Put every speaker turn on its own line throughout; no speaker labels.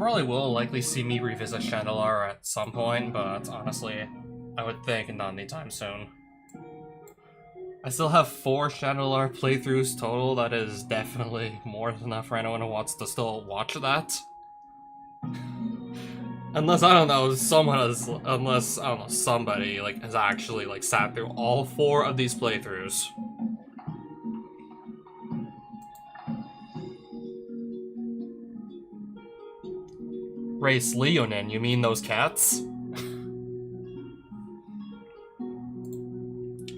probably will likely see me revisit Chandelure at some point, but honestly, I would think not anytime soon. I still have 4 Chandelure playthroughs total. That is definitely more than enough for anyone who wants to still watch that. Unless, I don't know, somebody, like, has actually, like, sat through all 4 of these playthroughs. Race Leonin, you mean those cats?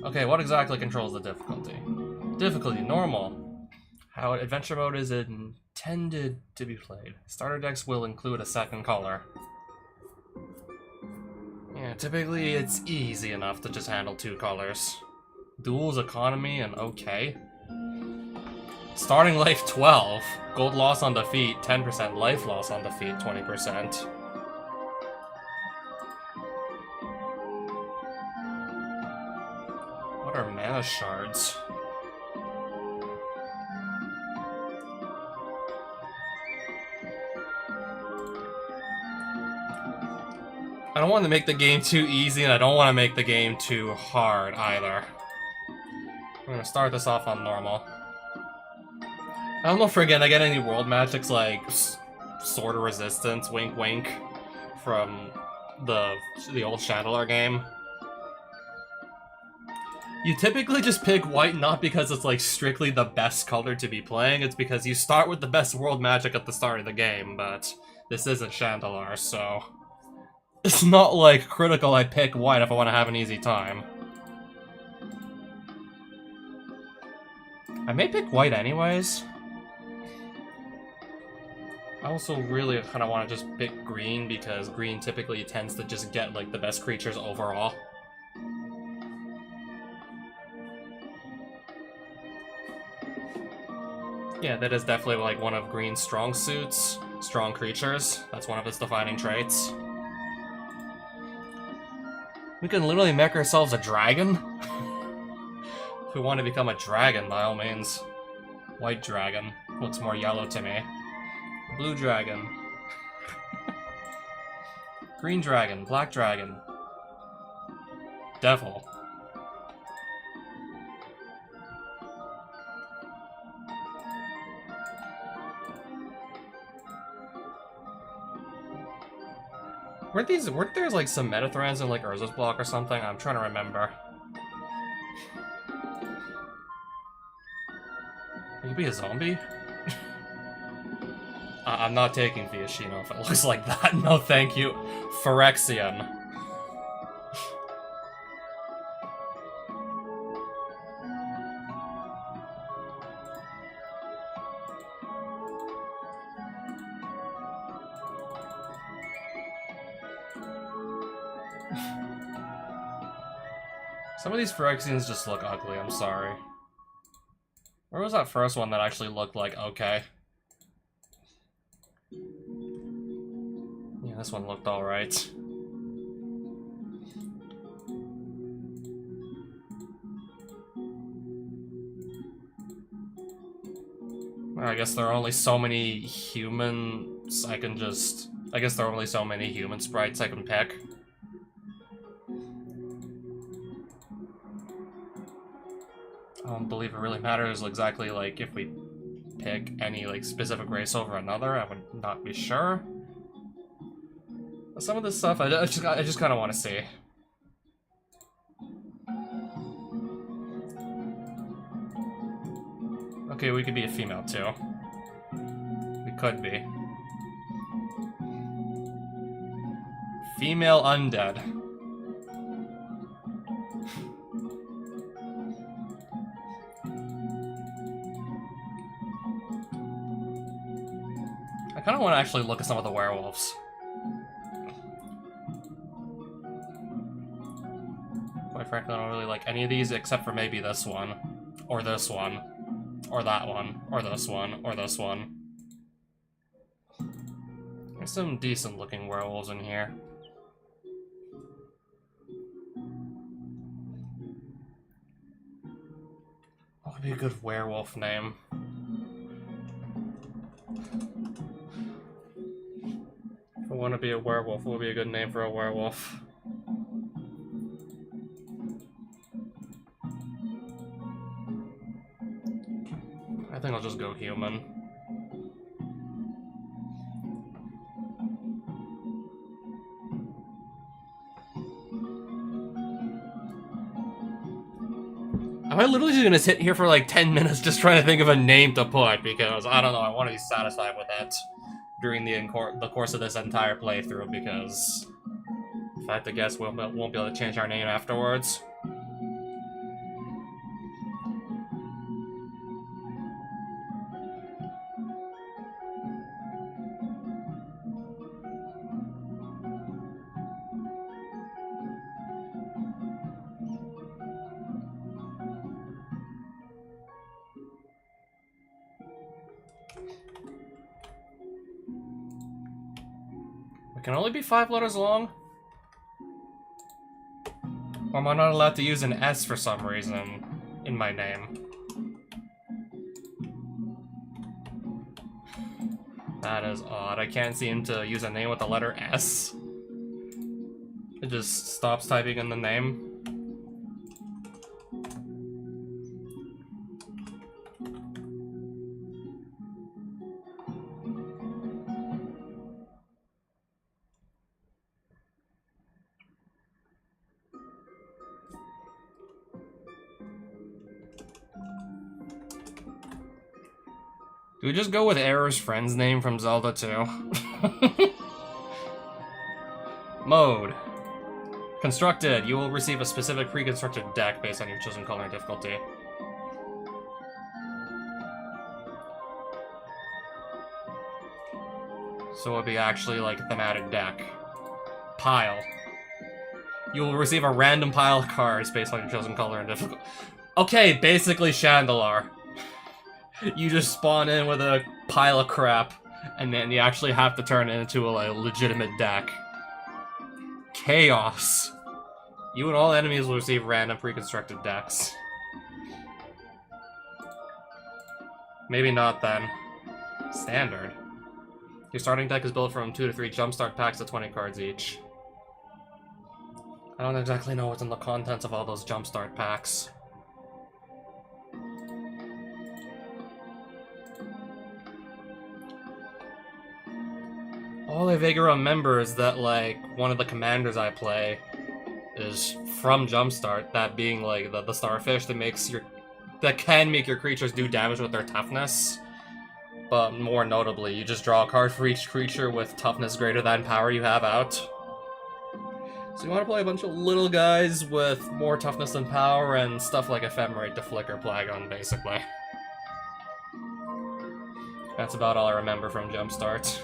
Okay, what exactly controls the difficulty? Difficulty, normal. How adventure mode is intended to be played. Starter decks will include a second color. Yeah, typically it's easy enough to just handle 2 colors. Duels, economy, and okay. Starting life 12. Gold loss on defeat 10%, life loss on defeat 20%. What are mana shards? I don't want to make the game too easy, and I don't want to make the game too hard either. I'm gonna start this off on normal. I don't know if we're gonna get any world magics like Sword of Resistance, wink wink, from the old Chandelure game. You typically just pick white not because it's like strictly the best color to be playing, it's because you start with the best world magic at the start of the game, but this isn't Chandelure, so it's not like critical I pick white if I want to have an easy time. I may pick white anyways. I also really kind of want to just pick green because green typically tends to just get like the best creatures overall. Yeah, that is definitely like one of green's strong suits. Strong creatures. That's one of its defining traits. We can literally make ourselves a dragon. If we want to become a dragon, by all means. White dragon. Looks more yellow to me. Blue dragon. Green dragon. Black dragon. Devil. Weren't there like some Metathrons in like Urza's block or something? I'm trying to remember. It could be a zombie? I'm not taking Viashino if it looks like that. No thank you. Phyrexian. Some of these Phyrexians just look ugly, I'm sorry. Where was that first one that actually looked like okay? Yeah, this one looked alright. I guess there are only so many humans I can just... I guess there are only so many human sprites I can pick. I don't believe it really matters exactly, like, if we pick any, like, specific race over another. I would not be sure. But some of this stuff, I just kind of want to see. Okay, we could be a female, too. We could be. Female undead. I kind of want to actually look at some of the werewolves. Quite frankly, I don't really like any of these except for maybe this one. Or this one. Or that one. Or this one. Or this one. There's some decent looking werewolves in here. What would be a good werewolf name? I want to be a werewolf. What would be a good name for a werewolf? I think I'll just go human. Am I literally just gonna sit here for like 10 minutes just trying to think of a name to put? Because, I don't know, I want to be satisfied with that during the course of this entire playthrough, because if I had to guess, we won't be able to change our name afterwards. It can only be 5 letters long? Or am I not allowed to use an S for some reason in my name? That is odd. I can't seem to use a name with the letter S. It just stops typing in the name. Do we just go with Aeror's friend's name from Zelda 2? Mode. Constructed. You will receive a specific pre-constructed deck based on your chosen color and difficulty. So it would be actually like a thematic deck. Pile. You will receive a random pile of cards based on your chosen color and difficulty. Okay, basically Chandelar. You just spawn in with a pile of crap, and then you actually have to turn it into a legitimate deck. Chaos. You and all enemies will receive random pre-constructed decks. Maybe not then. Standard. Your starting deck is built from 2 to 3 jumpstart packs of 20 cards each. I don't exactly know what's in the contents of all those jumpstart packs. All I vaguely remember is that, like, one of the commanders I play is from Jumpstart, that being, like, the starfish that can make your creatures do damage with their toughness. But more notably, you just draw a card for each creature with toughness greater than power you have out. So you want to play a bunch of little guys with more toughness than power and stuff like Ephemerate to flicker Plagon, basically. That's about all I remember from Jumpstart.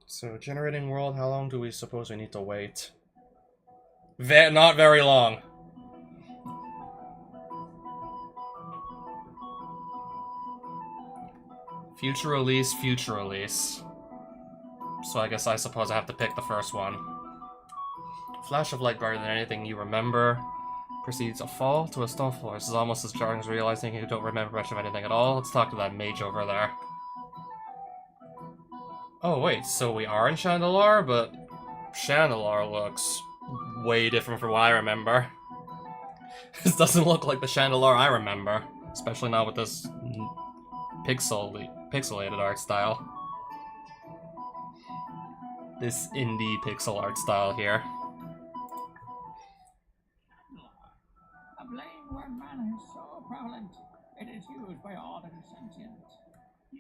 So, generating world, how long do we suppose we need to wait? Not very long. Future release, future release. So I suppose I have to pick the first one. Flash of light brighter than anything you remember. Proceeds a fall to a stone floor. This is almost as jarring as realizing you don't remember much of anything at all. Let's talk to that mage over there. Oh wait, so we are in Chandelar, but Chandelar looks way different from what I remember. This doesn't look like the Chandelar I remember, especially not with this pixelated art style. This indie pixel art style here.
A blade where mana is so prevalent, it is used by all that is sentient.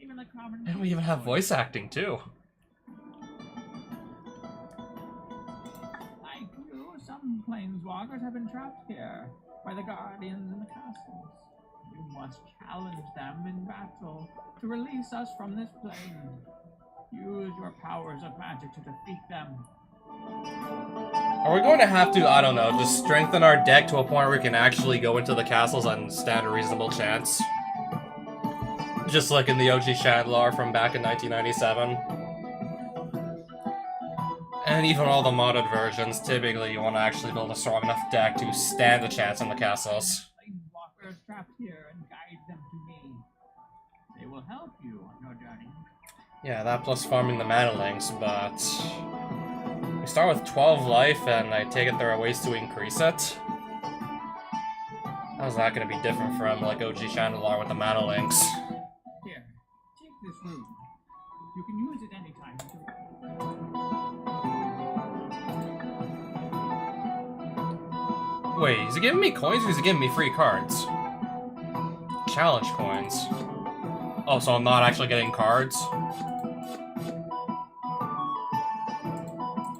Even the common.
And we even have voice acting too.
Like you, some planeswalkers have been trapped here by the guardians in the castles. You must challenge them in battle to release us from this plane. Use your powers of magic to defeat them.
Are we going to have to, I don't know, just strengthen our deck to a point where we can actually go into the castles and stand a reasonable chance? Just like in the OG Chandelar from back in 1997. And even all the modded versions, typically you want to actually build a strong enough deck to stand a chance in the castles.
Planeswalkers trapped here and guide them to me. They will help you on your journey.
Yeah, that plus farming the Manalings, but... we start with 12 life, and I take it there are ways to increase it. How's that gonna be different from, like, OG Chandelar with the Manalings?
Here, take this room. You can use it anytime you want.
Wait, is he giving me coins or is he giving me free cards? Challenge coins. Oh, so I'm not actually getting cards?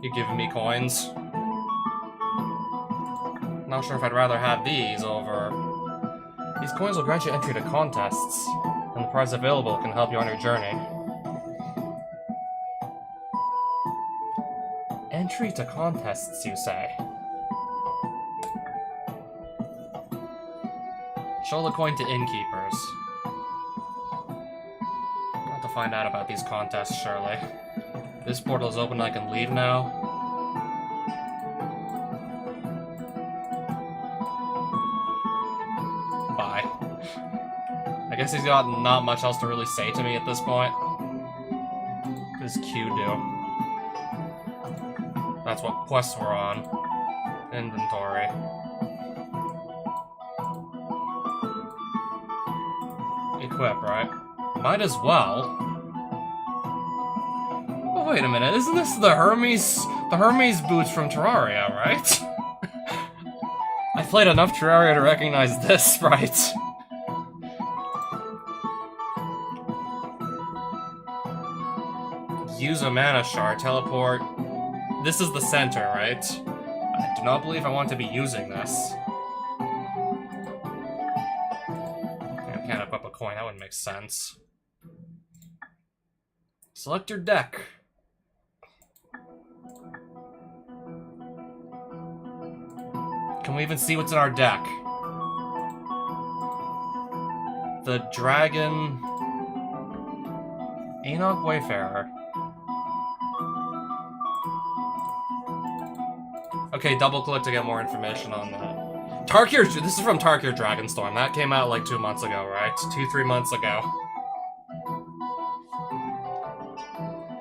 You're giving me coins? Not sure if I'd rather have these over... These coins will grant you entry to contests, and the prize available can help you on your journey. Entry to contests, you say? Show the coin to innkeepers. I'll have to find out about these contests, surely. This portal is open, I can leave now. Bye. I guess he's got not much else to really say to me at this point. What does Q do? That's what quests we're on. Inventory. Equip, right? Might as well. Oh, wait a minute, isn't this the Hermes boots from Terraria, right? I've played enough Terraria to recognize this, right? Use a mana shard, teleport. This is the center, right? I do not believe I want to be using this. I can't equip a coin, that wouldn't make sense. Select your deck. Can we even see what's in our deck? The Dragon... Enoch Wayfarer. Okay, double click to get more information on that. Tarkir, this is from Tarkir Dragonstorm. That came out like 2 months ago, right? 2-3 months ago.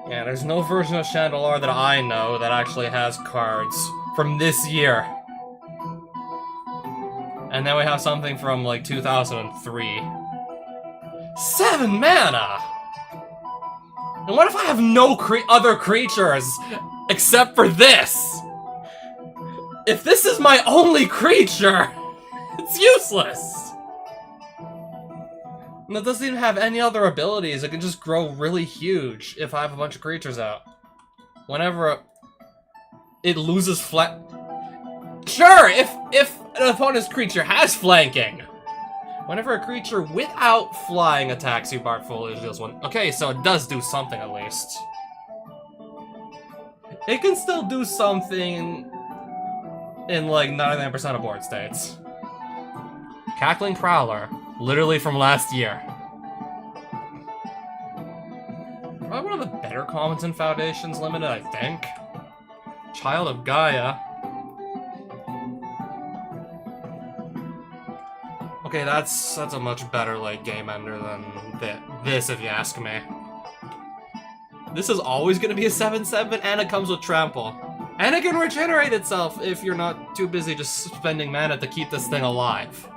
Yeah, there's no version of Chandelar that I know that actually has cards from this year. And then we have something from like 2003. 7 mana! And what if I have no other creatures except for this? If this is my only creature, it's useless! And it doesn't even have any other abilities. It can just grow really huge if I have a bunch of creatures out. Whenever it loses Sure, if an opponent's creature has flanking. Whenever a creature without flying attacks you, Bart Foliage deals 1. Okay, so it does do something at least. It can still do something in like 99% of board states. Cackling Prowler, literally from last year. Probably one of the better commons in Foundations Limited, I think. Child of Gaia. Okay, that's a much better late game ender than this, if you ask me. This is always going to be a 7/7, and it comes with Trample. And it can regenerate itself if you're not too busy just spending mana to keep this thing alive.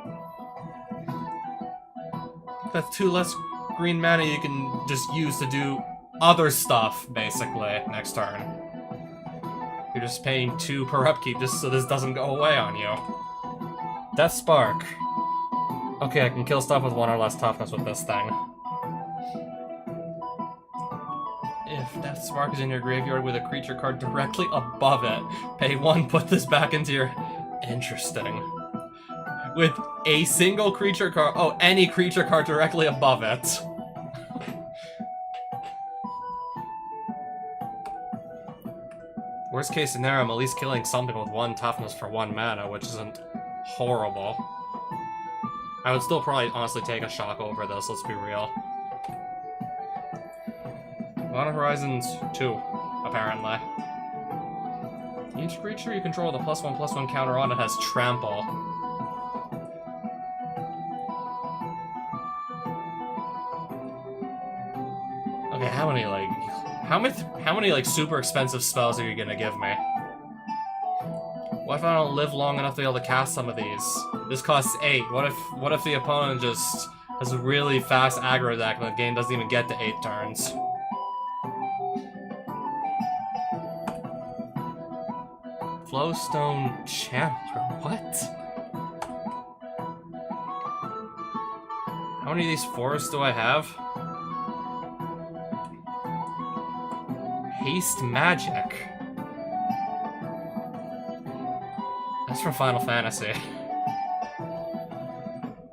That's 2 less green mana you can just use to do other stuff, basically, next turn. You're just paying 2 per upkeep just so this doesn't go away on you. Death Spark. Okay, I can kill stuff with 1 or less toughness with this thing. If Death Spark is in your graveyard with a creature card directly above it, pay 1, put this back into your... Interesting. With a single creature card... Oh, any creature card directly above it. Worst case scenario, I'm at least killing something with 1 toughness for 1 mana, which isn't horrible. I would still probably honestly take a shock over this, let's be real. Modern Horizons 2, apparently. Each creature you control with a +1/+1 counter on it has trample. Okay, how many like super expensive spells are you gonna give me? What if I don't live long enough to be able to cast some of these? This costs 8. What if the opponent just has a really fast aggro deck and the game doesn't even get to 8 turns? Flowstone Channeler, what? How many of these forests do I have? Haste Magic. That's from Final Fantasy.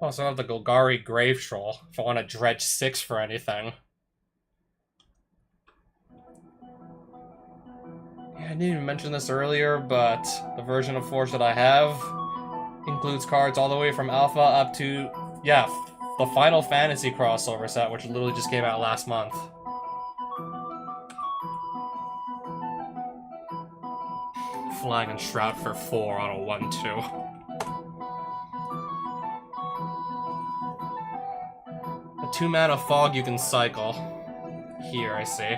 Also, I have the Golgari Grave Troll if I want to dredge 6 for anything. Yeah, I didn't even mention this earlier, but the version of Forge that I have includes cards all the way from Alpha up to, yeah, the Final Fantasy crossover set, which literally just came out last month. Flying and Shroud for 4 on a 1/2. A 2-mana Fog you can cycle. Here, I see.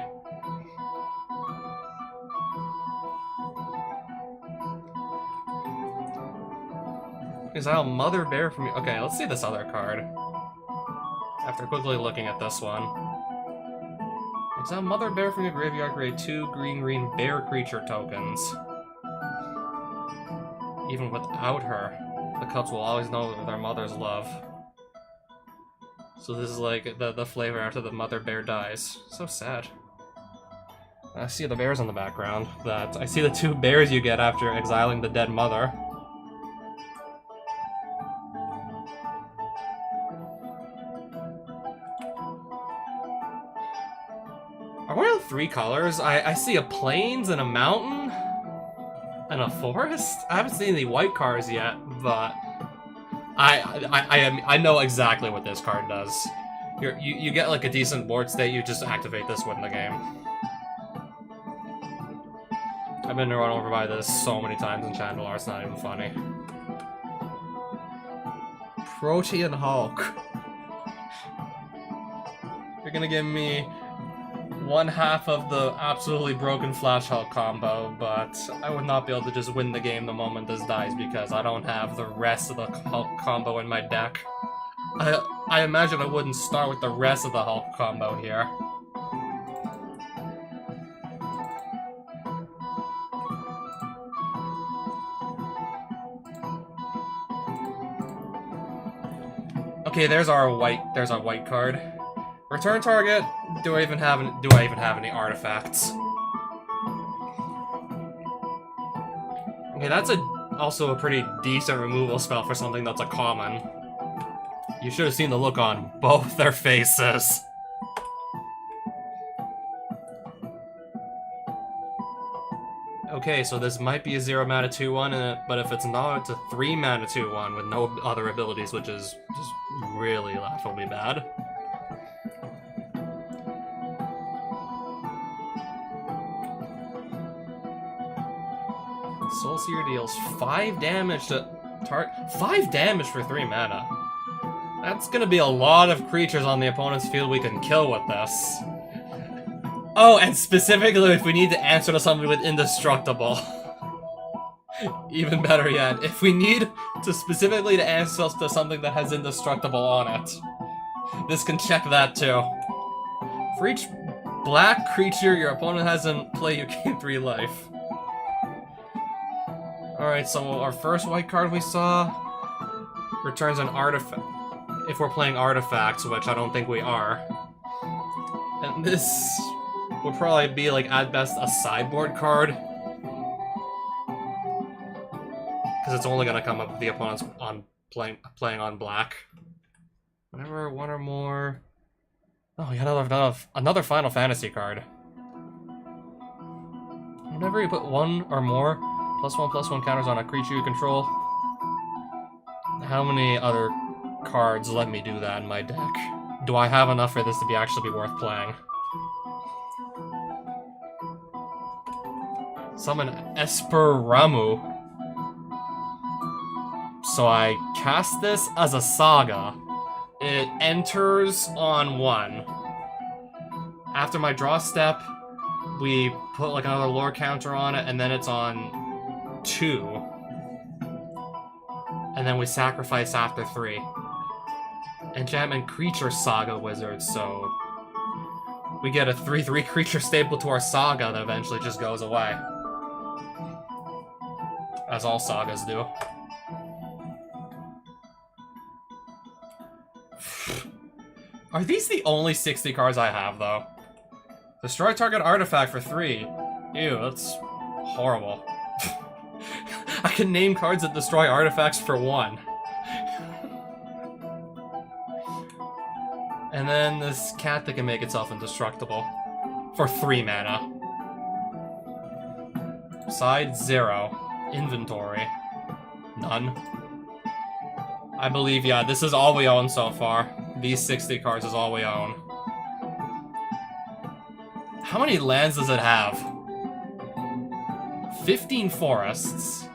Exile Mother Bear from you. Okay, let's see this other card. After quickly looking at this one. Exile Mother Bear from your graveyard, create 2 green bear creature tokens. Even without her, the cubs will always know their mother's love. So this is like the flavor after the mother bear dies. So sad. I see the bears in the background. I see the 2 bears you get after exiling the dead mother. Are one of the 3 colors? I see a plains and a mountain. And a forest? I haven't seen any white cards yet, but I know exactly what this card does. You get like a decent board state, you just activate this win the game. I've been run over by this so many times in Chandler, it's not even funny. Protean Hulk. You're gonna give me 1/2 of the absolutely broken Flash Hulk combo, but I would not be able to just win the game the moment this dies because I don't have the rest of the Hulk combo in my deck. I imagine I wouldn't start with the rest of the Hulk combo here. Okay, there's our white card. Return target. Do I even have any artifacts? Okay, that's also a pretty decent removal spell for something that's a common. You should have seen the look on both their faces. Okay, so this might be a 0-mana 2/1, but if it's not, it's a 3-mana 2/1 with no other abilities, which is just really laughably bad. Soulseer deals 5 damage to target. 5 damage for 3 mana. That's gonna be a lot of creatures on the opponent's field we can kill with this. Oh, and specifically if we need to answer to something with Indestructible. Even better yet, if we need to specifically to answer to something that has Indestructible on it. This can check that too. For each black creature your opponent has in play, you gain 3 life. Alright, so our first white card we saw returns an artifact. If we're playing artifacts, which I don't think we are. And this would probably be, like, at best, a sideboard card. Because it's only gonna come up if the opponent's on playing on black. Whenever one or more... Oh, we got another Final Fantasy card. Whenever you put 1 or more +1/+1 counters on a creature you control. How many other cards let me do that in my deck? Do I have enough for this to actually be worth playing? Summon Esperamu. So I cast this as a Saga. It enters on 1. After my draw step, we put like another lore counter on it, and then it's on 2. And then we sacrifice after 3. Enchantment Creature Saga Wizard, so we get a 3/3 creature staple to our Saga that eventually just goes away. As all Sagas do. Are these the only 60 cards I have, though? Destroy target artifact for 3. Ew, that's horrible. I can name cards that destroy artifacts for 1. And then this cat that can make itself indestructible. For 3 mana. Side 0. Inventory. None. I believe, yeah, this is all we own so far. These 60 cards is all we own. How many lands does it have? 15 forests,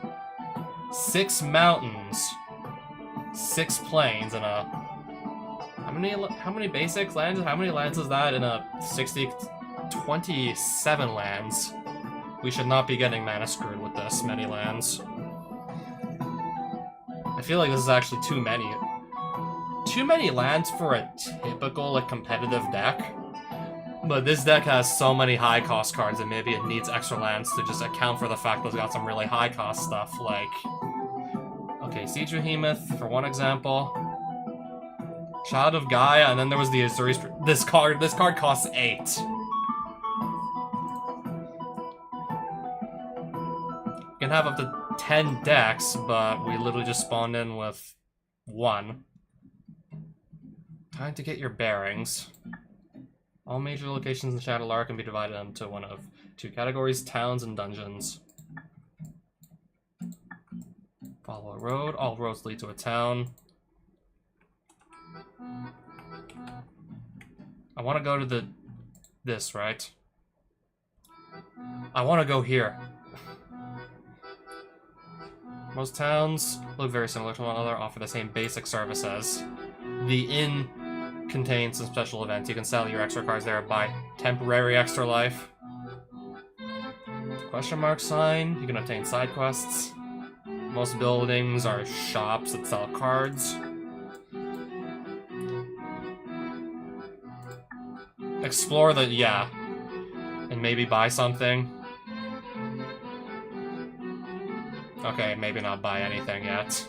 6 mountains, 6 plains, and a... How many basic lands? How many lands is that in a 60? 27 lands. We should not be getting mana screwed with this many lands. I feel like this is actually too many. Too many lands for a typical, like, competitive deck. But this deck has so many high-cost cards that maybe it needs extra lands to just account for the fact that it's got some really high-cost stuff, like... Okay, Siege Behemoth, for one example. Child of Gaia, and then there was the Azuri's... This card costs 8. You can have up to 10 decks, but we literally just spawned in with 1. Time to get your bearings. All major locations in Shadowlar can be divided into one of 2 categories, towns and dungeons. Follow a road. All roads lead to a town. I want to go to this, right? I want to go here. Most towns look very similar to one another, offer the same basic services. The inn contains some special events. You can sell your extra cards there, buy temporary extra life. Question mark sign, you can obtain side quests. Most buildings are shops that sell cards. Explore the, yeah. And maybe buy something. Okay, maybe not buy anything yet.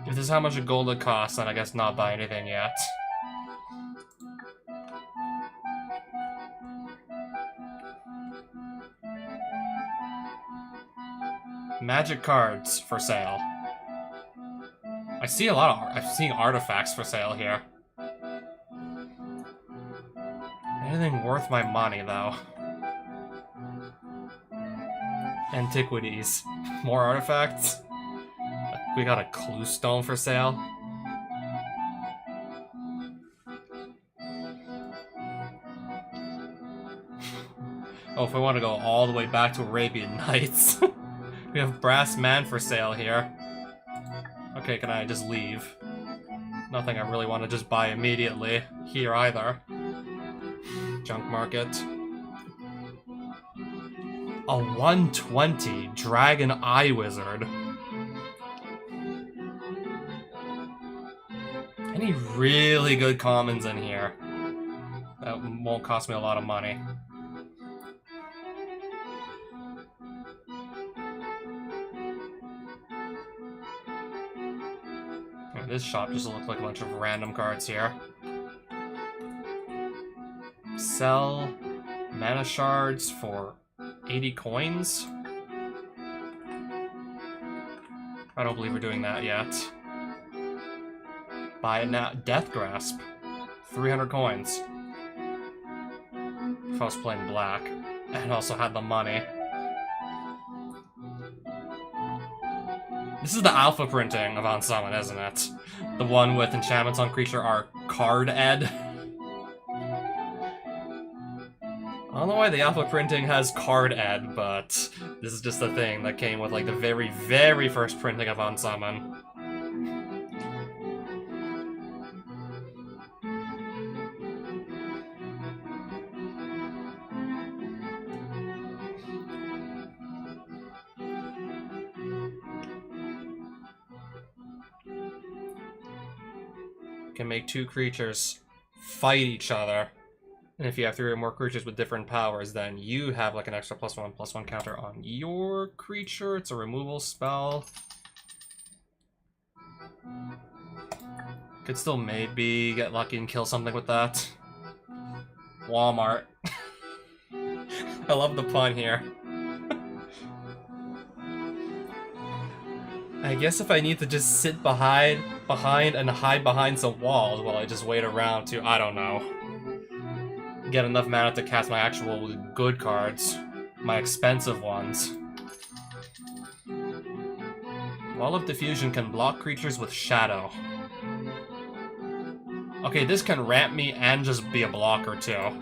If this is how much a gold it costs, then I guess not buy anything yet. Magic cards for sale. I see a lot of... I'm seeing artifacts for sale here. Anything worth my money, though. Antiquities. More artifacts. We got a clue stone for sale. Oh, if we want to go all the way back to Arabian Nights. We have Brass Man for sale here. Okay, can I just leave? Nothing I really want to just buy immediately here either. Junk market. A 120 Dragon Eye Wizard. Any really good commons in here that won't cost me a lot of money. Okay, this shop just looks like a bunch of random cards here. Sell mana shards for 80 coins? I don't believe we're doing that yet. Buy it now. Death Grasp. 300 coins. If I was playing black. And also had the money. This is the alpha printing of Unsummon, isn't it? The one with enchantments on creature are card ed. don't know why the alpha printing has card ed, but this is just a thing that came with like the very, very first printing of Unsummon. Can make 2 creatures fight each other. And if you have 3 or more creatures with different powers, then you have like an extra +1/+1 counter on your creature. It's a removal spell. Could still maybe get lucky and kill something with that. Walmart. I love the pun here. I guess if I need to just sit behind and hide behind some walls while I just wait around to, I don't know, get enough mana to cast my actual good cards, my expensive ones. Wall of Diffusion can block creatures with Shadow. Okay, this can ramp me and just be a blocker too.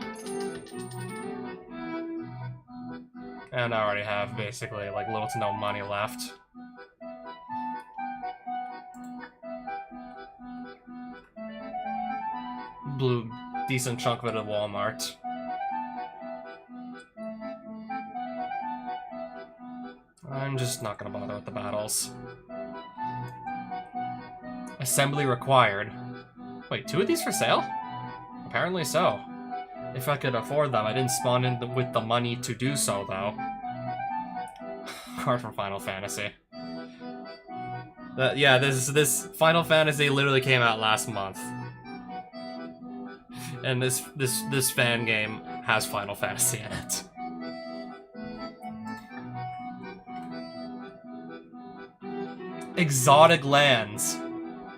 And I already have basically like little to no money left. Blew decent chunk of it at Walmart. I'm just not gonna bother with the battles. Assembly required. Wait, 2 of these for sale? Apparently so. If I could afford them, I didn't spawn in with the money to do so, though. Card from Final Fantasy. Yeah, this Final Fantasy literally came out last month. And this fan game has Final Fantasy in it. Exotic lands.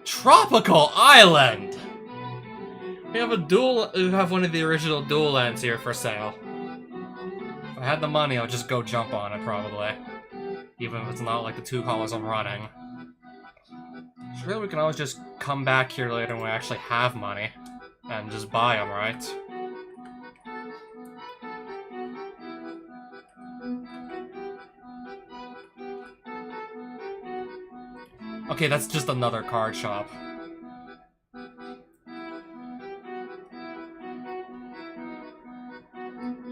Tropical Island! We have one of the original dual lands here for sale. If I had the money, I would just go jump on it, probably. Even if it's not like the 2 colors I'm running. So really, we can always just come back here later when we actually have money. And just buy them, right? Okay, that's just another card shop.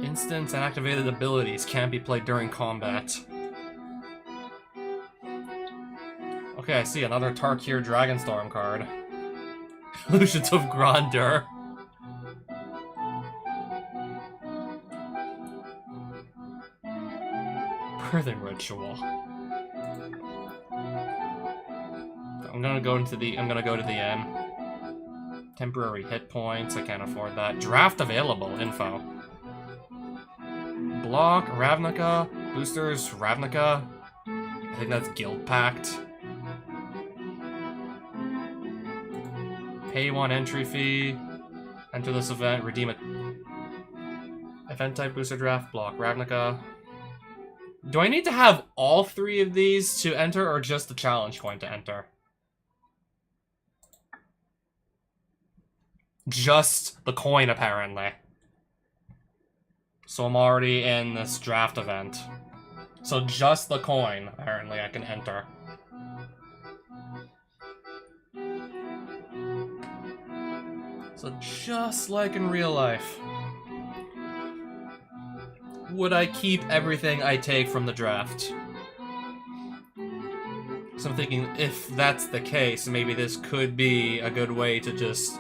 Instants and activated abilities can't be played during combat. Okay, I see another Tarkir Dragonstorm card. Illusions of Grandeur. Birthing Ritual. I'm gonna go to the inn. Temporary hit points, I can't afford that. Draft available, info. Block, Ravnica, boosters, Ravnica. I think that's Guild Pact. Pay 1 entry fee. Enter this event, redeem it. Event type booster draft, block, Ravnica. Do I need to have all 3 of these to enter, or just the challenge coin to enter? Just the coin, apparently. So I'm already in this draft event. So just the coin, apparently, I can enter. So just like in real life. Would I keep everything I take from the draft? So I'm thinking, if that's the case, maybe this could be a good way to just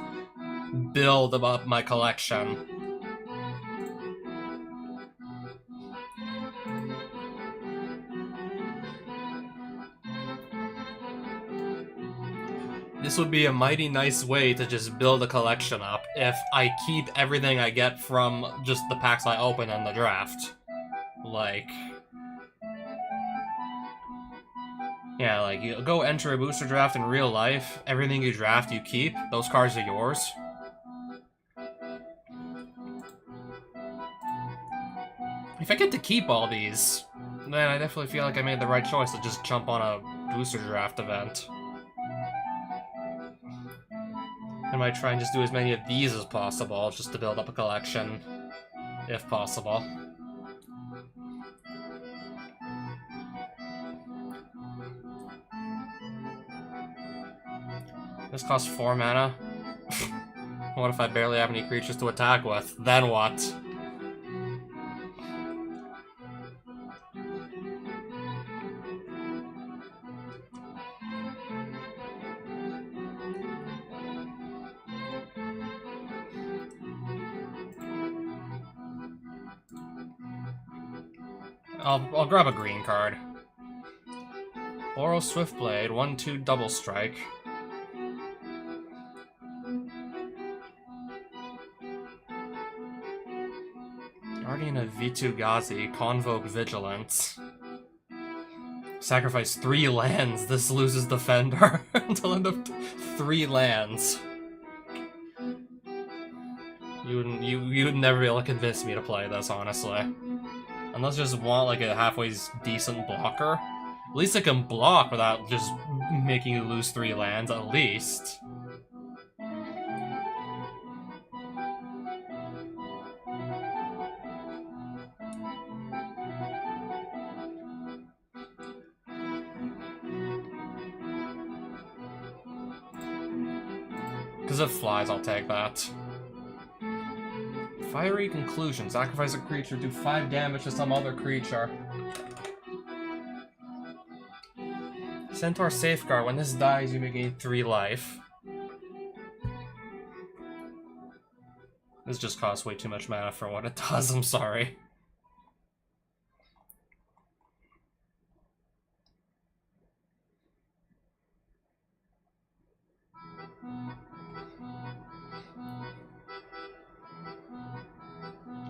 build up my collection. This would be a mighty nice way to just build a collection up if I keep everything I get from just the packs I open in the draft. Like... yeah, like, you go enter a booster draft in real life, everything you draft you keep, those cards are yours. If I get to keep all these, then I definitely feel like I made the right choice to just jump on a booster draft event. I might try and just do as many of these as possible, just to build up a collection. if possible. This costs 4 mana. What if I barely have any creatures to attack with? Then what? I'll grab a green card. Oro Swiftblade, 1/2 double strike. Guardian of Vitu-Ghazi, Convoke Vigilance. Sacrifice 3 lands. This loses Defender until end of 3 lands. You would never be able to convince me to play this, honestly. Unless you just want like a halfway decent blocker. At least it can block without just making you lose 3 lands, at least. Because if it flies, I'll take that. Fiery Conclusion. Sacrifice a creature, do 5 damage to some other creature. Centaur Safeguard. When this dies, you may gain 3 life. This just costs way too much mana for what it does, I'm sorry.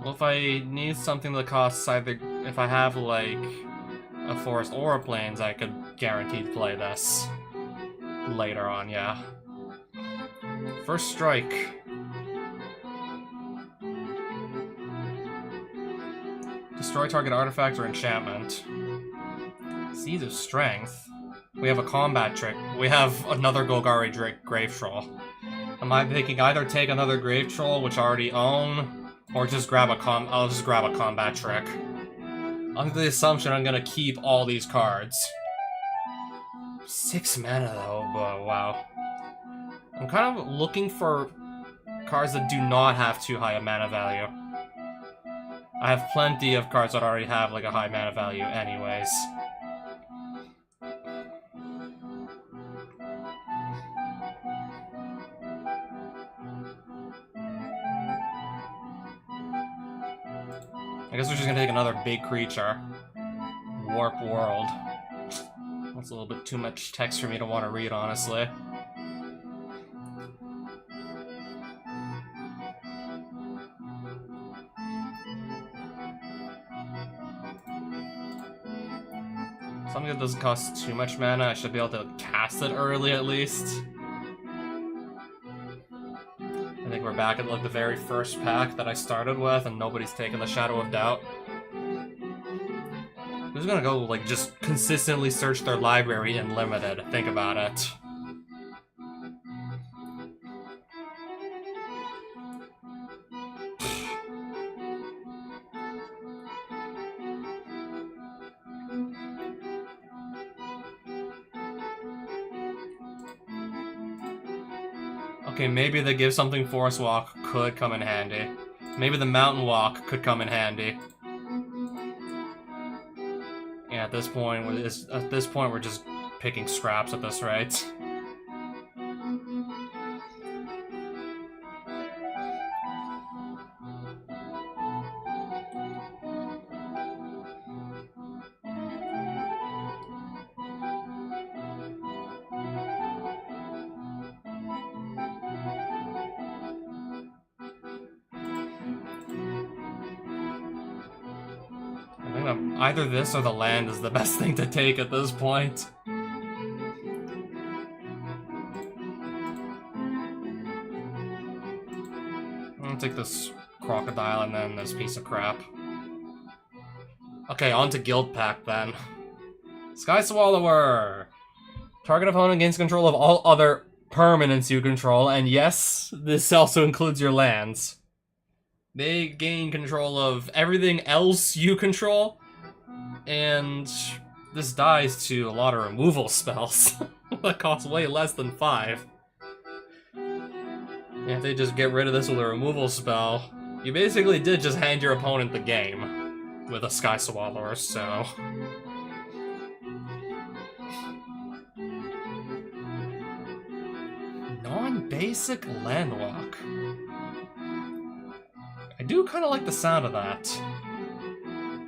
Well, if I need something that costs either... If I have, like, a Forest or a Plains, I could guaranteed play this. Later on, yeah. First Strike. Destroy target artifact or enchantment. Seeds of Strength. We have a combat trick. We have another Golgari Grave Troll. Am I thinking either take another Grave Troll, which I already own, or just grab a I'll just grab a combat trick. Under the assumption I'm gonna keep all these cards. 6 mana though, but wow. I'm kind of looking for cards that do not have too high a mana value. I have plenty of cards that already have like a high mana value anyways. I guess we're just gonna take another big creature. Warp World. That's a little bit too much text for me to want to read, honestly. Something that doesn't cost too much mana, I should be able to cast it early at least. I think we're back at like the very first pack that I started with, and nobody's taken the Shadow of Doubt. Who's gonna go like just consistently search their library in Limited? Think about it. Okay, maybe the Give Something Forest Walk could come in handy. Maybe the Mountain Walk could come in handy. Yeah, at this point we're just picking scraps at this rate. Either this or the land is the best thing to take at this point. I'm gonna take this crocodile and then this piece of crap. Okay, on to Guild Pact then. Sky Swallower! Target opponent gains control of all other permanents you control, and yes, this also includes your lands. They gain control of everything else you control, and this dies to a lot of removal spells that cost way less than 5. And if they just get rid of this with a removal spell, you basically did just hand your opponent the game with a Sky Swallower, so... Non-basic Landwalk. I do kind of like the sound of that.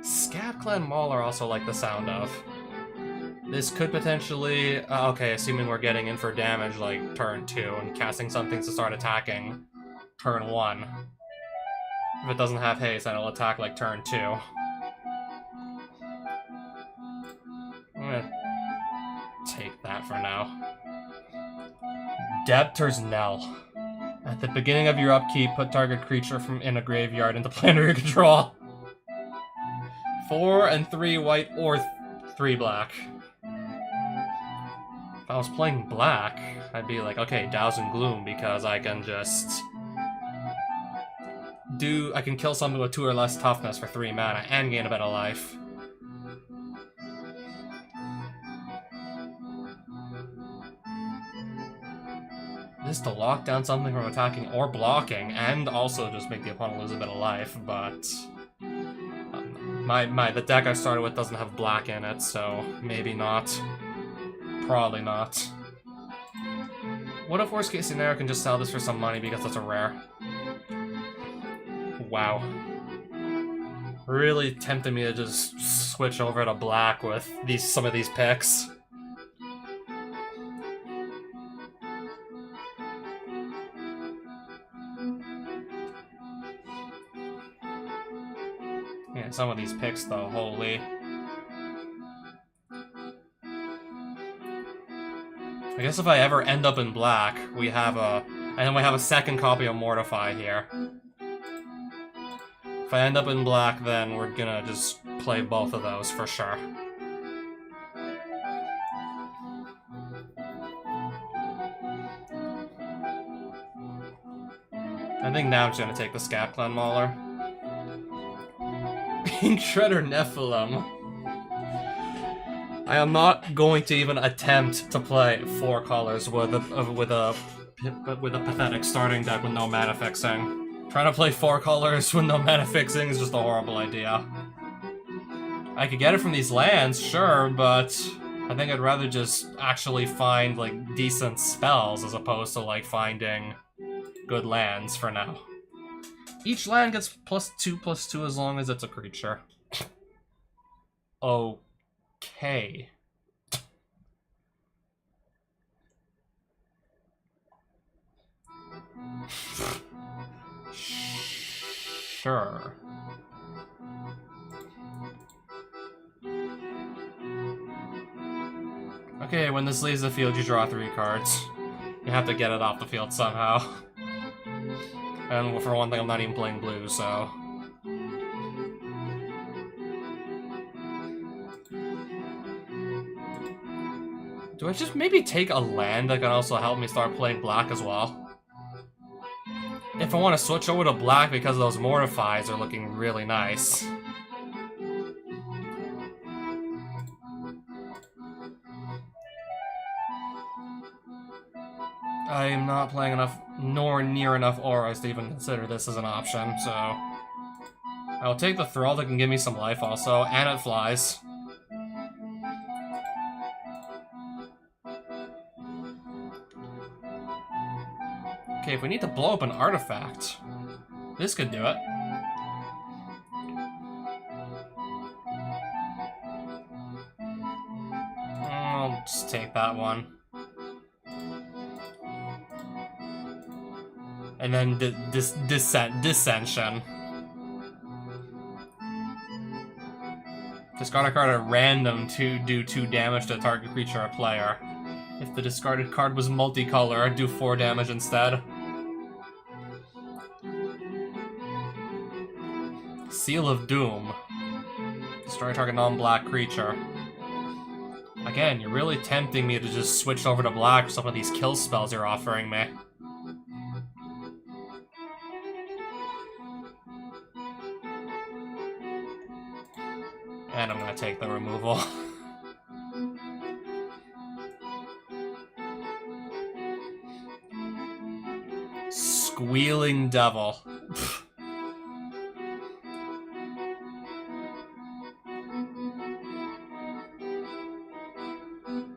Scab Clan Mauler also like the sound of. This could potentially... okay, assuming we're getting in for damage like turn 2 and casting something to start attacking turn 1. If it doesn't have haste, then it'll attack like turn 2. I'm gonna take that for now. Debtor's Knell. At the beginning of your upkeep, put target creature from in a graveyard into play under your control. 4 and 3 white or 3 black. If I was playing black, I'd be like, okay, Douse and Gloom, because I can just I can kill something with 2 or less toughness for 3 mana and gain a bit of life. This to lock down something from attacking or blocking, and also just make the opponent lose a bit of life, but... the deck I started with doesn't have black in it, so maybe not. Probably not. What if worst case scenario I can just sell this for some money because it's a rare? Wow. Really tempted me to just switch over to black with some of these picks. Yeah, some of these picks though, holy. I guess if I ever end up in black, we have a second copy of Mortify here. If I end up in black, then we're gonna just play both of those for sure. I think now I'm just gonna take the Scab Clan Mauler. Ink Shredder Nephilim. I am not going to even attempt to play 4 colors with a pathetic starting deck with no mana fixing. Trying to play 4 colors with no mana fixing is just a horrible idea. I could get it from these lands, sure, but I think I'd rather just actually find like decent spells as opposed to like finding good lands for now. Each land gets +2/+2 as long as it's a creature. Okay. Sure. Okay, when this leaves the field, you draw 3 cards. You have to get it off the field somehow. And for one thing, I'm not even playing blue, so... Do I just maybe take a land that can also help me start playing black as well? If I want to switch over to black because those Mortifies are looking really nice. I am not playing enough, nor near enough auras to even consider this as an option, so... I'll take the Thrall that can give me some life also, and it flies. Okay, if we need to blow up an artifact, this could do it. I'll just take that one. And then Dissension. Discard a card at random to do 2 damage to a target creature or player. If the discarded card was multicolor, do 4 damage instead. Seal of Doom. Destroy target non-black creature. Again, you're really tempting me to just switch over to black for some of these kill spells you're offering me. And I'm gonna take the removal. Squealing Devil.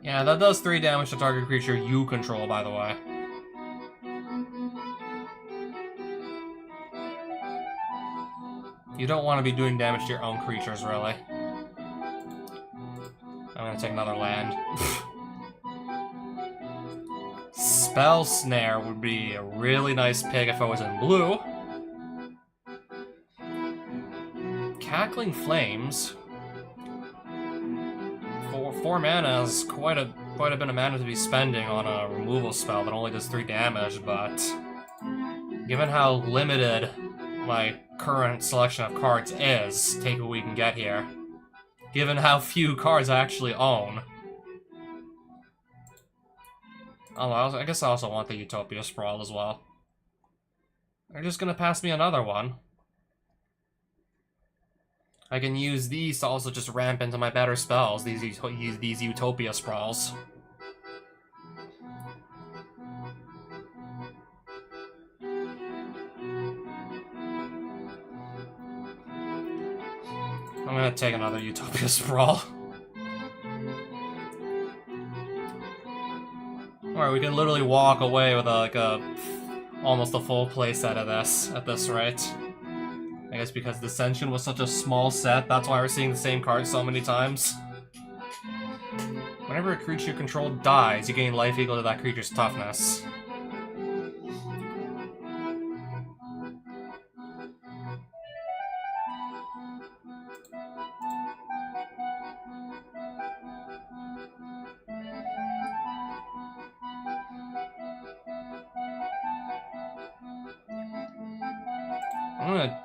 Yeah, that does 3 damage to target creature you control, by the way. You don't want to be doing damage to your own creatures, really. I'm gonna take another land. Spell Snare would be a really nice pick if I was in blue. Cackling Flames. For 4 mana is quite a bit of mana to be spending on a removal spell that only does 3 damage, but given how limited my current selection of cards is, take what we can get here. Given how few cards I actually own. Oh, I guess I also want the Utopia Sprawl as well. They're just gonna pass me another one. I can use these to also just ramp into my better spells, these Utopia Sprawls. I'm gonna take another Utopia Sprawl. Alright, we can literally walk away with almost a full playset of this at this rate. I guess because Dissension was such a small set, that's why we're seeing the same card so many times. Whenever a creature you control dies, you gain life equal to that creature's toughness. I'm gonna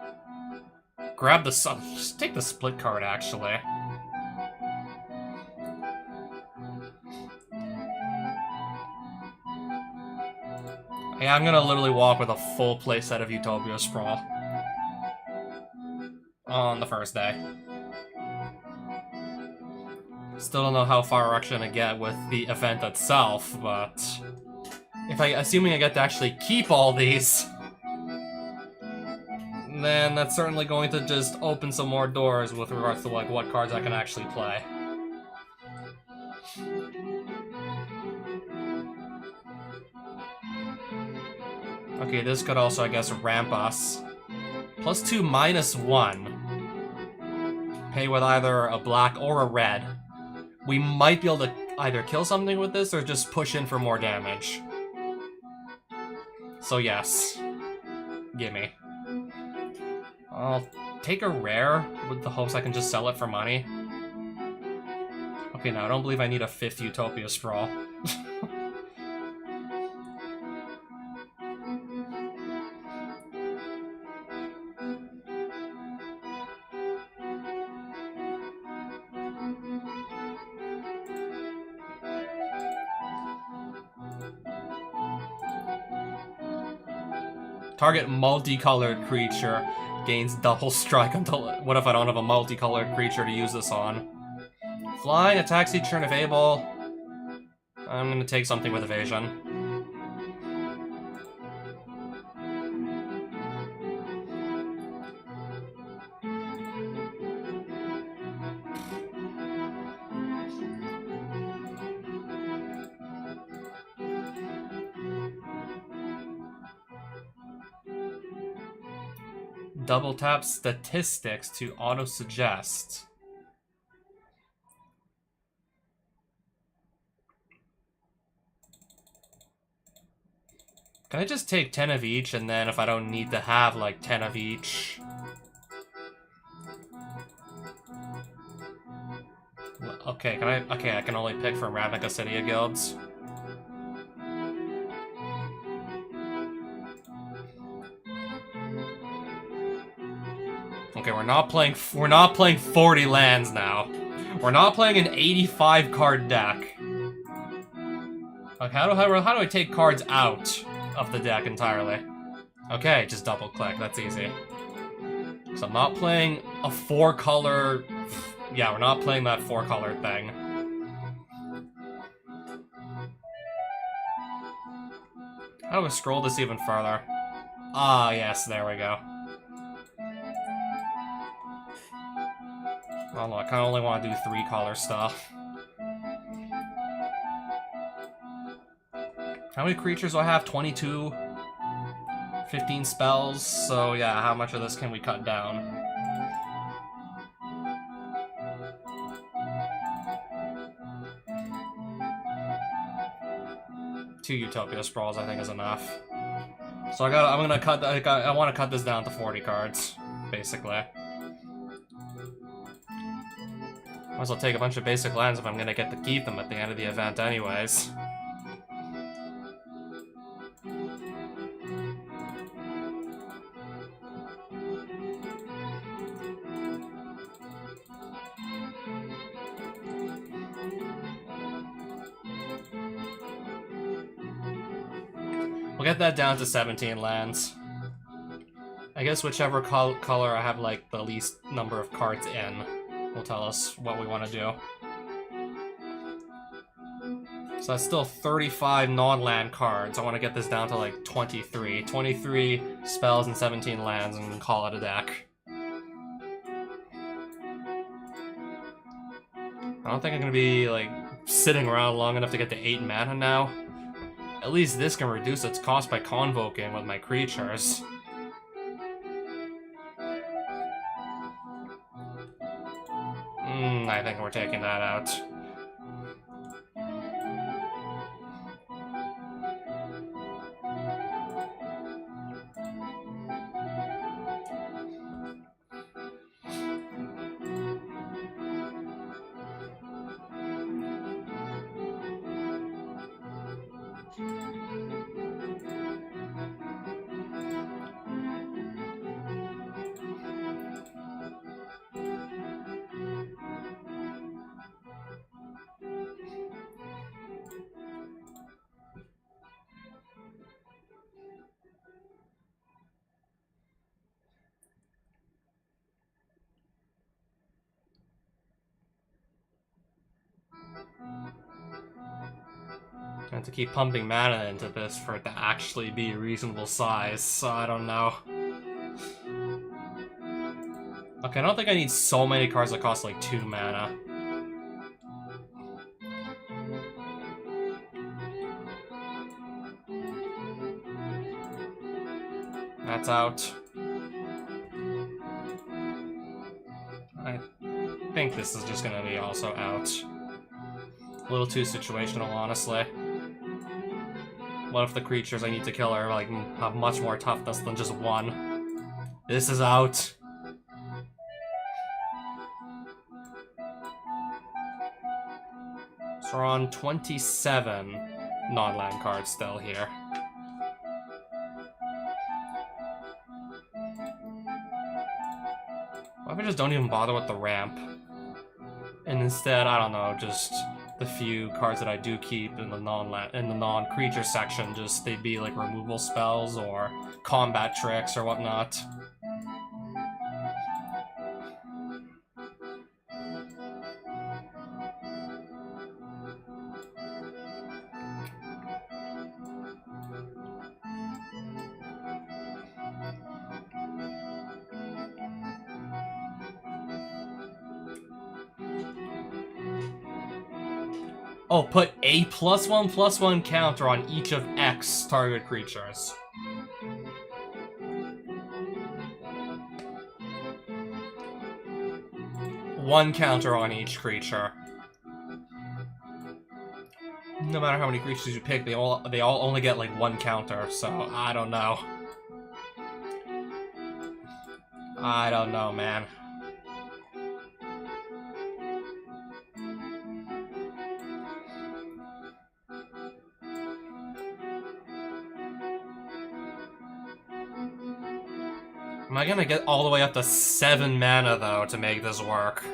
grab the just take the split card, actually. Yeah, I'm gonna literally walk with a full playset of Utopia Sprawl. On the first day. Still don't know how far we're actually gonna get with the event itself, but assuming I get to actually keep all these, then that's certainly going to just open some more doors with regards to like what cards I can actually play. Okay, this could also, I guess, ramp us. +2, -1. Pay with either a black or a red. We might be able to either kill something with this or just push in for more damage. So yes. Gimme. I'll take a rare with the hopes I can just sell it for money. Okay, now I don't believe I need a 5th Utopia Sprawl. Target multicolored creature gains double strike until... What if I don't have a multicolored creature to use this on? Flying, attacks each turn if able. I'm gonna take something with evasion. Double tap statistics to auto-suggest. Can I just take 10 of each, and then if I don't need to have, like, 10 of each... Okay, I can only pick from Ravnica Cydia guilds. Okay, we're not playing 40 lands now. We're not playing an 85 card deck. Okay, how do I take cards out of the deck entirely? Okay, just double click, that's easy. So I'm not playing a 4-color Yeah, we're not playing that 4-color thing. How do we scroll this even further? Ah, yes, there we go. Oh no, I kinda only want to do 3-color stuff. How many creatures do I have? 22? 15 spells, so yeah, how much of this can we cut down? Two Utopia Sprawls, I think, is enough. So I want to cut this down to 40 cards, basically. Might as well take a bunch of basic lands if I'm gonna get to keep them at the end of the event anyways. We'll get that down to 17 lands. I guess whichever color I have like the least number of cards in will tell us what we want to do. So that's still 35 non-land cards. I want to get this down to like 23. 23 spells and 17 lands and call it a deck. I don't think I'm going to be like sitting around long enough to get to 8 mana now. At least this can reduce its cost by convoking with my creatures. I think we're taking that out. I have to keep pumping mana into this for it to actually be a reasonable size, so I don't know. Okay, I don't think I need so many cards that cost like 2 mana. That's out. I think this is just gonna be also out. A little too situational, honestly. What if the creatures I need to kill are like have much more toughness than just 1? This is out. So we're on 27 non-land cards still here. What if I just don't even bother with the ramp? And instead, I don't know, just the few cards that I do keep in the non-creature section, just they'd be like removal spells or combat tricks or whatnot. Oh, put a +1/+1 counter on each of X target creatures. One counter on each creature. No matter how many creatures you pick, they all only get like 1 counter, so I don't know. I don't know, man. Am I gonna get all the way up to 7 mana, though, to make this work?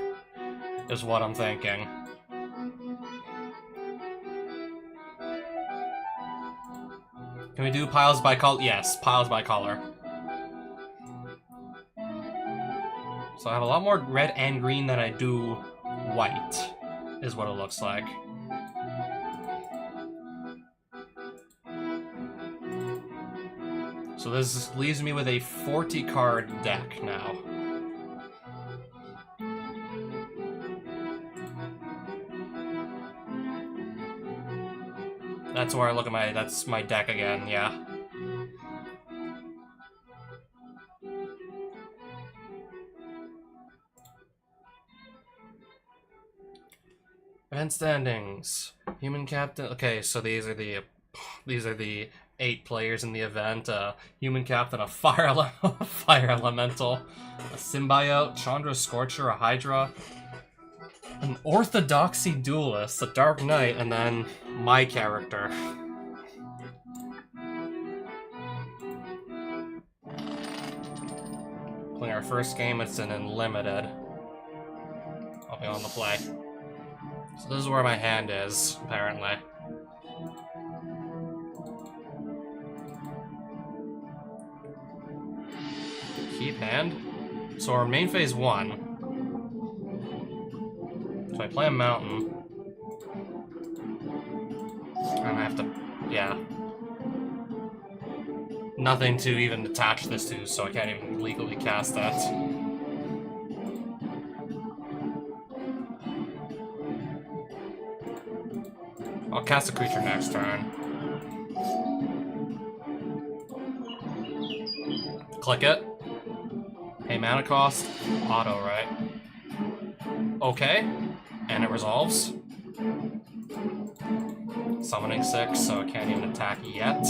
Is what I'm thinking. Can we do piles by color? Yes, piles by color. So I have a lot more red and green than I do white, is what it looks like. So this leaves me with a 40 card deck now. That's where I look at that's my deck again, yeah. Event standings. Human captain. Okay, so these are the 8 players in the event. Human captain, a fire elemental, a symbiote, Chandra Scorcher, a Hydra, an orthodoxy duelist, a Dark Knight, and then my character. Playing our first game, it's an unlimited. I'll be on the play. So this is where my hand is, apparently. Keep hand. So our main phase 1. So I play a mountain. And I have to, yeah. Nothing to even attach this to, so I can't even legally cast that. I'll cast a creature next turn. Click it. Pay mana cost. Auto, right? Okay. And it resolves. Summoning 6, so it can't even attack yet.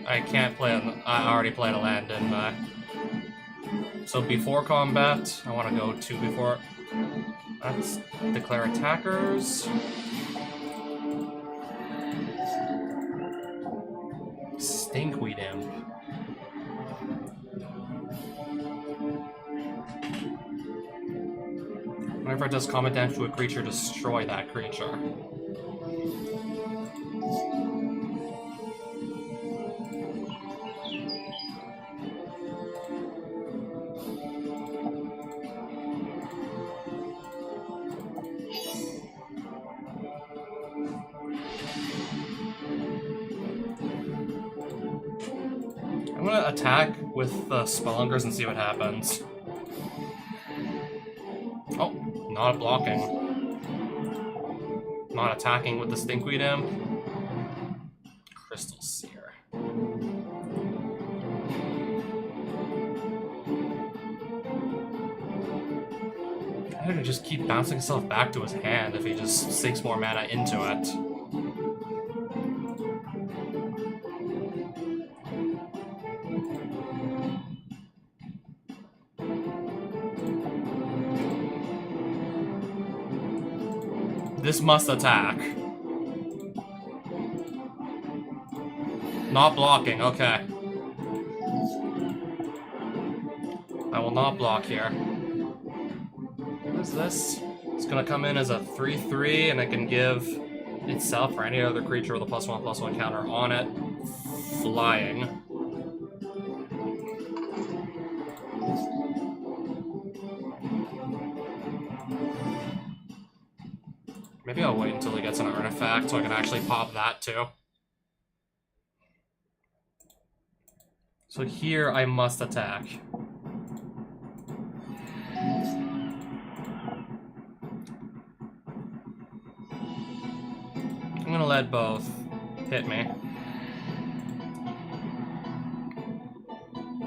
I can't play it. I already played a land, didn't I? So before combat, I want to go to before. Let's declare attackers. Stinkweed Imp. Whenever it does combat damage to a creature, destroy that creature. I'm gonna attack with the Spellunkers and see what happens. Oh, not blocking. Not attacking with the Stinkweed Imp. Crystal Seer. I could just keep bouncing himself back to his hand if he just sinks more mana into it. This must attack. Not blocking, okay. I will not block here. What is this? It's gonna come in as a 3/3, and it can give itself or any other creature with a +1/+1 counter on it flying. Maybe I'll wait until he gets an artifact so I can actually pop that too. So here I must attack. I'm gonna let both hit me.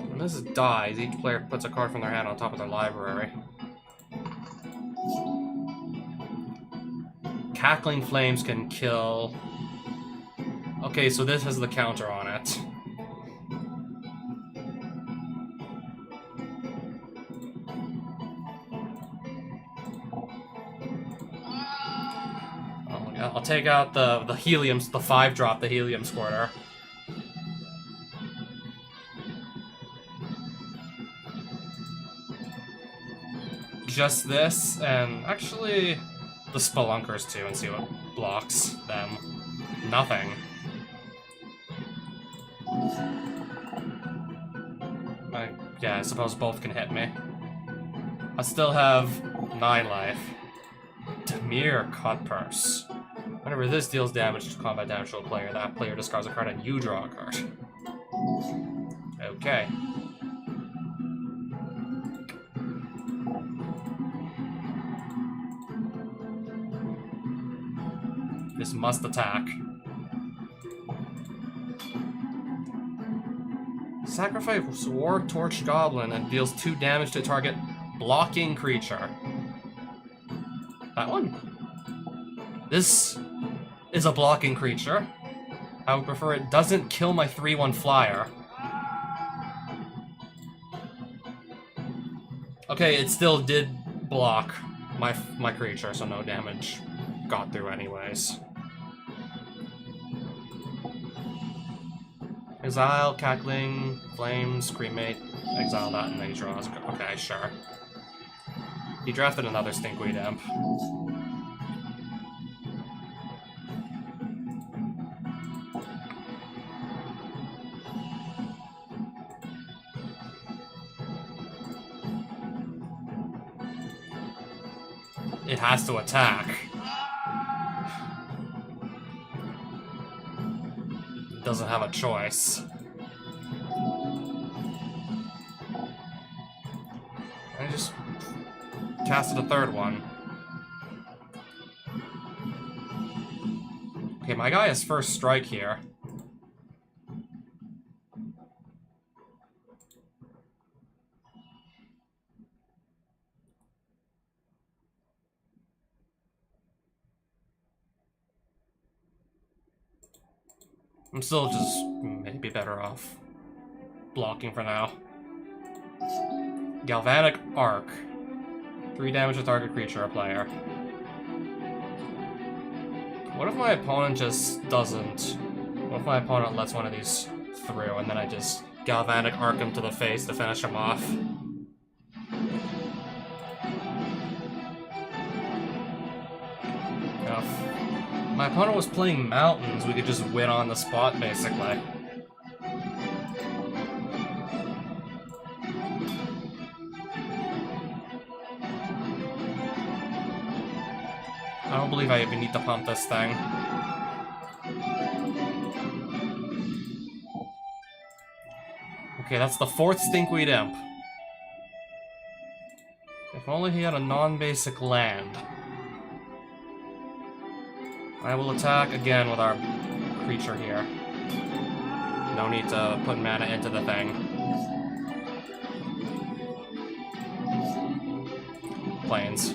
When this dies, each player puts a card from their hand on top of their library. Cackling Flames can kill... Okay, so this has the counter on it. Oh, yeah, I'll take out the helium, the 5-drop, the Helium Squirter. Just this, and actually... the Spelunkers too and see what blocks them. Nothing. Yeah, I suppose both can hit me. I still have 9 life. Dimir Cutpurse. Whenever this deals damage to combat damage to a player, that player discards a card and you draw a card. Okay. This must attack. Sacrifice War Torch Goblin and deals 2 damage to target blocking creature. That one? This is a blocking creature. I would prefer it doesn't kill my 3/1 flyer. Okay, it still did block my creature, so no damage got through anyways. Exile, Cackling, Flames, Cremate, exile that, and then he draws. Okay, sure. He drafted another Stinkweed Imp. It has to attack. It doesn't have a choice. I just casted a 3rd one. Okay, my guy has first strike here. I'm still just maybe better off blocking for now. Galvanic Arc. 3 damage to target creature or player. What if my opponent just doesn't... What if my opponent lets one of these through and then I just Galvanic Arc him to the face to finish him off? If my opponent was playing Mountains, we could just win on the spot, basically. I don't believe I even need to pump this thing. Okay, that's the 4th Stinkweed Imp. If only he had a non-basic land. I will attack again with our creature here. No need to put mana into the thing. Plains.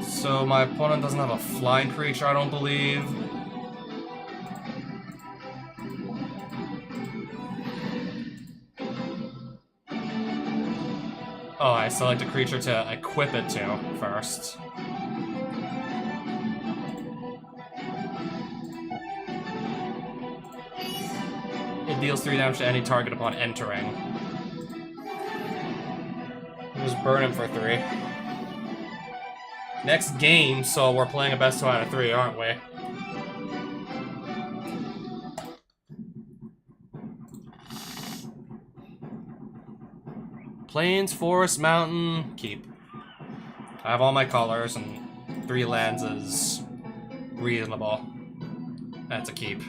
So my opponent doesn't have a flying creature, I don't believe. Oh, I select a creature to equip it to first. It deals 3 damage to any target upon entering. Just burn him for 3. Next game, so we're playing a best 2 out of 3, aren't we? Plains, Forest, Mountain, Keep. I have all my colors, and 3 lands is reasonable. That's a keep.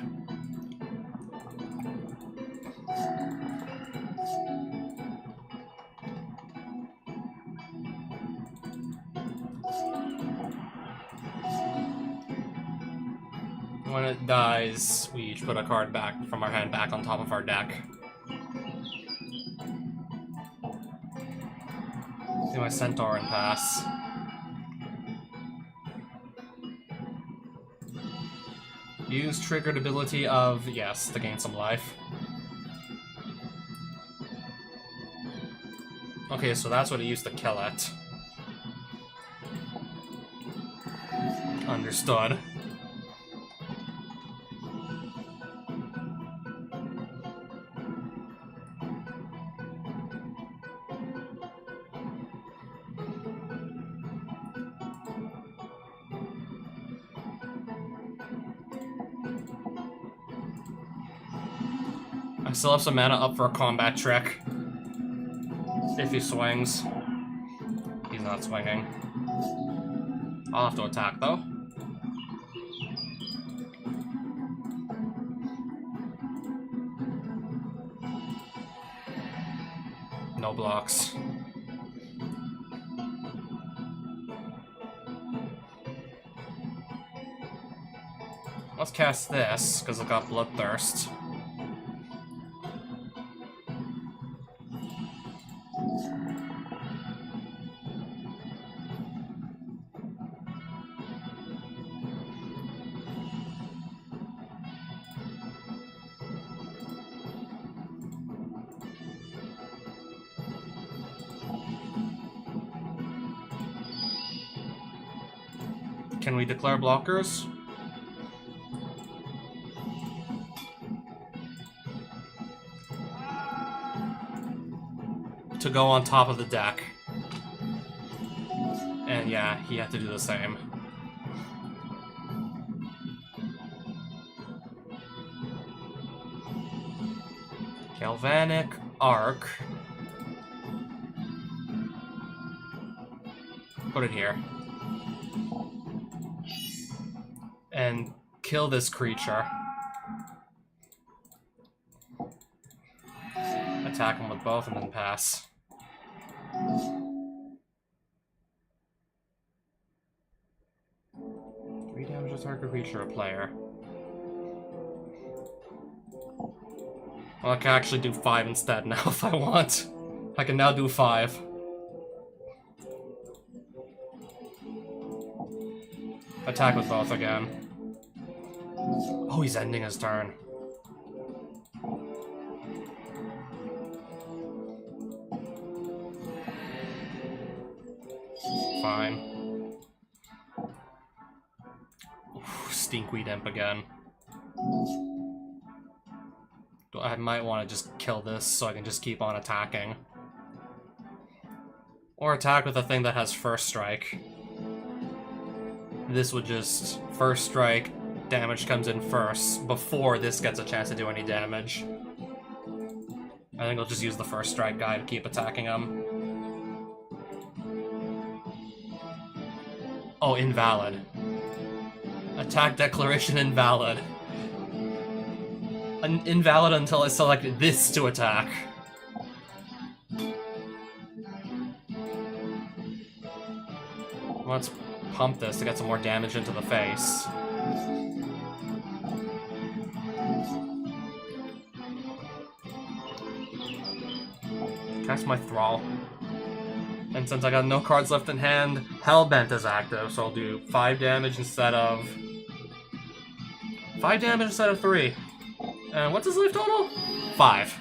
When it dies, we each put a card back from our hand back on top of our deck. See my Centaur and pass. Use triggered ability of, yes, to gain some life. Okay, so that's what it used to kill it. Understood. I still have some mana up for a combat trick. If he swings. He's not swinging. I'll have to attack, though. No blocks. Let's cast this, because it got Bloodthirst. Can we declare blockers? To go on top of the deck. And yeah, he had to do the same. Galvanic Arc. Put it here. And kill this creature. Attack him with both and then pass. Three damage to target creature or player. Well, I can actually do 5 instead now if I want. I can now do 5. Attack with both again. Oh, he's ending his turn. Fine. Oof, Stinkweed Imp again. I might want to just kill this so I can just keep on attacking. Or attack with a thing that has first strike. This would just first strike, damage comes in first, before this gets a chance to do any damage. I think I'll just use the first strike guy to keep attacking him. Oh, invalid. Attack declaration invalid. Invalid until I select this to attack. Let's pump this to get some more damage into the face. Cast my Thrall. And since I got no cards left in hand, Hellbent is active, so I'll do 5 damage instead of... 5 damage instead of 3. And what's his life total? 5.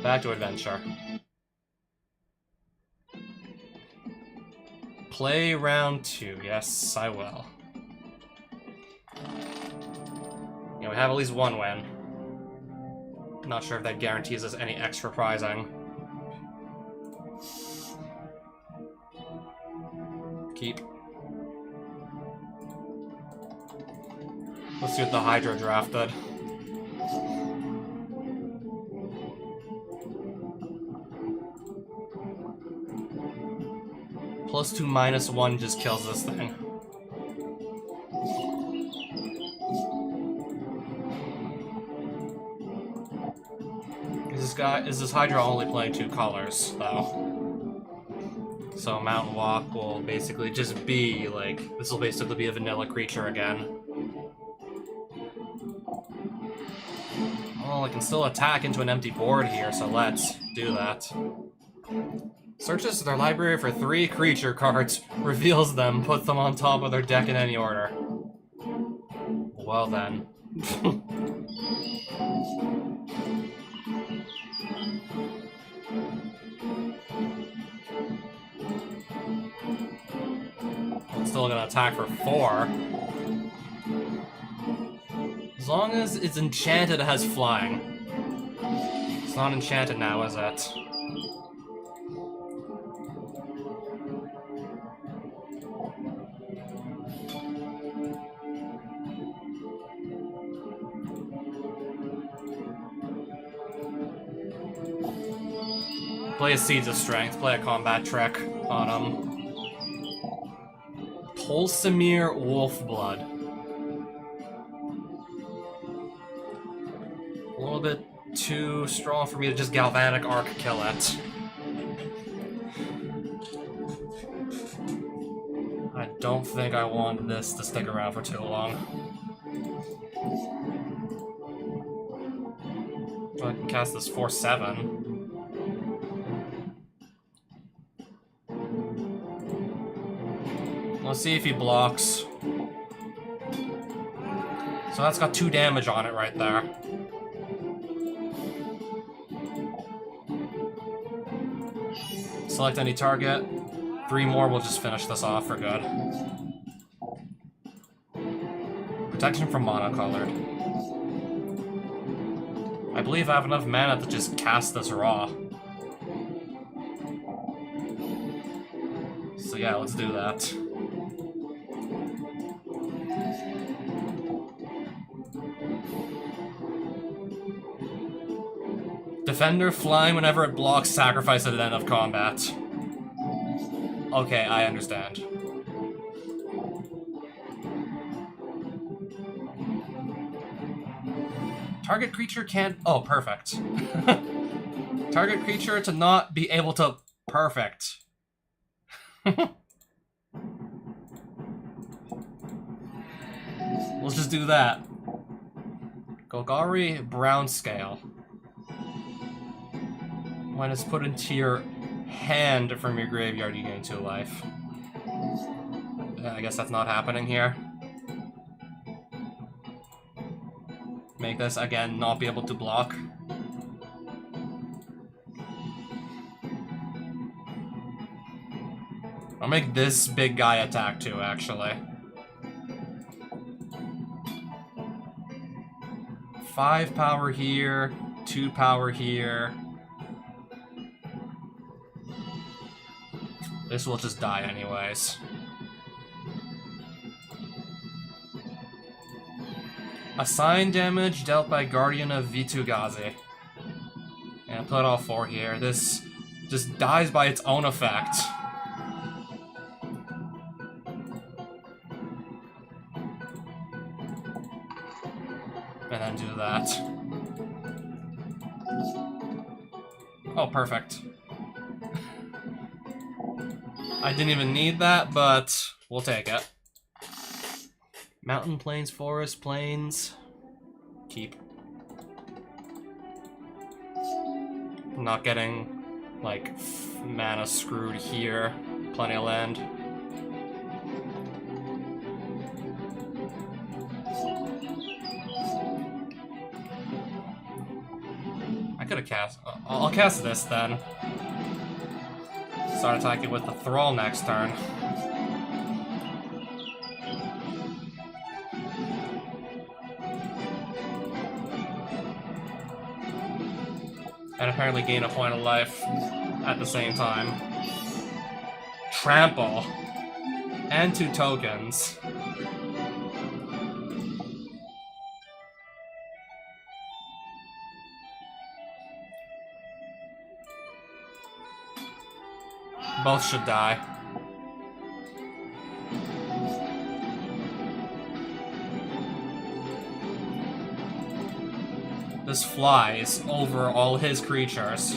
Back to adventure. Play round 2. Yes, I will. Yeah, we have at least one win. Not sure if that guarantees us any extra prizing. Keep. Let's see what the Hydra drafted. +2/-1 just kills this thing. Is this Hydra only playing 2 colors, though? So Mountain Walk will basically just be, like, this will basically be a vanilla creature again. Well, I can still attack into an empty board here, so let's do that. Searches their library for 3 creature cards, reveals them, puts them on top of their deck in any order. Well then. I'm still gonna attack for 4. As long as it's enchanted, it has flying. It's not enchanted now, is it? Play a Seeds of Strength, play a combat trick on him. Tolsimir Wolfblood. A little bit too strong for me to just Galvanic Arc kill it. I don't think I want this to stick around for too long. I can cast this 4/7. Let's see if he blocks. So that's got 2 damage on it right there. Select any target. 3 more will just finish this off for good. Protection from monocolored. I believe I have enough mana to just cast this raw. So yeah, let's do that. Defender flying whenever it blocks, sacrifice at the end of combat. Okay, I understand. Target creature can't... Oh, perfect. Target creature to not be able to... Perfect. Let's just do that. Golgari Brown Scale. When it's put into your hand from your graveyard, you gain 2 life. I guess that's not happening here. Make this, again, not be able to block. I'll make this big guy attack too, actually. 5 power here, 2 power here. This will just die anyways. Assign damage dealt by Guardian of Vitu-Ghazi. And put all 4 here. This just dies by its own effect. And then do that. Oh, perfect. I didn't even need that, but we'll take it. Mountain, plains, forest, plains. Keep. Not getting, like, mana screwed here. Plenty of land. I could have cast... I'll cast this then. Start attacking with the Thrall next turn. And apparently gain a point of life at the same time. Trample. And 2 tokens. Both should die. This flies over all his creatures.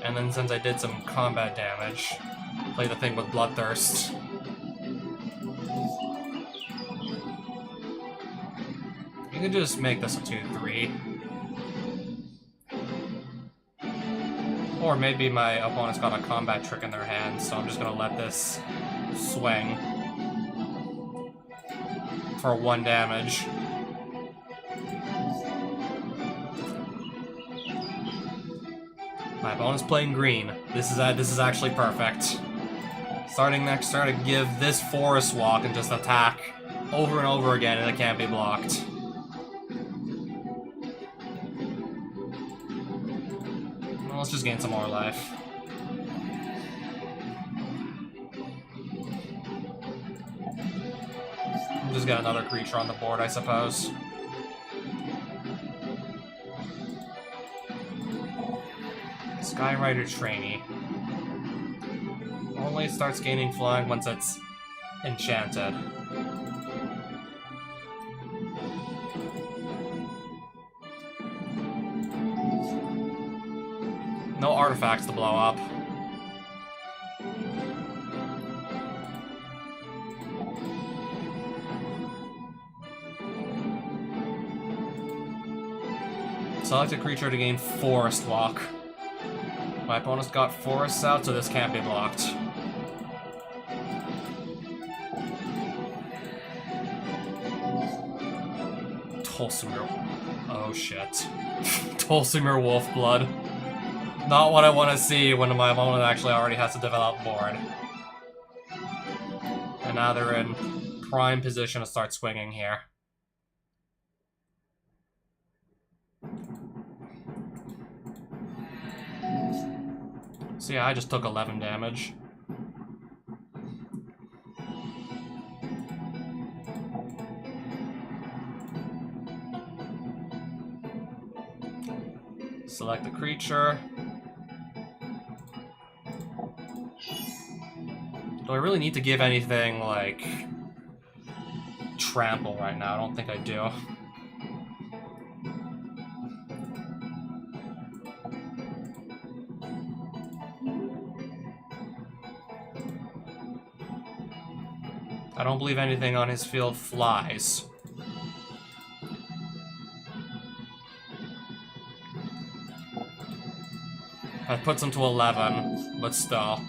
And then since I did some combat damage, play the thing with Bloodthirst. You can just make this a 2/3. Or maybe my opponent's got a combat trick in their hand, so I'm just gonna let this swing for 1 damage. My opponent's playing green. This is actually perfect. Starting next turn, to give this Forest Walk and just attack over and over again, and it can't be blocked. Let's just gain some more life. We'll just get another creature on the board, I suppose. Skyrider trainee. Only starts gaining flying once it's enchanted. No artifacts to blow up. Select a creature to gain Forest Walk. My opponent's got forests out, so this can't be blocked. Tolsimir. Oh shit. Tolsimir Wolfblood. Not what I want to see when my opponent actually already has a developed board. And now they're in prime position to start swinging here. So yeah, I just took 11 damage. Select the creature. Do I really need to give anything, like, trample right now? I don't think I do. I don't believe anything on his field flies. That puts him to 11, but still.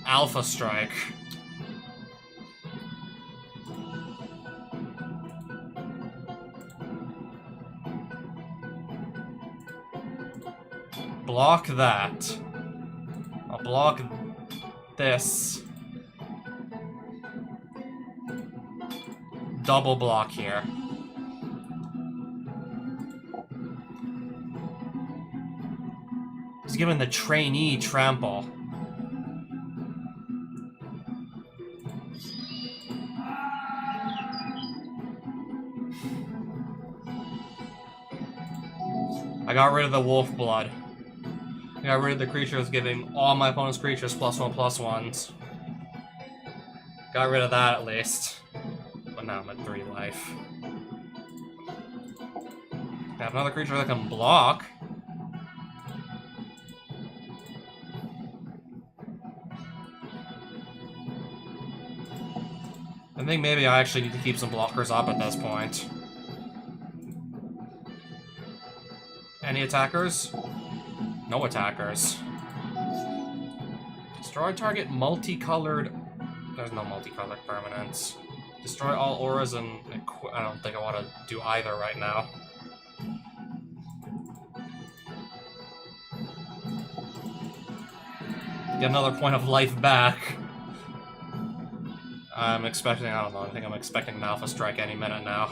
Alpha Strike. Block that. I'll block this. Double block here. He's given the trainee trample. I got rid of the wolf blood. I got rid of the creatures giving all my opponent's creatures +1/+1s. Got rid of that at least. But now I'm at 3 life. I have another creature that can block. I think maybe I actually need to keep some blockers up at this point. Any attackers? No attackers. Destroy target multicolored... There's no multicolored permanents. Destroy all auras and... I don't think I want to do either right now. Get another point of life back. I'm expecting... I don't know. I think I'm expecting an Alpha Strike any minute now.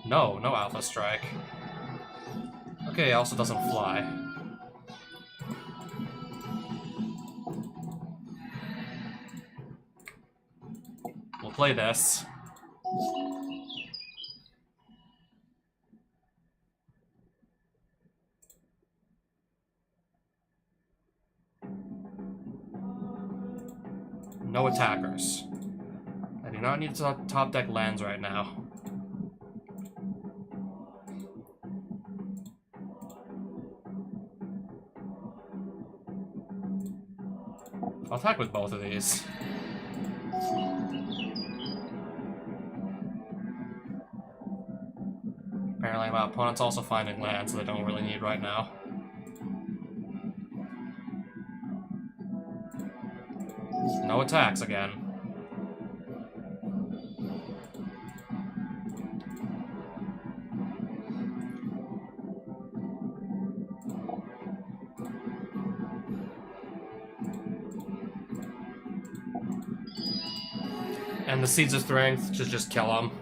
No Alpha Strike. Okay, it also doesn't fly. We'll play this. No attackers. I do not need to top deck lands right now. I'll attack with both of these. Apparently my opponent's also finding lands that I don't really need right now. No attacks again. And the Seeds of Strength to just kill him.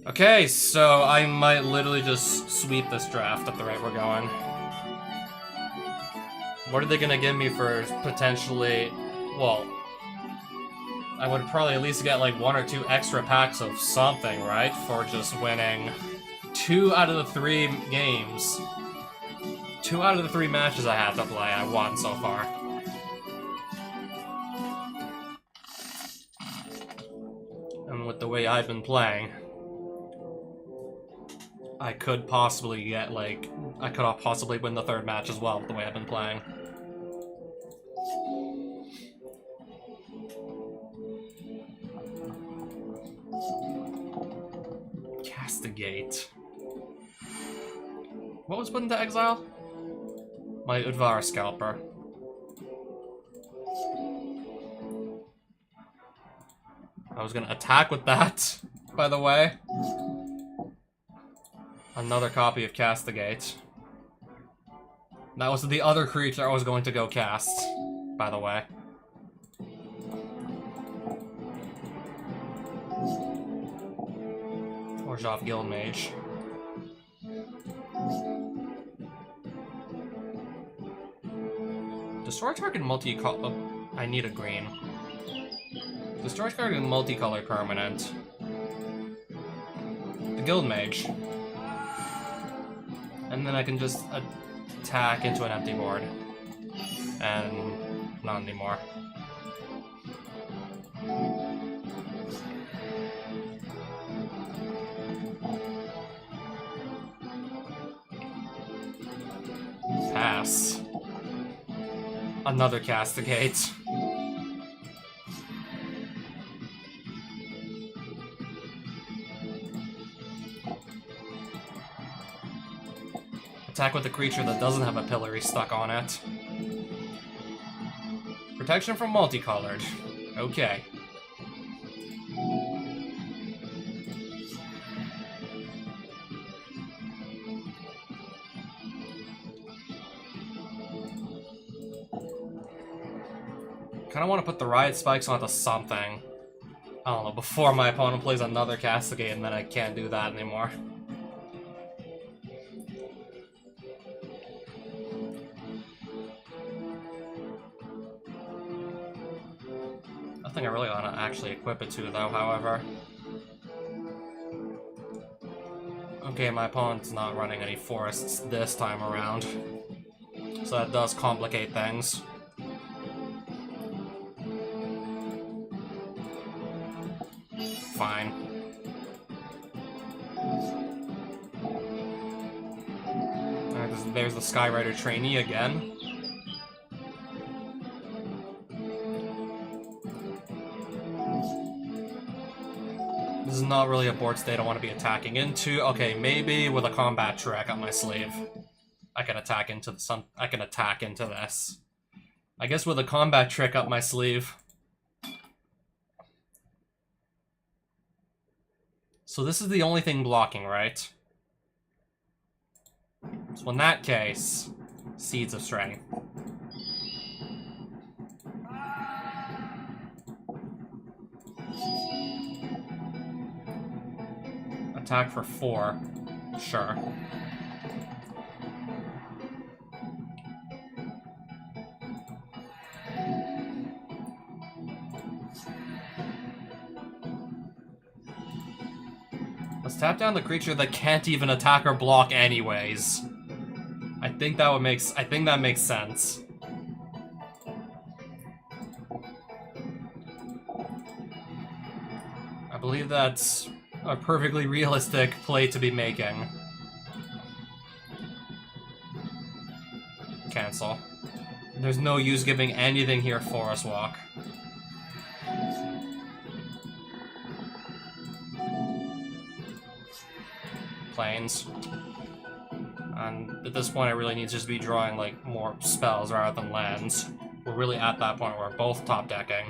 Okay, so I might literally just sweep this draft at the rate we're going. What are they gonna give me for potentially... Well... I would probably at least get like 1 or 2 extra packs of something, right? For just winning 2 out of the 3 games. 2 out of the 3 matches I had to play, I won so far. And with the way I've been playing, I could possibly get, like, I could possibly win the 3rd match as well with the way I've been playing. Castigate. What was put into exile? My Udvara Scalper. I was gonna attack with that, by the way. Another copy of Castigate. That was the other creature I was going to go cast, by the way. Orzhov Guildmage. Destroy target multi-color. Oh, I need a green. Destroy target multicolored permanent. The Guildmage. And then I can just attack into an empty board. And not anymore. Pass. Another Castigate. Attack with a creature that doesn't have a pillory stuck on it. Protection from multicolored. Okay. Kinda want to put the Riot Spikes onto something. I don't know, before my opponent plays another Castigate, and then I can't do that anymore. I think I really want to actually equip it to, though, however. Okay, my opponent's not running any forests this time around. So that does complicate things. Fine. Alright, there's the Skyrider trainee again. This is not really a board state I want to be attacking into. Okay, maybe with a combat trick up my sleeve, I can attack into this. I guess with a combat trick up my sleeve. So this is the only thing blocking, right? So in that case, Seeds of Strength. Attack for 4. Sure. Let's tap down the creature that can't even attack or block anyways. I think that makes sense. I believe that's a perfectly realistic play to be making. Cancel. There's no use giving anything here Forest Walk. Plains. And at this point I really need to just be drawing like more spells rather than lands. We're really at that point where we're both top decking.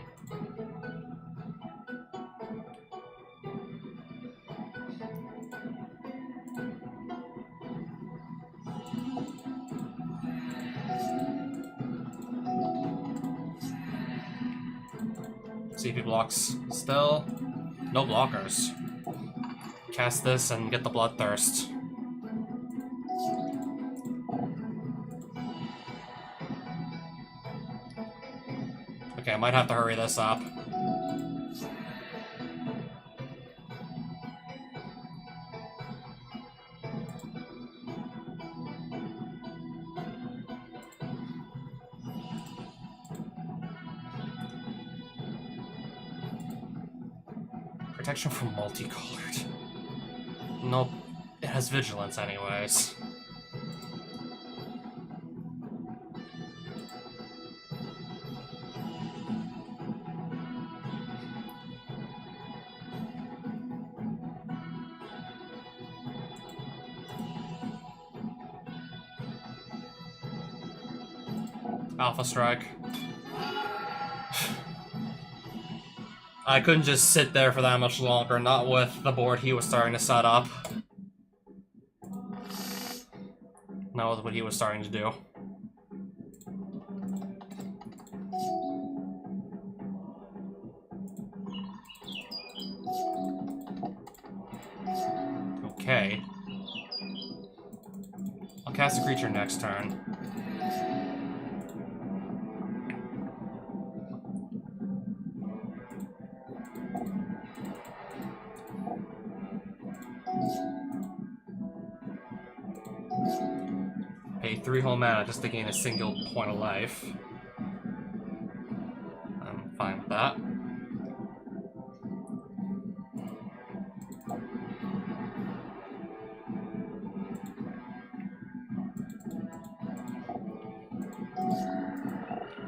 CP blocks still. No blockers. Cast this and get the Bloodthirst. Okay, I might have to hurry this up. Protection from multicolored. Nope. It has vigilance anyways. Alpha Strike. I couldn't just sit there for that much longer, not with the board he was starting to set up. Not with what he was starting to do. Okay. I'll cast a creature next turn. Pay 3 whole mana just to gain a single point of life. I'm fine with that.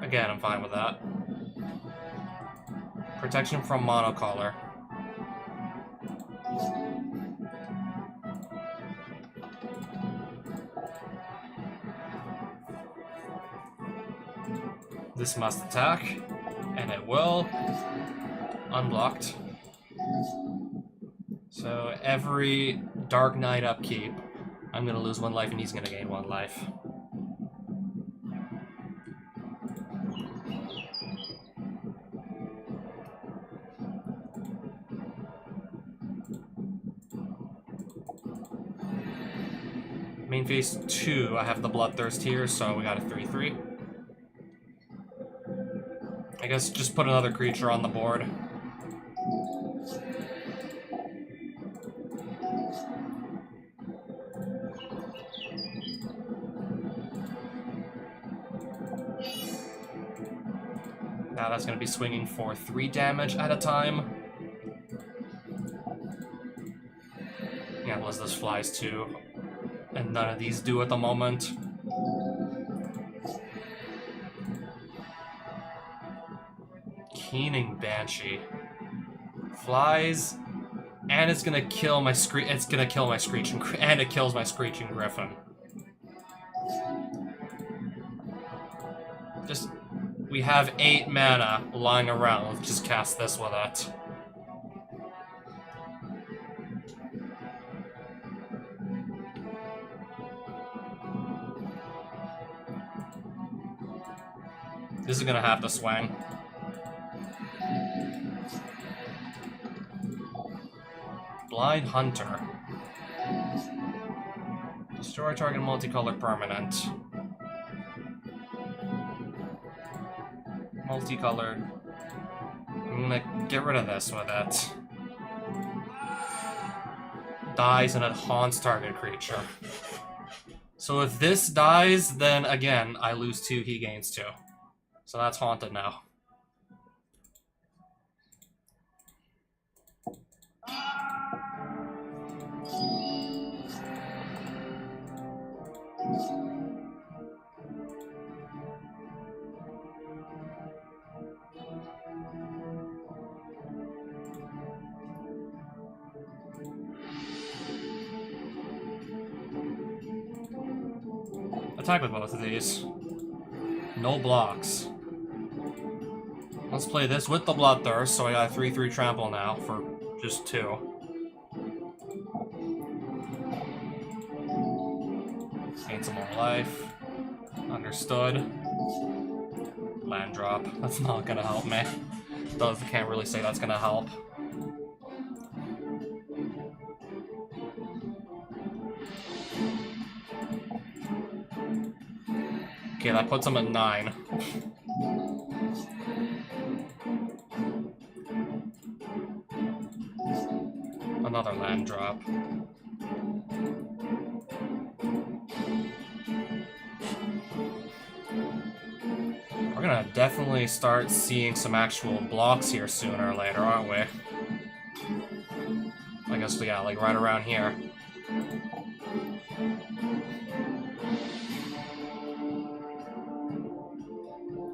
Again, I'm fine with that. Protection from monocolor. This must attack, and it will. Unblocked. So every Dark Knight upkeep, I'm gonna lose 1 life and he's gonna gain 1 life. Main phase 2, I have the Bloodthirst here, so we got a 3/3. I guess just put another creature on the board. Now that's going to be swinging for 3 damage at a time. Yeah, Blizzdus flies too. And none of these do at the moment. Keening Banshee flies, and it's gonna kill my Screeching, and it kills my Screeching Griffin. Just, we have 8 mana lying around. Let's just cast this with it. This is gonna have to swing. Blind Hunter. Destroy target multicolored permanent. Multicolored. I'm gonna get rid of this with it. Dies and it haunts target creature. So if this dies, then again, I lose 2, he gains 2. So that's haunted now. Attack with both of these. No blocks. Let's play this with the Bloodthirst, so I got a 3/3 trample now for just 2. Gain some more life. Understood. Land drop. That's not gonna help me. Can't really say that's gonna help. Okay, that puts him at 9. Another land drop. We're gonna definitely start seeing some actual blocks here sooner or later, aren't we? I guess, yeah, like right around here.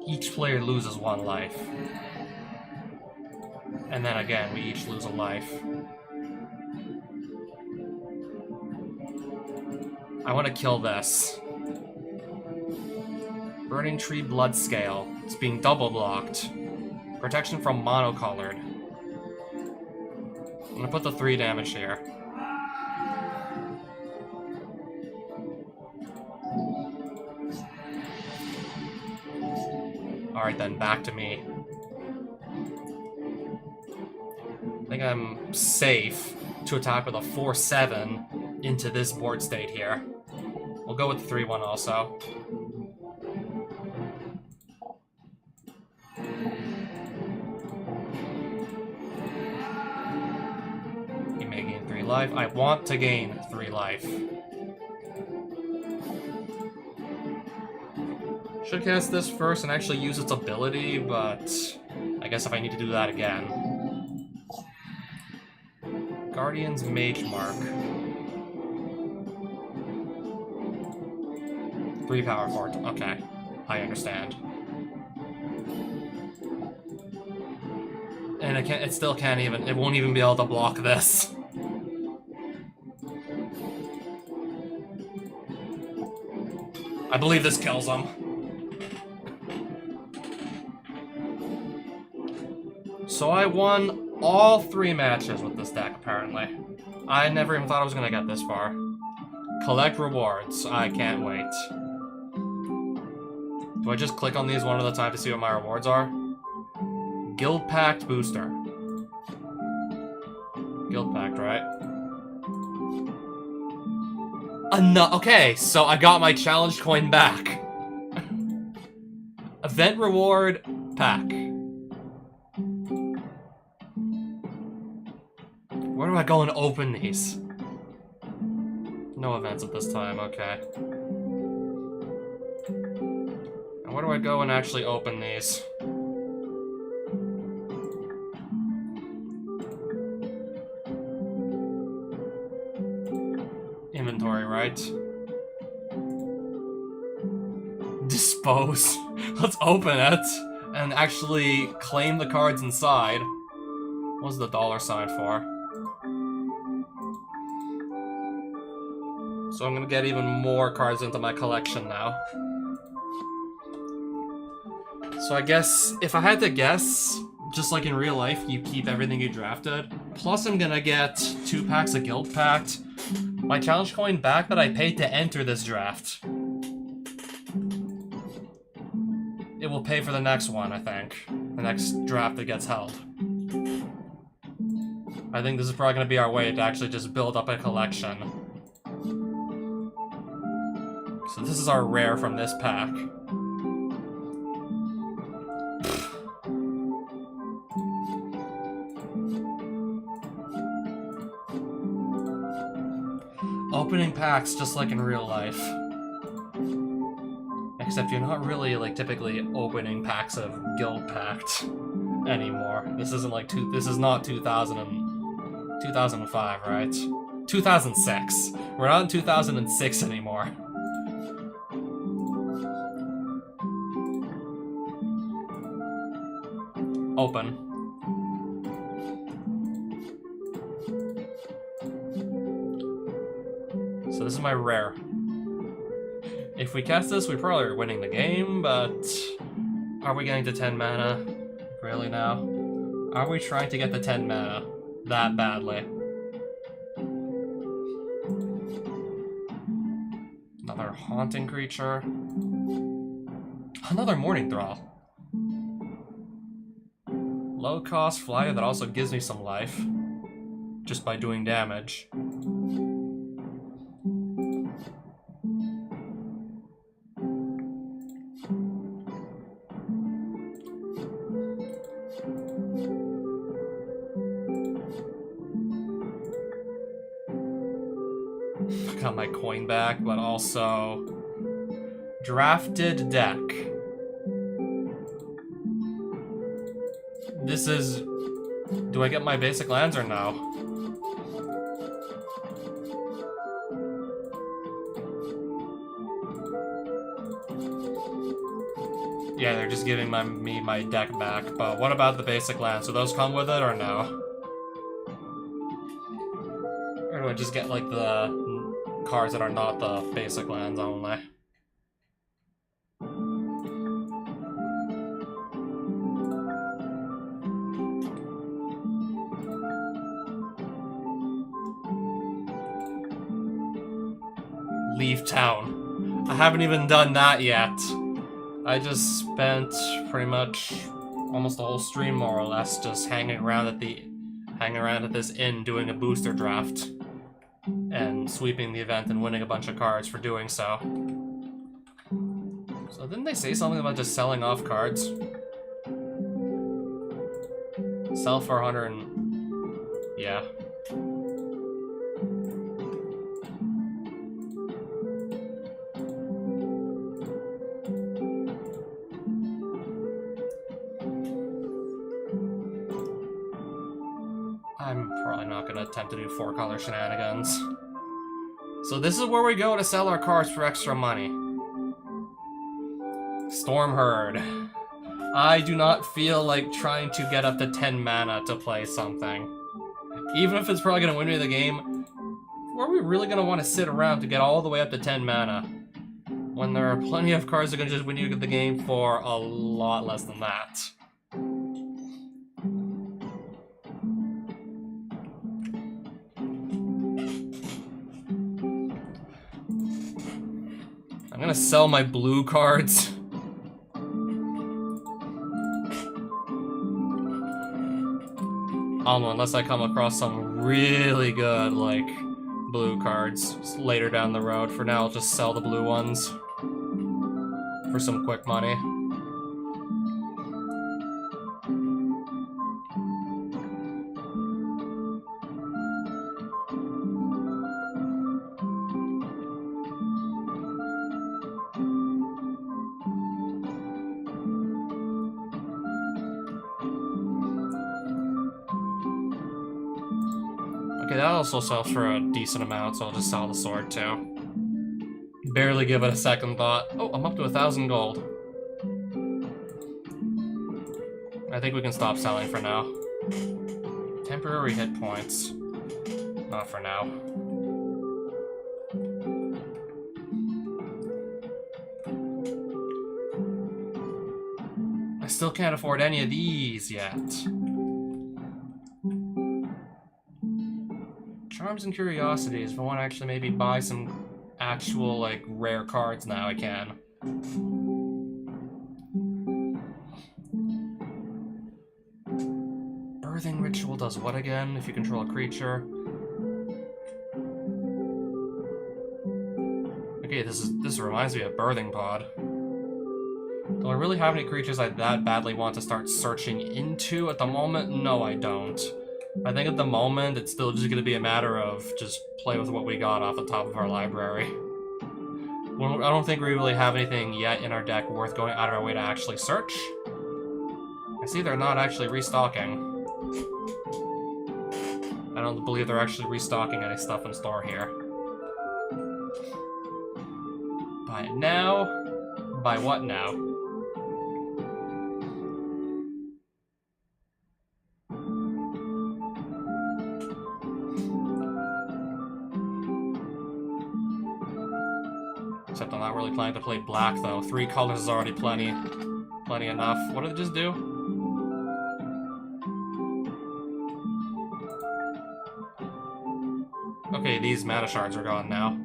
Each player loses 1 life. And then again, we each lose a life. I want to kill this. Burning Tree Blood Scale. It's being double blocked. Protection from monocolored. I'm gonna put the 3 damage here. Alright then, back to me. I think I'm safe to attack with a 4-7 into this board state here. We'll go with the 3-1 also. He may gain 3 life. I want to gain 3 life. Should cast this first and actually use its ability, but I guess if I need to do that again. Guardian's Mage Mark. 3 power fort. Okay, I understand. And it still can't even. It won't even be able to block this. I believe this kills him. So I won all 3 matches with this deck, apparently. I never even thought I was gonna get this far. Collect rewards. I can't wait. Do I just click on these one at a time to see what my rewards are? Guild Pact Booster. Guild Pact, right? Okay, so I got my challenge coin back. Event reward pack. Where do I go and open these? No events at this time, okay. And where do I go and actually open these? Inventory, right? Dispose. Let's open it and actually claim the cards inside. What's the $sign for? So I'm gonna get even more cards into my collection now. So I guess, if I had to guess, just like in real life, you keep everything you drafted. Plus I'm gonna get 2 packs of Guild Pact. My challenge coin back that I paid to enter this draft. It will pay for the next one, I think. The next draft that gets held. I think this is probably gonna be our way to actually just build up a collection. So this is our rare from this pack. Opening packs just like in real life. Except you're not really like typically opening packs of Guild Pact anymore. This isn't like this is not 2005, right? 2006. We're not in 2006 anymore. Open. So this is my rare. If we cast this, we probably are winning the game, but are we getting to 10 mana? Really now? Are we trying to get the 10 mana that badly? Another haunting creature. Another Morning Thrall. Low cost flyer that also gives me some life. Just by doing damage. Got my coin back, but also drafted deck. This is... Do I get my basic lands or no? Yeah, they're just giving me my deck back, but what about the basic lands? Do those come with it or no? Or do I just get, like, the cards that are not the basic lands only? Leave town. I haven't even done that yet. I just spent pretty much almost the whole stream, more or less, just hanging around at this inn doing a booster draft and sweeping the event and winning a bunch of cards for doing so. So didn't they say something about just selling off cards? Sell for 100 and... yeah. I'm probably not gonna attempt to do 4-color shenanigans. So this is where we go to sell our cards for extra money. Stormherd. I do not feel like trying to get up to 10 mana to play something. Even if it's probably gonna win me the game, are we really gonna want to sit around to get all the way up to 10 mana? When there are plenty of cards that are gonna just win you the game for a lot less than that. I'm gonna sell my blue cards. I don't know, unless I come across some really good, like, blue cards later down the road. For now, I'll just sell the blue ones for some quick money. Okay, that also sells for a decent amount, so I'll just sell the sword too. Barely give it a second thought. Oh, I'm up to 1,000 gold. I think we can stop selling for now. Temporary hit points. Not for now. I still can't afford any of these yet. Charms and Curiosities. If I want to actually maybe buy some actual, like, rare cards now, I can. Birthing Ritual does what again if you control a creature? Okay, this reminds me of Birthing Pod. Do I really have any creatures I that badly want to start searching into at the moment? No, I don't. I think at the moment, it's still just going to be a matter of just play with what we got off the top of our library. Well, I don't think we really have anything yet in our deck worth going out of our way to actually search. I see they're not actually restocking. I don't believe they're actually restocking any stuff in store here. Buy it now? Buy what now? Except I'm not really planning to play black, though. 3 colors is already plenty enough. What did it just do? Okay, these mana shards are gone now.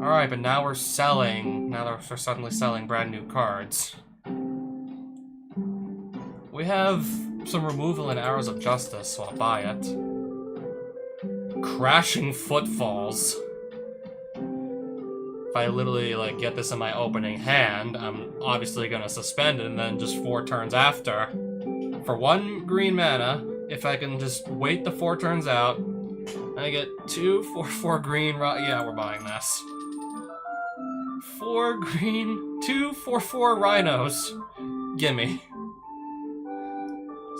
Alright, but now we're selling. Now we're suddenly selling brand new cards. We have some removal in Arrows of Justice, so I'll buy it. Crashing Footfalls. If I literally, like, get this in my opening hand, I'm obviously gonna suspend it and then just 4 turns after. For 1 green mana, if I can just wait the 4 turns out, I get 2 4 green, yeah, we're buying this. 4 green, 2 4 rhinos. Gimme.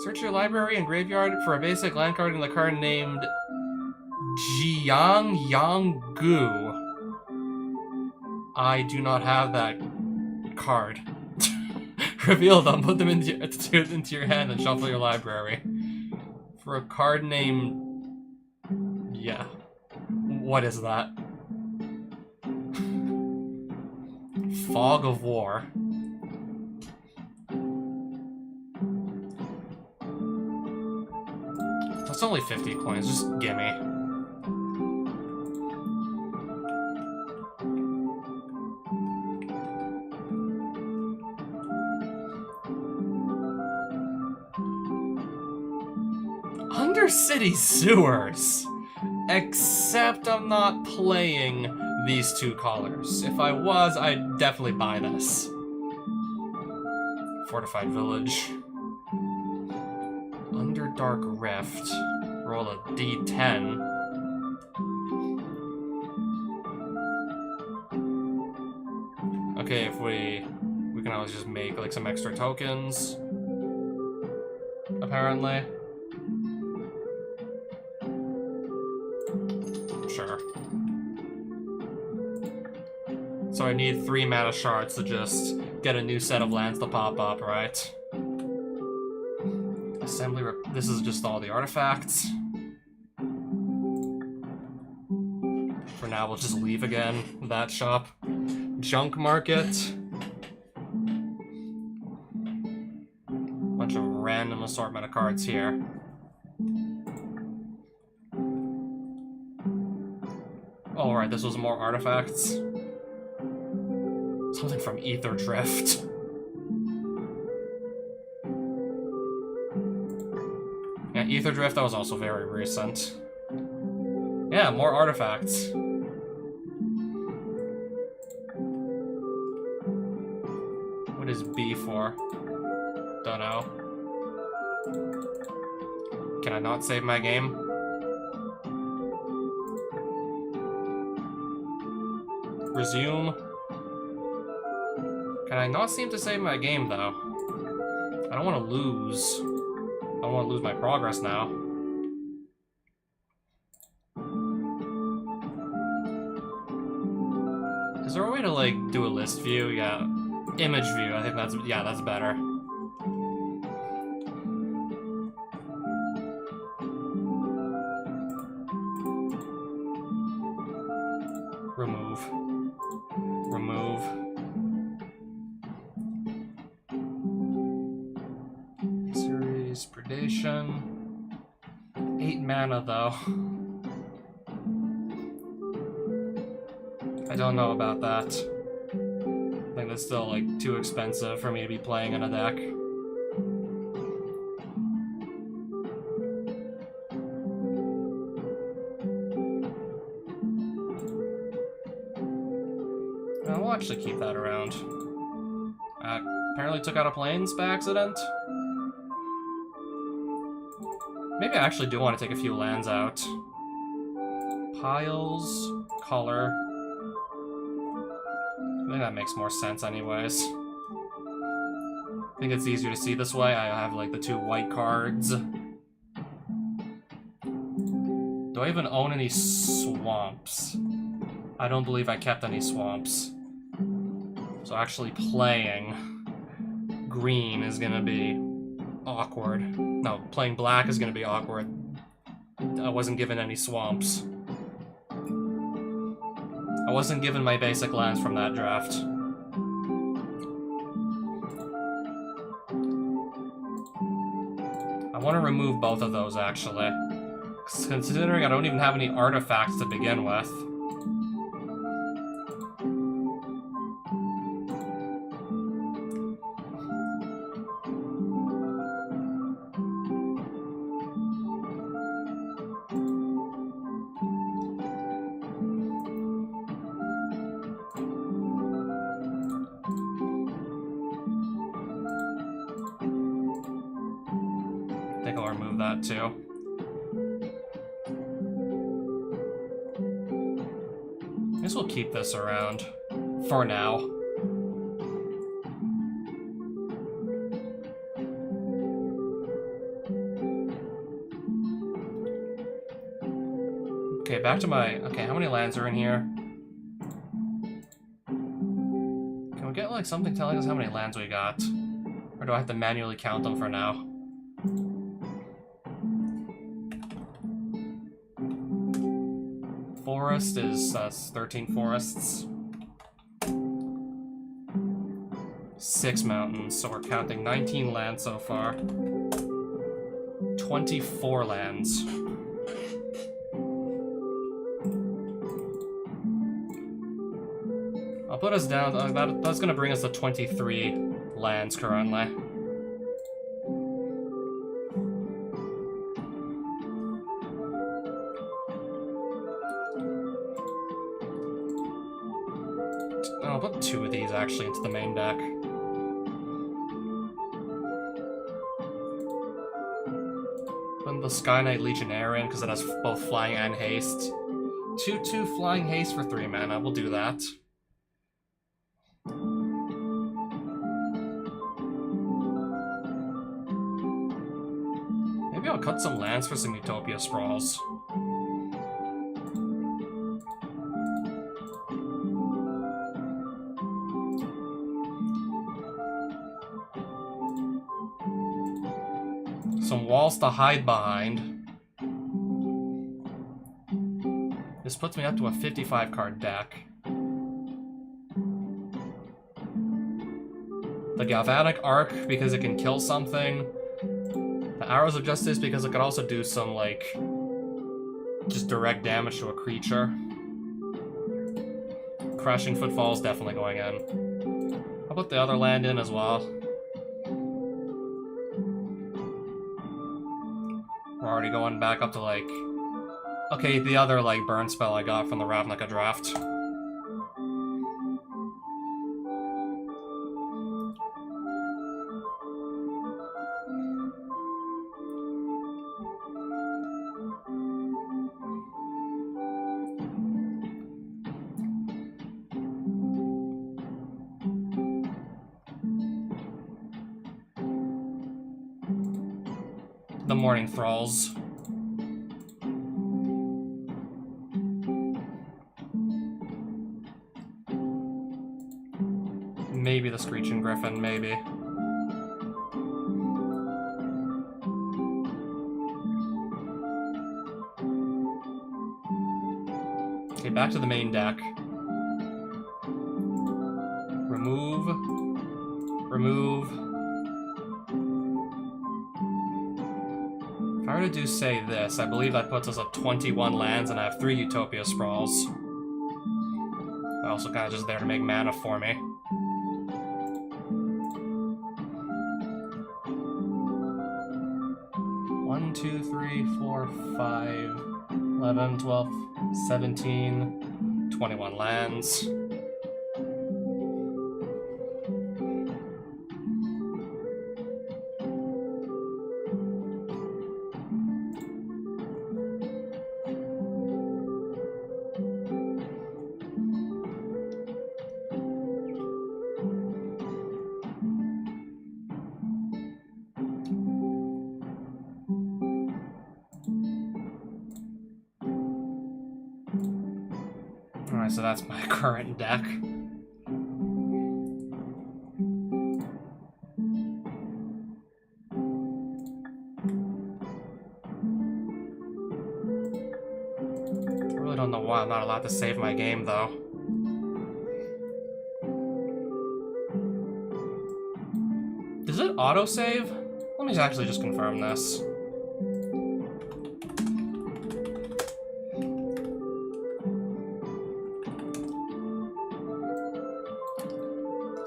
Search your library and graveyard for a basic land card in the card named Jiang Yanggu. I do not have that card. Reveal them, put them into your hand, and shuffle your library. For a card named... Yeah. What is that? Fog of War. That's only 50 coins, just gimme. Undercity Sewers! Except I'm not playing these two colors. If I was, I'd definitely buy this. Fortified Village. Underdark Rift. Roll a d10. Okay, if we can always just make like some extra tokens. Apparently. Sure. So I need 3 mana shards to just get a new set of lands to pop up, right? Assembly. This is just all the artifacts. For now, we'll just leave again. That shop. Junk market. Bunch of random assortment of cards here. Oh, right, this was more artifacts. Something from Ether Drift. Yeah, Ether Drift, that was also very recent. Yeah, more artifacts. What is B for? Don't know. Can I not save my game? Resume. Can I not seem to save my game, though? I don't want to lose. I don't want to lose my progress now. Is there a way to, like, do a list view? Yeah. Image view, I think that's... Yeah, that's better. Remove. Remove. Series Predation. 8 mana, though. I don't know about that. I think that's still, like, too expensive for me to be playing in a deck. I'll actually keep that around. Apparently took out a plains by accident. Maybe I actually do want to take a few lands out. Piles, color. I think that makes more sense anyways. I think it's easier to see this way. I have like the 2 white cards. Do I even own any swamps? I don't believe I kept any swamps. So actually playing green is gonna be awkward. No, playing black is gonna be awkward. I wasn't given any swamps. I wasn't given my basic lands from that draft. I want to remove both of those, actually. Considering I don't even have any artifacts to begin with. I think I'll remove that too. I guess we'll keep this around for now. Okay, back to my... Okay, how many lands are in here? Can we get, like, something telling us how many lands we got? Or do I have to manually count them for now? Forest is 13 forests. 6 mountains, so we're counting 19 lands so far. 24 lands. I'll put us down, that's gonna bring us to 23 lands currently. I'll put 2 of these actually into the main deck. Put the Sky Knight Legionnaire because it has both flying and haste. 2/2 flying haste for 3 mana, we'll do that. Maybe I'll cut some lands for some Utopia Sprawls. Some walls to hide behind. This puts me up to a 55 card deck. The Galvanic Arc because it can kill something. The Arrows of Justice because it could also do some, like, just direct damage to a creature. Crashing Footfall is definitely going in. I'll put the other land in as well. We're already going back up to, like... Okay, the other, like, burn spell I got from the Ravnica draft. The Morning Thralls. Maybe the Screeching Griffin, maybe. Okay, back to the main deck. Remove. Remove. If I were to do, say, this, I believe that puts us at 21 lands, and I have 3 Utopia Sprawls. They're also kind of just there to make mana for me. 1, 2, 3, 4, 5, 11, 12, 17, 21 lands. Alright, so that's my current deck. I really don't know why I'm not allowed to save my game, though. Does it autosave? Let me actually just confirm this.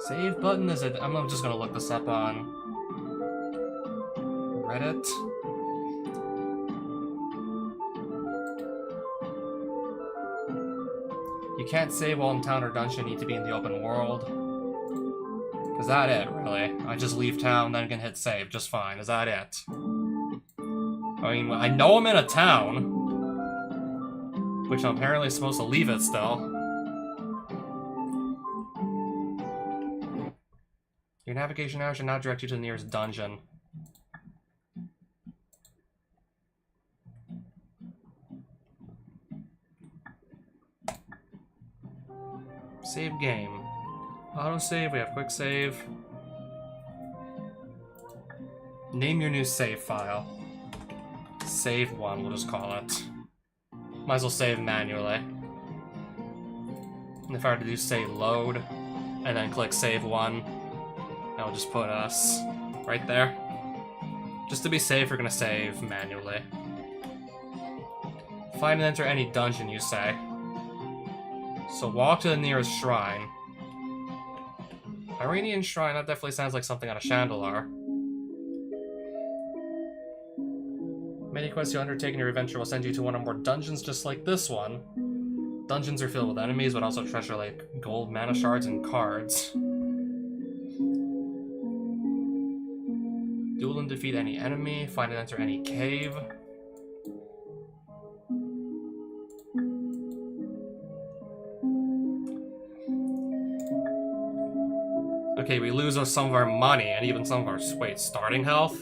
Save button is it? I'm just gonna look this up on Reddit. You can't save while in town or dungeon, you need to be in the open world. Is that it, really? I just leave town, then can hit save just fine. Is that it? I mean, I know I'm in a town, which I'm apparently supposed to leave it still. Your navigation arrow should now direct you to the nearest dungeon. Save game. Autosave, we have quick save. Name your new save file. Save one, we'll just call it. Might as well save manually. And if I were to do say load, and then click save one, that'll just put us right there. Just to be safe, we're gonna save manually. Find and enter any dungeon, you say. So walk to the nearest shrine. Iranian Shrine, that definitely sounds like something out of Chandelar. Many quests you undertake in your adventure will send you to one or more dungeons just like this one. Dungeons are filled with enemies, but also treasure like gold, mana shards, and cards. Duel and defeat any enemy, find and enter any cave. Okay, we lose some of our money and even some of our, starting health.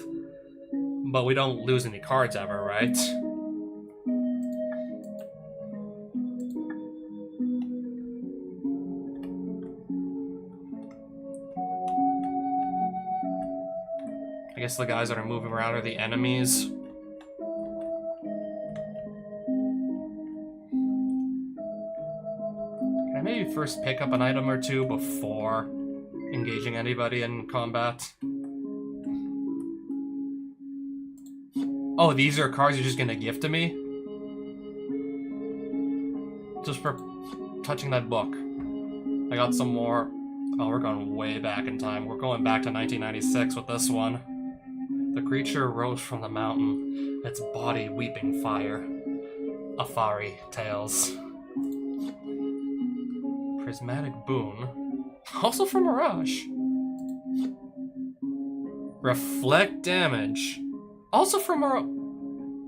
But we don't lose any cards ever, right? I guess the guys that are moving around are the enemies. Can I maybe first pick up an item or two before engaging anybody in combat? Oh, these are cards you're just gonna give to me? Just for touching that book. I got some more. Oh, we're going way back in time. We're going back to 1996 with this one. The creature rose from the mountain, its body weeping fire. Afari Tales. Prismatic Boon. Also from Mirage. Reflect damage. Also from Mirage.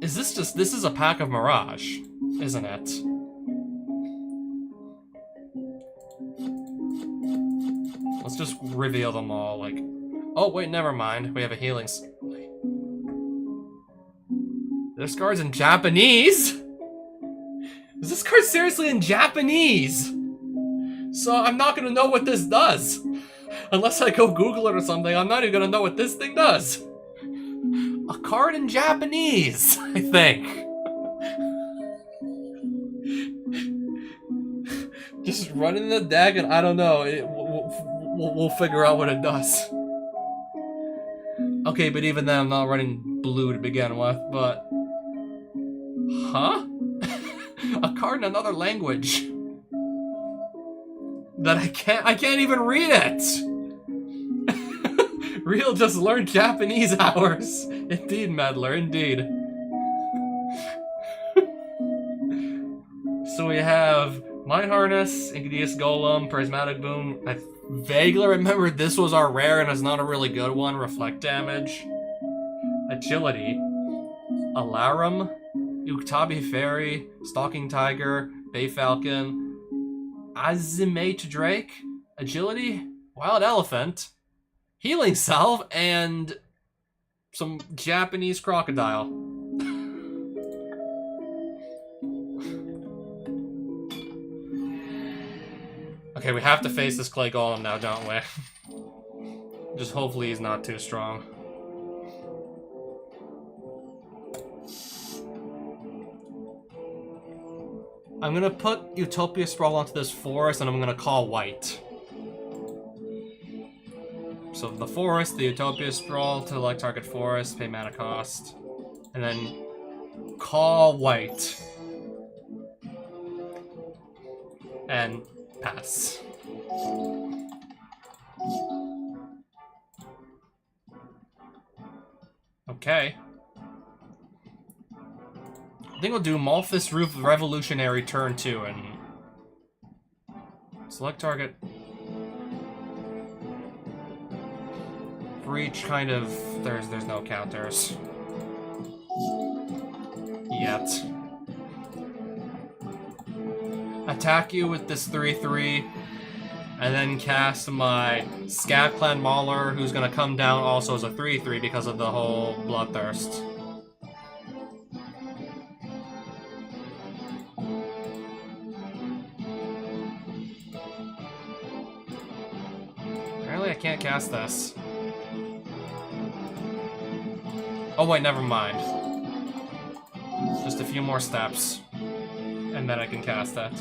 Is this just... This is a pack of Mirage, isn't it? Let's just reveal them all, like... Oh, wait, never mind. We have a healing... This card's in Japanese? Is this card seriously in Japanese? So I'm not gonna know what this does. Unless I go Google it or something, I'm not even gonna know what this thing does. A card in Japanese, I think. Just run in the deck and I don't know. We'll figure out what it does. Okay, but even then I'm not running blue to begin with, but... Huh? A card in another language. That I can't even read it! Real just learned Japanese hours. Indeed, Meddler, indeed. So we have Mind Harness, Insidious Golem, Prismatic Boon. I vaguely remember this was our rare and it's not a really good one. Reflect damage. Agility. Alarum. Uktabi Fairy. Stalking Tiger. Bay Falcon. Azimate Drake. Agility. Wild Elephant. Healing Salve, and some Japanese crocodile. Okay, we have to face this Clay Golem now, don't we? Just hopefully he's not too strong. I'm gonna put Utopia Sprawl onto this forest, and I'm gonna call white. So the forest, the Utopia Sprawl, to select target forest, pay mana cost, and then call white. And pass. Okay. I think we'll do Malthus Revolutionary turn 2 and select target. For each kind of there's no counters yet. Attack you with this 3/3 and then cast my Scab Clan Mauler, who's gonna come down also as a 3/3 because of the whole Bloodthirst. can't cast this. Oh wait, never mind. Just a few more steps, and then I can cast that.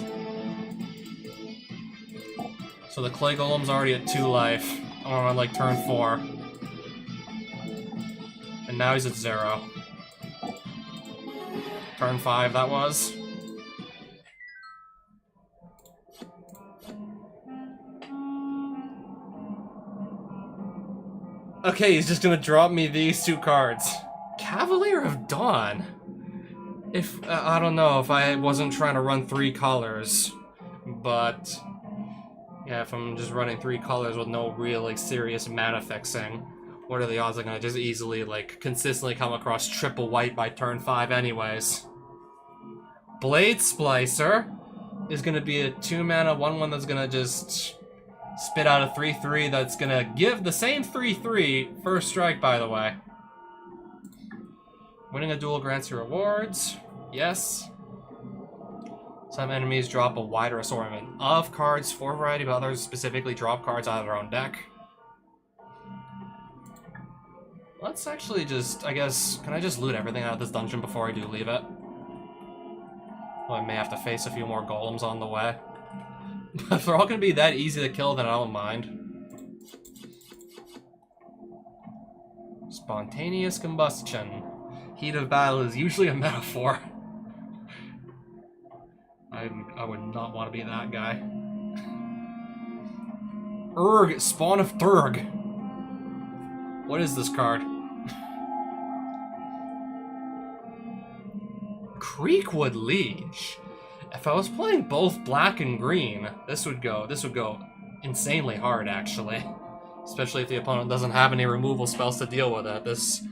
So the Clay Golem's already at 2 life. I'm on like turn 4. And now he's at 0. Turn 5 that was. Okay, he's just gonna drop me these 2 cards. Cavalier of Dawn. If, I don't know if I wasn't trying to run 3 colors, but yeah, if I'm just running 3 colors with no real, like, serious mana fixing, what are the odds I'm gonna just easily, like, consistently come across triple white by turn 5 anyways? Blade Splicer is gonna be a 2 mana 1/1 that's gonna just spit out a 3/3 that's gonna give the same 3/3 first strike, by the way. Winning a duel grants you rewards. Yes. Some enemies drop a wider assortment of cards for a variety, but others specifically drop cards out of their own deck. Let's actually just, I guess, can I just loot everything out of this dungeon before I do leave it? Well, I may have to face a few more golems on the way. But if they're all going to be that easy to kill, then I don't mind. Spontaneous combustion. Heat of battle is usually a metaphor. I would not want to be that guy. Urg, Spawn of Thurg. What is this card? Creekwood Liege. If I was playing both black and green, this would go insanely hard, actually. Especially if the opponent doesn't have any removal spells to deal with it. This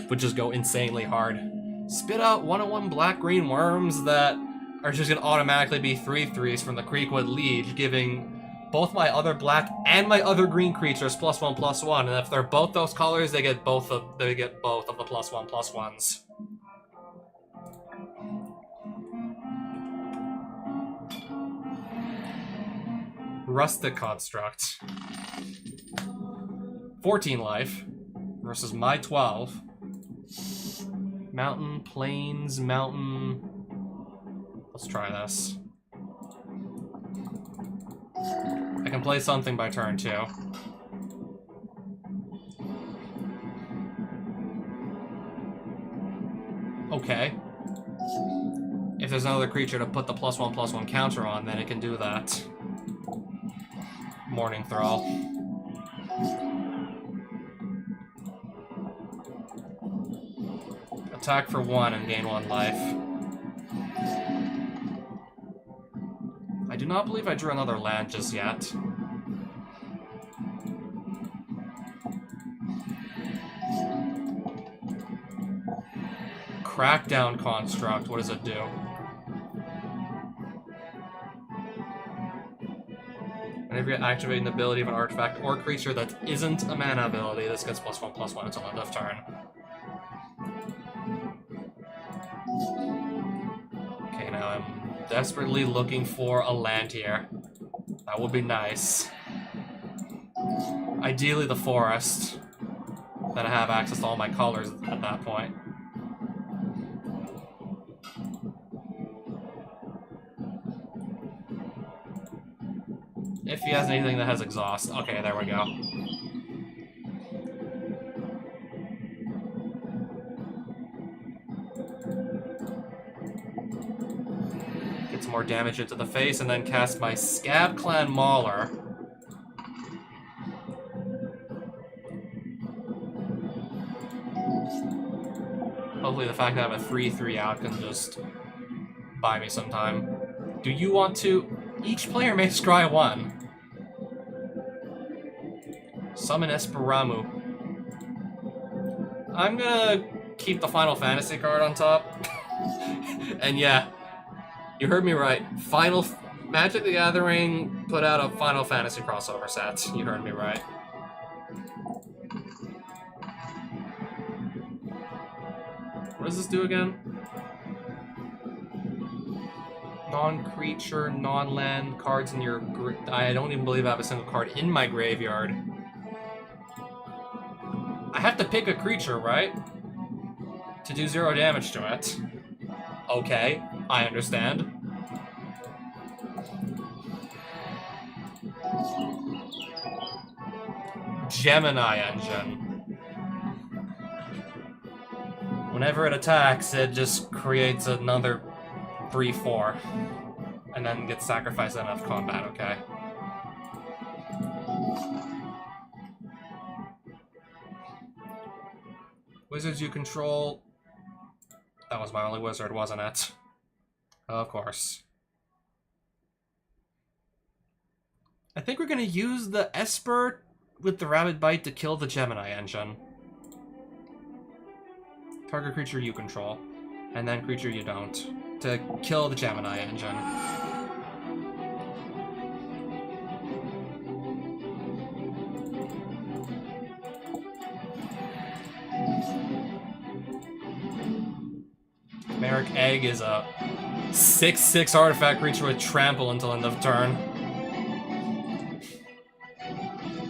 would just go insanely hard. Spit out 1/1 black-green worms that are just gonna automatically be 3/3s from the Creekwood Liege, giving both my other black and my other green creatures +1/+1. And if they're both those colors, they get both of the +1/+1s. Rustic Construct. 14 life versus my 12. Mountain, plains, mountain. Let's try this. I can play something by turn 2. Okay. If there's another creature to put the +1/+1 counter on, then it can do that. Morning Thrall. Attack for 1 and gain 1 life. I do not believe I drew another land just yet. Crackdown Construct, what does it do? Whenever you activate an ability of an artifact or creature that isn't a mana ability, this gets +1/+1 until end of turn. Okay, now I'm desperately looking for a land here. That would be nice. Ideally the forest. Then I have access to all my colors at that point. If he has anything that has exhaust. Okay, there we go. Get some more damage into the face and then cast my Scab Clan Mauler. Hopefully the fact that I have a 3/3 out can just buy me some time. Do you want to? Each player may scry 1. Summon Esperamu. I'm gonna keep the Final Fantasy card on top. And yeah, you heard me right. Magic the Gathering put out a Final Fantasy crossover set. You heard me right. What does this do again? Non-creature, non-land cards in your... I don't even believe I have a single card in my graveyard. to pick a creature, right? To do 0 damage to it. Okay, I understand. Gemini Engine. Whenever it attacks, it just creates another 3/4. And then gets sacrificed out of combat, okay? Wizards you control... That was my only wizard, wasn't it? Of course. I think we're gonna use the Esper with the Rabbit Bite to kill the Gemini Engine. Target creature you control, and then creature you don't, to kill the Gemini Engine. Merrick Egg is a 6/6 artifact creature with trample until end of turn.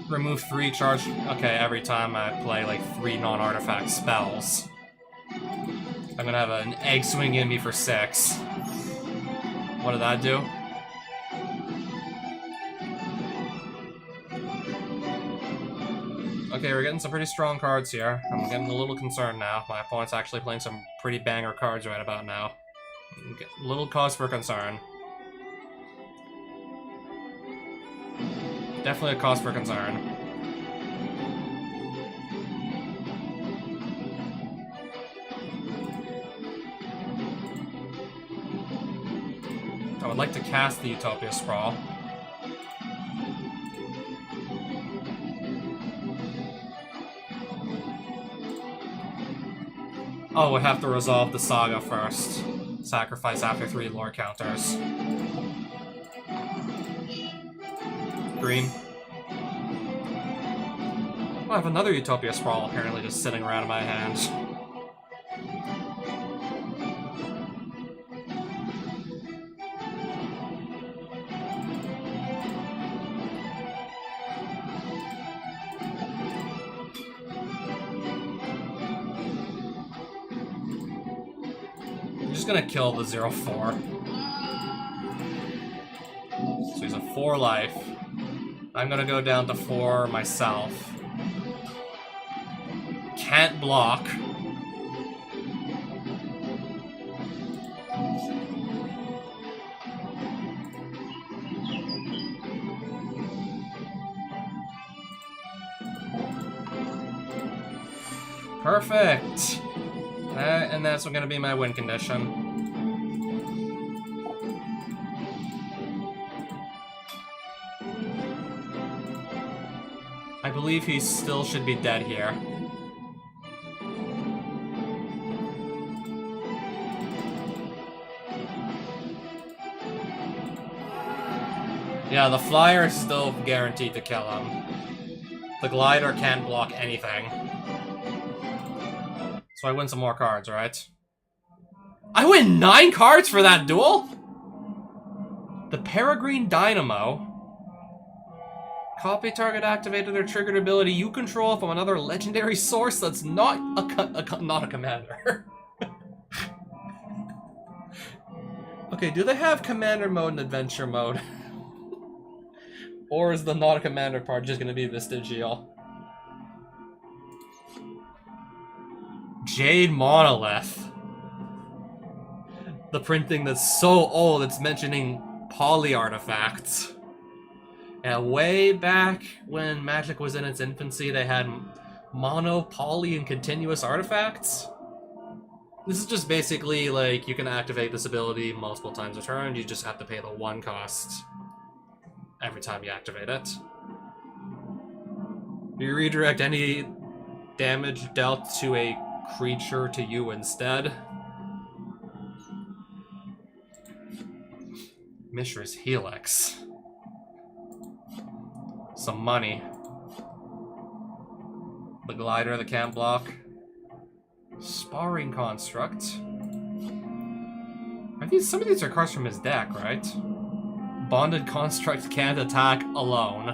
Remove 3 charge. Okay, every time I play like 3 non-artifact spells. I'm gonna have an egg swing in me for 6. What did that do? Okay, we're getting some pretty strong cards here. I'm getting a little concerned now. My opponent's actually playing some pretty banger cards right about now. A little cause for concern. Definitely a cause for concern. I would like to cast the Utopia Sprawl. Oh, we have to resolve the Saga first. Sacrifice after 3 lore counters. Green. Oh, I have another Utopia Sprawl apparently just sitting around in my hand. I'm just gonna kill the 0/4. So he's a 4 life. I'm gonna go down to 4 myself. Can't block. Perfect! And that's gonna be my win condition. I believe he still should be dead here. Yeah, the flyer is still guaranteed to kill him. The glider can't block anything. So I win some more cards, right? I win 9 cards for that duel?! The Peregrine Dynamo. Copy target activated or triggered ability you control from another legendary source that's not a commander. Okay, do they have commander mode and adventure mode? Or is the not a commander part just gonna be vestigial? Jade Monolith. The printing that's so old it's mentioning poly artifacts. Yeah, way back when Magic was in its infancy, they had mono, poly, and continuous artifacts. This is just basically like you can activate this ability multiple times a turn, you just have to pay the 1 cost every time you activate it. You redirect any damage dealt to a creature to you instead. Mishra's Helix. Some money. The glider that can't block. Sparring Construct. Some of these are cards from his deck, right? Bonded Construct can't attack alone.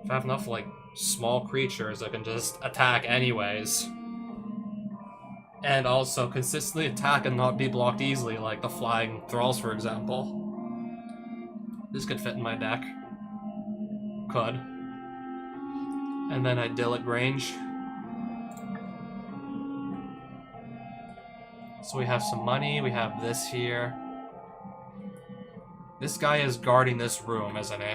If I have enough, like, small creatures that can just attack anyways. And also consistently attack and not be blocked easily, like the flying thralls, for example. This could fit in my deck. Could. And then Idyllic Range. So we have some money, we have this here. This guy is guarding this room, isn't he?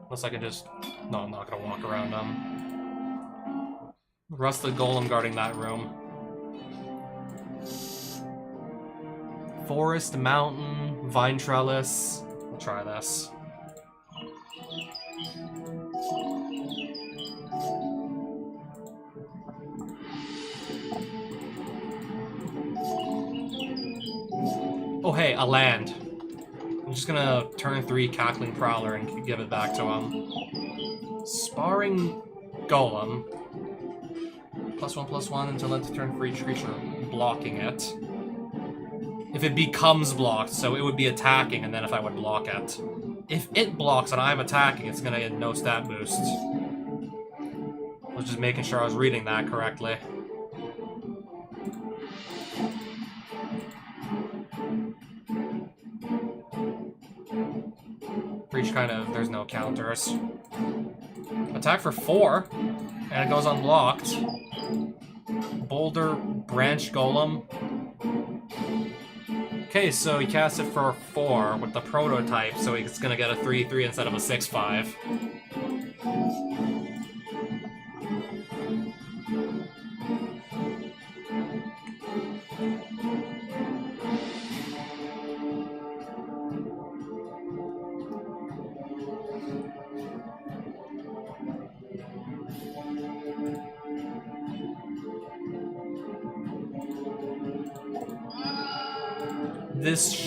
Unless I can just... No, I'm not gonna walk around him. Rusted Golem guarding that room. Forest, mountain, vine trellis. We'll try this. Oh hey, a land. I'm just gonna turn 3 Cackling Prowler and give it back to him. Sparring Golem. +1/+1 until end of turn for each creature blocking it. If it becomes blocked, so it would be attacking, and then if I would block it. If it blocks and I'm attacking, it's gonna get no stat boost. I was just making sure I was reading that correctly. For each kind of, there's no counters. Attack for 4, and it goes unblocked. Boulder, Branch Golem. Okay, so he casts it for 4 with the prototype, so he's gonna get a 3/3 instead of a 6/5.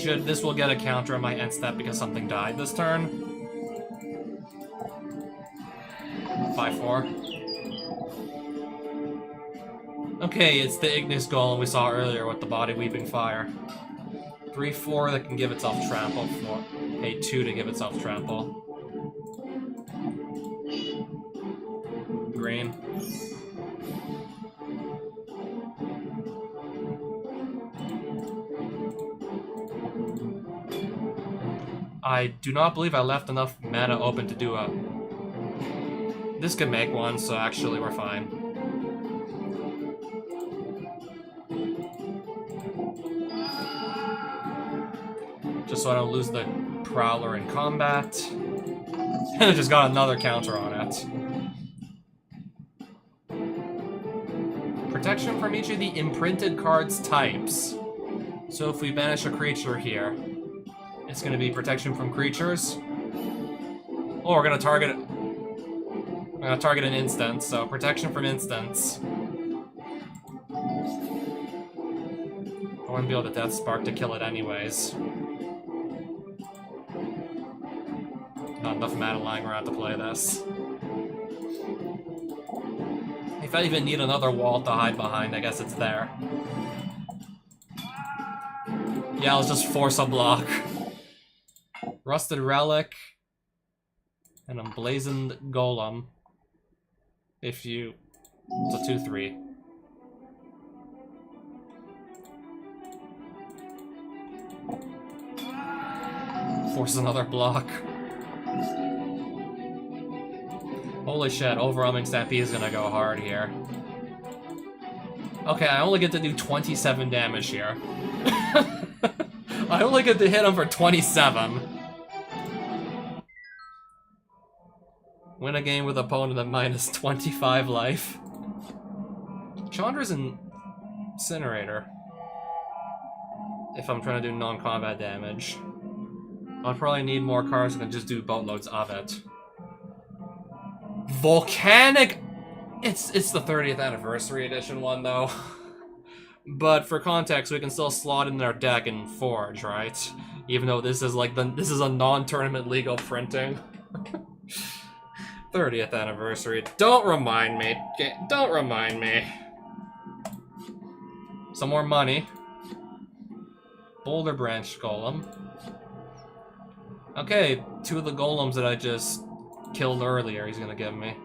This will get a counter on my end step because something died this turn. 5/4. Okay, it's the Ignis Golem we saw earlier with the Body Weeping Fire. 3/4 that can give itself trample for a 2 to give itself trample. Green. I do not believe I left enough mana open to do a... This could make one, so actually we're fine. Just so I don't lose the Prowler in combat. And I just got another counter on it. Protection from each of the imprinted cards types. So if we banish a creature here, it's going to be protection from creatures. Oh, we're going to target it. We're going to target an instance, so protection from instance. I wouldn't be able to Death Spark to kill it anyways. Not enough mana lying around to play this. If I even need another wall to hide behind, I guess it's there. Yeah, let's just force a block. Rusted Relic, and Emblazoned Golem. If you... It's a 2/3. Force another block. Holy shit, Overwhelming Stampede is gonna go hard here. Okay, I only get to do 27 damage here. I only get to hit him for 27. Win a game with opponent at minus 25 life. Chandra's Incinerator. If I'm trying to do non-combat damage. I'll probably need more cards than just do boatloads of it. Volcanic! It's the 30th anniversary edition one, though. But for context, we can still slot in our deck and forge, right? Even though this is like this is a non-tournament legal printing. 30th anniversary. Don't remind me. Don't remind me. Some more money. Boulder Branch Golem. Okay, 2 of the golems that I just killed earlier, he's gonna give me.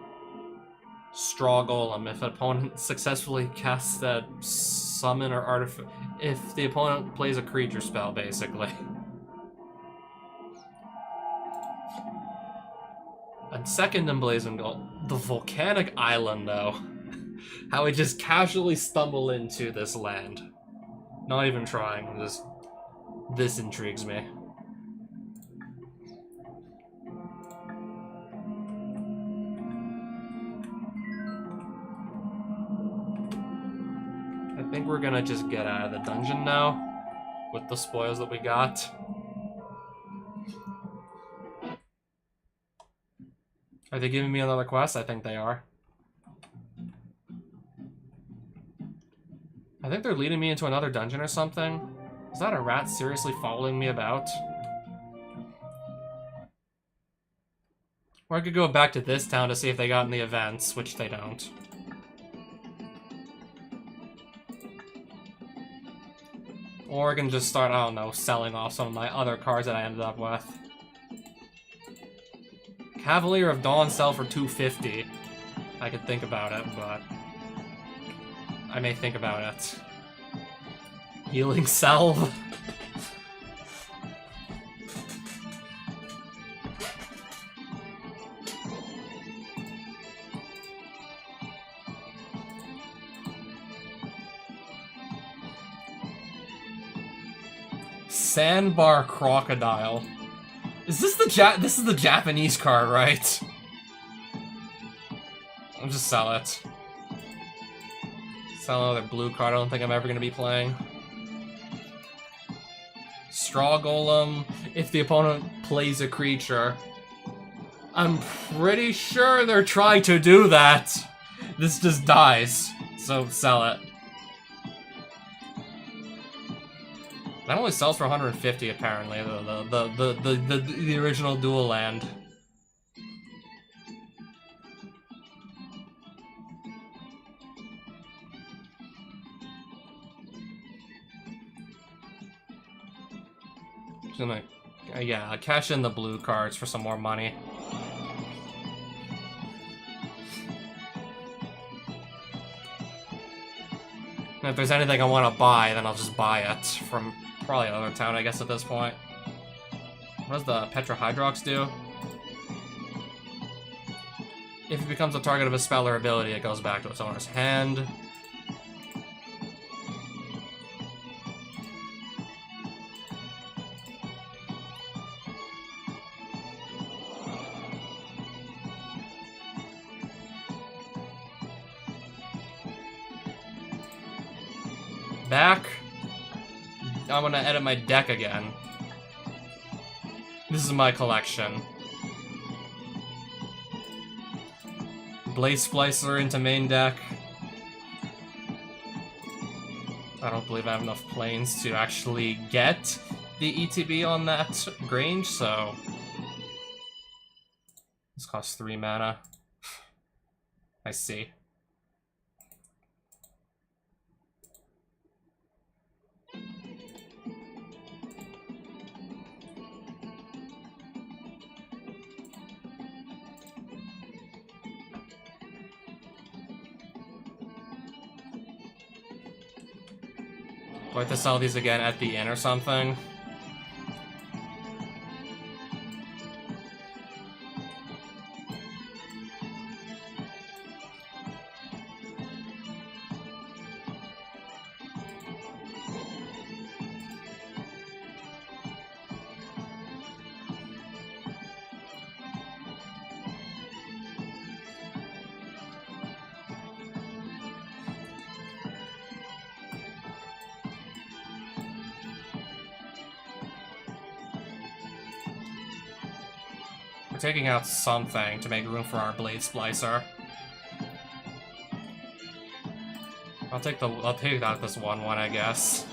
Straw Golem. If an opponent successfully casts that summon or artifact... If the opponent plays a creature spell, basically. And second Emblazoned Gold. The Volcanic Island, though. How we just casually stumble into this land. Not even trying, just... This intrigues me. I think we're gonna just get out of the dungeon now, with the spoils that we got. Are they giving me another quest? I think they are. I think they're leading me into another dungeon or something. Is that a rat seriously following me about? Or I could go back to this town to see if they got any events, which they don't. Or I can just start, I don't know, selling off some of my other cards that I ended up with. Cavalier of Dawn sell for 250. I could think about it, but... I may think about it. Healing Salve. Sandbar Crocodile. Is this this is the Japanese card, right? I'll just sell it. Sell another blue card I don't think I'm ever gonna be playing. Straw Golem, if the opponent plays a creature. I'm pretty sure they're trying to do that. This just dies, so sell it. That only sells for 150 apparently, the original dual land. Just gonna, yeah, cash in the blue cards for some more money. And if there's anything I want to buy, then I'll just buy it from probably another town, I guess, at this point. What does the Petrahydrox do? If it becomes the target of a spell or ability, it goes back to its owner's hand. Back. I'm gonna edit my deck again. This is my collection. Blade Splicer into main deck. I don't believe I have enough planes to actually get the ETB on that Grange, so... This costs 3 mana. I see. Do I have to sell these again at the inn or something? We're taking out something to make room for our Blade Splicer. I'll take out this 1/1, I guess.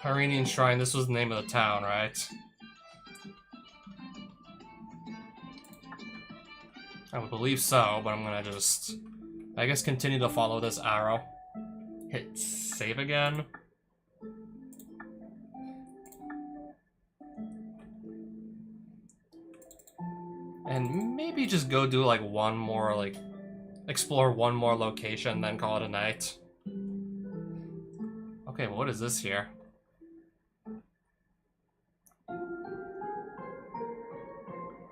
Iranian Shrine, this was the name of the town, right? I would believe so, but I'm gonna just I guess continue to follow this arrow. Hit save again. And maybe just go do like one more, like, explore one more location, then call it a night. Okay, well, what is this here?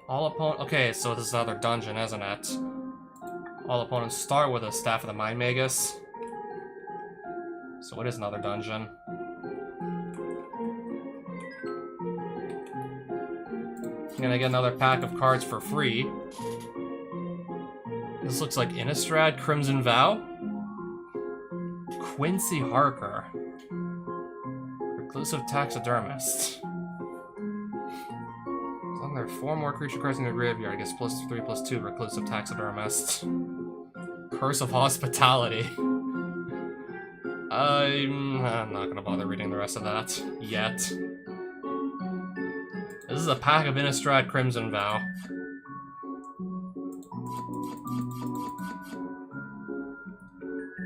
All opponents. Okay, so this is another dungeon, isn't it? All opponents start with a Staff of the Mind Magus. So it is another dungeon. I'm gonna get another pack of cards for free. This looks like Innistrad, Crimson Vow, Quincy Harker, Reclusive Taxidermist. As long as there are 4 more creature cards in the graveyard, I guess +3/+2, Reclusive Taxidermist. Curse of Hospitality. I'm not gonna bother reading the rest of that yet. This is a pack of Innistrad Crimson Vow.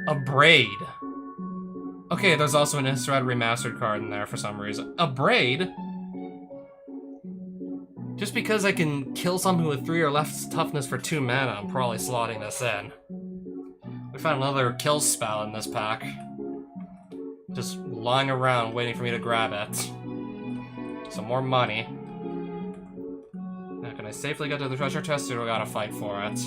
A Braid. Okay, there's also an Innistrad Remastered card in there for some reason. A Braid? Just because I can kill something with 3 or less toughness for 2 mana, I'm probably slotting this in. We found another kill spell in this pack. Just lying around waiting for me to grab it. Some more money. Now, can I safely get to the treasure chest, or do I gotta fight for it?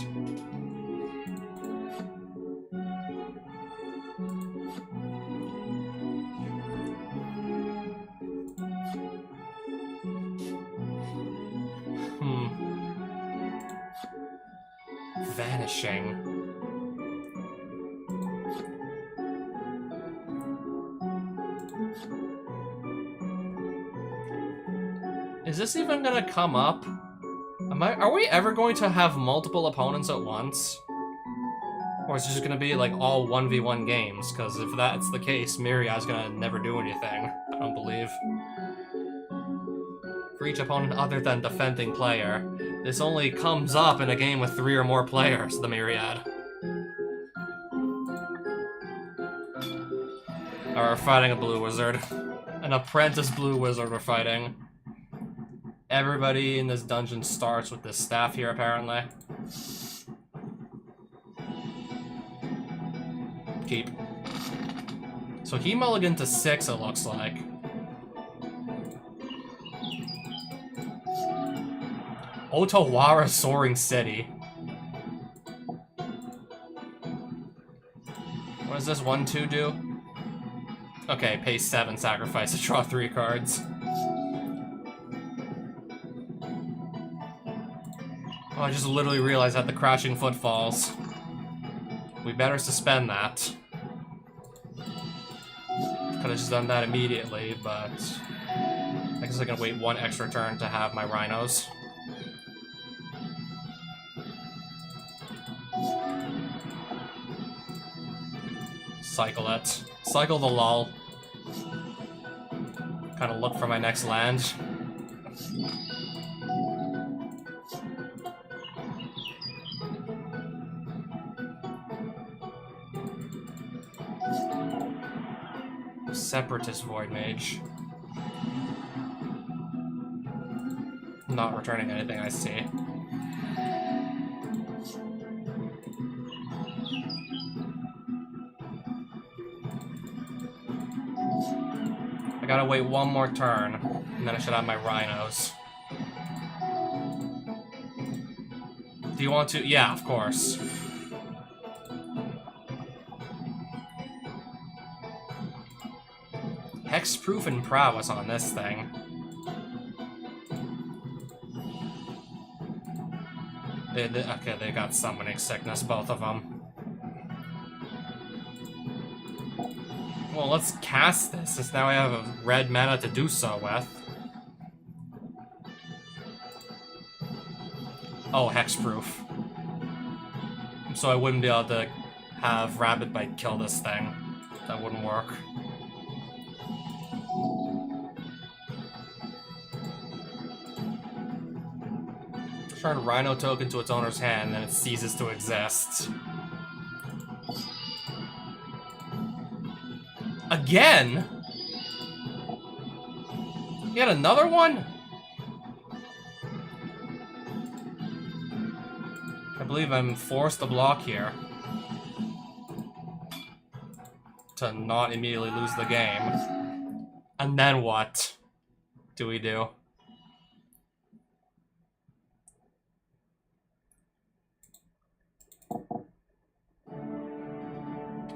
Vanishing. Is this even gonna come up? Are we ever going to have multiple opponents at once? Or is it just gonna be like all 1v1 games? Because if that's the case, Myriad's gonna never do anything, I don't believe. For each opponent other than defending player. This only comes up in a game with 3 or more players, the Myriad. We're fighting a blue wizard. An apprentice blue wizard we're fighting. Everybody in this dungeon starts with this staff here, apparently. Keep. So he mulliganed to 6, it looks like. Otawara Soaring City. What does this 1/2 do? Okay, pay 7, sacrifice to draw 3 cards. Oh, I just literally realized that the Crashing Footfalls. We better suspend that. Could've just done that immediately, but I guess I can wait 1 extra turn to have my rhinos. Cycle it. Cycle the lull. Kind of look for my next land. Separatist Void Mage. Not returning anything I see. I gotta wait 1 more turn, and then I should have my rhinos. Do you want to? Yeah, of course. Hexproof and Prowess on this thing. Okay, they got Summoning Sickness, both of them. Well, let's cast this, since now I have a red mana to do so with. Oh, Hexproof. So I wouldn't be able to have Rabid Bite kill this thing. That wouldn't work. Turn Rhino token to its owner's hand, then it ceases to exist. Again? Yet another one? I believe I'm forced to block here. To not immediately lose the game. And then what do we do?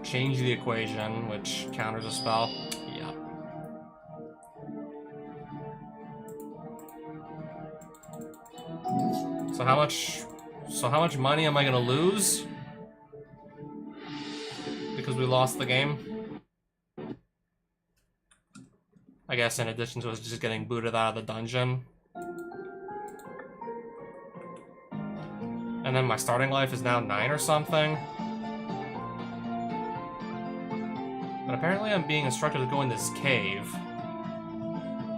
Change the equation, which counters a spell. Yeah. So how much money am I gonna lose? Because we lost the game? I guess in addition to us just getting booted out of the dungeon. And then my starting life is now 9 or something. But apparently I'm being instructed to go in this cave.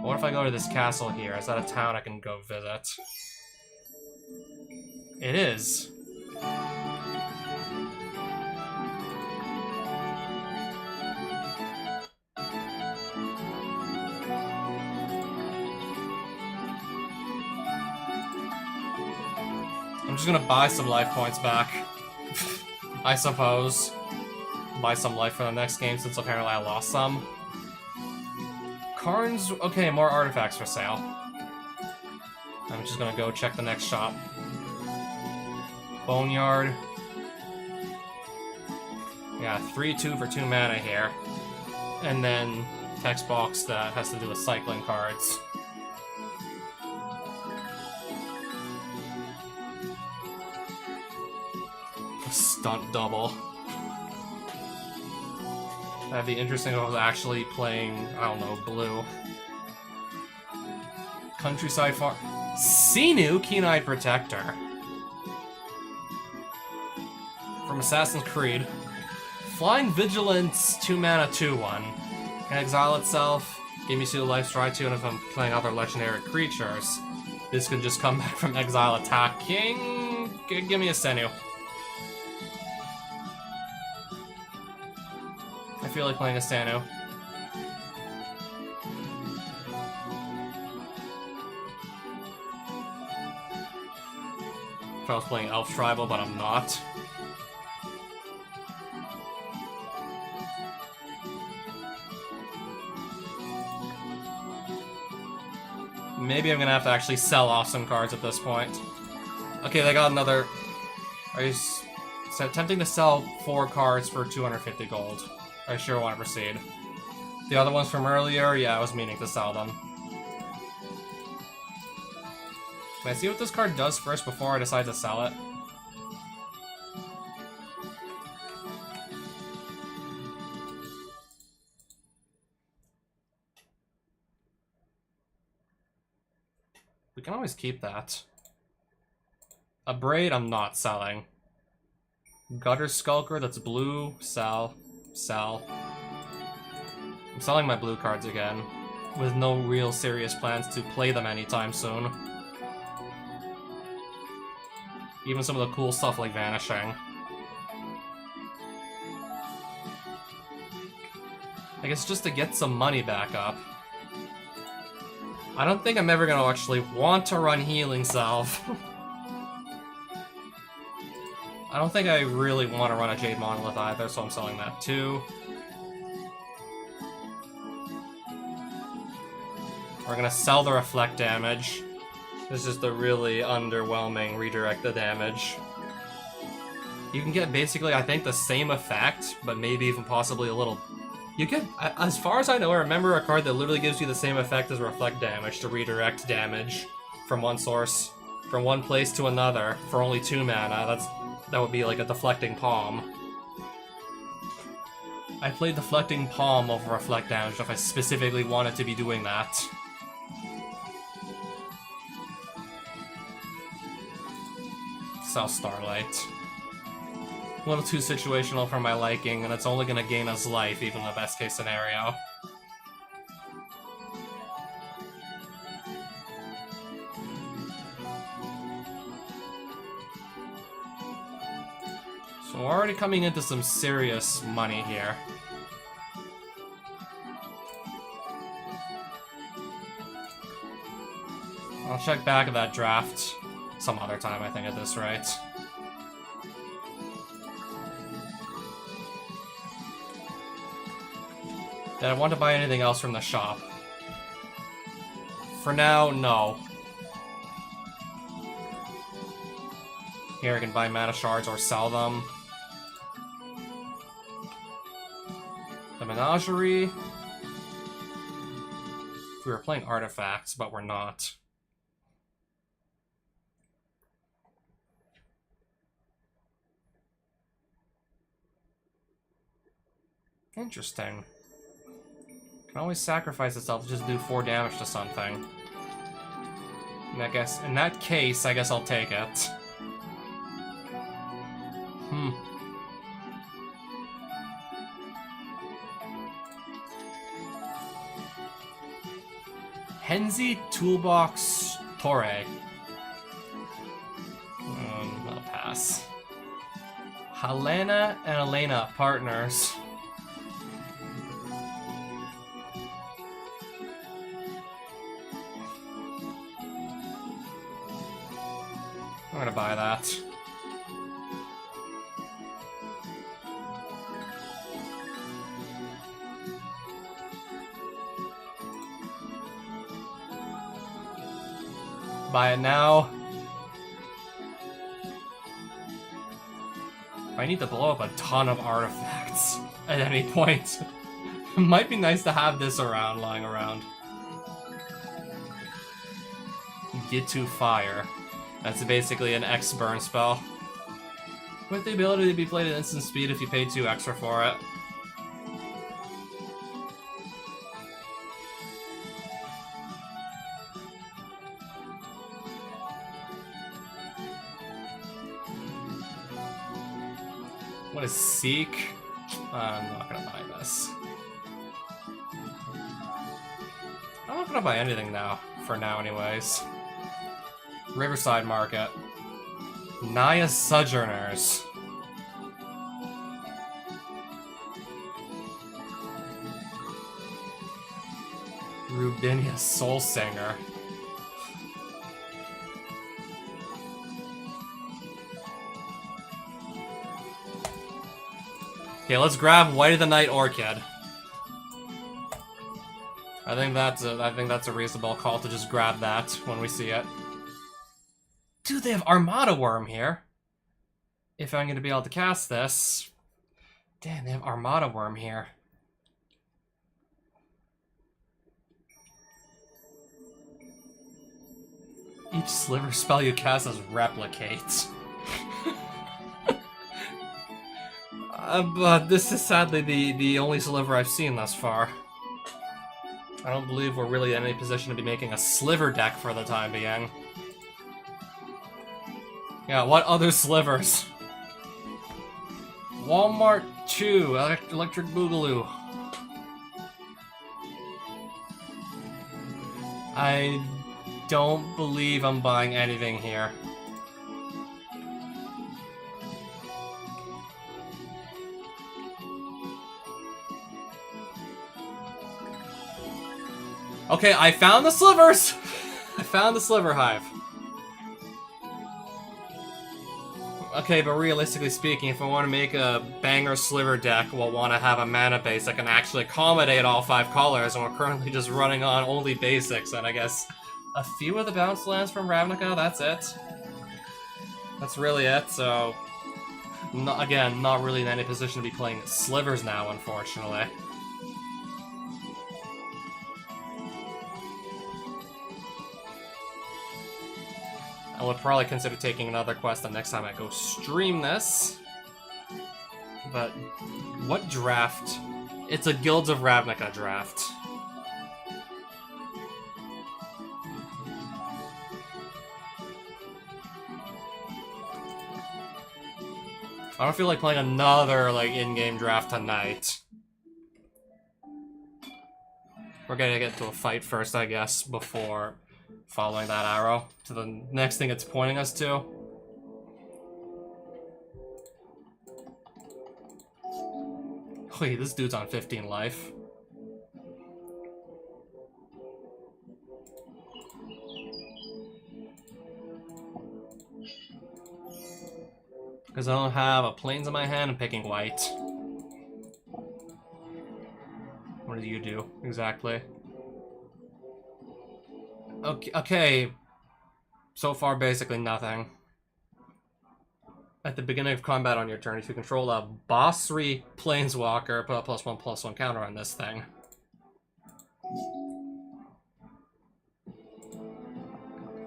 What if I go to this castle here? Is that a town I can go visit? It is. I'm just gonna buy some life points back. I suppose. Buy some life for the next game since apparently I lost some. Karn's... okay, more artifacts for sale. I'm just gonna go check the next shop. Boneyard. Yeah, 3-2 for 2 mana here. And then text box that has to do with cycling cards. A stunt double. That'd be interesting if I was actually playing, I don't know, blue. Countryside Farm. Xenu, Keen-Eyed Protector. From Assassin's Creed. Flying Vigilance, 2 mana, 2/1. Can exile itself, give me 2 life, try 2, and if I'm playing other legendary creatures, this can just come back from exile attacking. Give me a Xenu. I feel like playing a Xenu. If I was playing Elf Tribal, but I'm not. Maybe I'm gonna have to actually sell off some cards at this point. Okay, they got another... Are you attempting to sell 4 cards for 250 gold? I sure want to proceed. The other ones from earlier, yeah, I was meaning to sell them. Can I see what this card does first before I decide to sell it? We can always keep that. A Braid, I'm not selling. Gutter Skulker, that's blue, sell. Sell. I'm selling my blue cards again, with no real serious plans to play them anytime soon. Even some of the cool stuff like Vanishing. I guess just to get some money back up. I don't think I'm ever gonna actually want to run Healing Salve. I don't think I really want to run a Jade Monolith either, so I'm selling that too. We're gonna sell the Reflect damage. This is the really underwhelming redirect the damage. You can get basically, I think, the same effect, but maybe even possibly a little... You get, as far as I know, I remember a card that literally gives you the same effect as Reflect damage to redirect damage from one source, from one place to another, for only 2 mana. That would be like a Deflecting Palm. I played Deflecting Palm over Reflect damage if I specifically wanted to be doing that. Sell Starlight. A little too situational for my liking, and it's only gonna gain us life, even in the best case scenario. So we're already coming into some serious money here. I'll check back at that draft some other time, I think, at this rate. Did I want to buy anything else from the shop? For now, no. Here, I can buy mana shards or sell them. The menagerie. If we were playing artifacts, but we're not. Interesting. Can always sacrifice itself to just do 4 damage to something. And I guess, in that case, I guess I'll take it. Henzi Toolbox Torre. I'll pass. Helena and Elena, partners. I'm gonna buy that. Buy it now. I need to blow up a ton of artifacts at any point. It might be nice to have this around, lying around. Get to fire. That's basically an X burn spell. With the ability to be played at instant speed if you pay 2 extra for it. What is Seek? I'm not gonna buy this. I'm not gonna buy anything now, for now anyways. Riverside Market. Naya Sojourners. Rubinia Soul Singer. Okay, let's grab White of the Night Orchid. I think that's a reasonable call to just grab that when we see it. Dude, they have Armada Worm here. If I'm going to be able to cast this. Damn, they have Armada Worm here. Each sliver spell you cast is Replicate. But this is sadly the only sliver I've seen thus far. I don't believe we're really in any position to be making a sliver deck for the time being. Yeah, what other slivers? Walmart 2, Electric Boogaloo. I don't believe I'm buying anything here. Okay, I found the slivers! I found the sliver hive. Okay, but realistically speaking, if I want to make a banger sliver deck, we'll want to have a mana base that can actually accommodate all 5 colors, and we're currently just running on only basics, and I guess a few of the bounce lands from Ravnica, that's it. That's really it, so... again, not really in any position to be playing slivers now, unfortunately. I would probably consider taking another quest the next time I go stream this. But what draft? It's a Guilds of Ravnica draft. I don't feel like playing another in-game draft tonight. We're gonna get to a fight first, I guess, before following that arrow to the next thing it's pointing us to. Wait, this dude's on 15 life. Because I don't have a plains in my hand, I'm picking white. What do you do, exactly? Okay. So far, basically nothing. At the beginning of combat on your turn, if you control a boss 3 planeswalker, put a +1/+1 counter on this thing.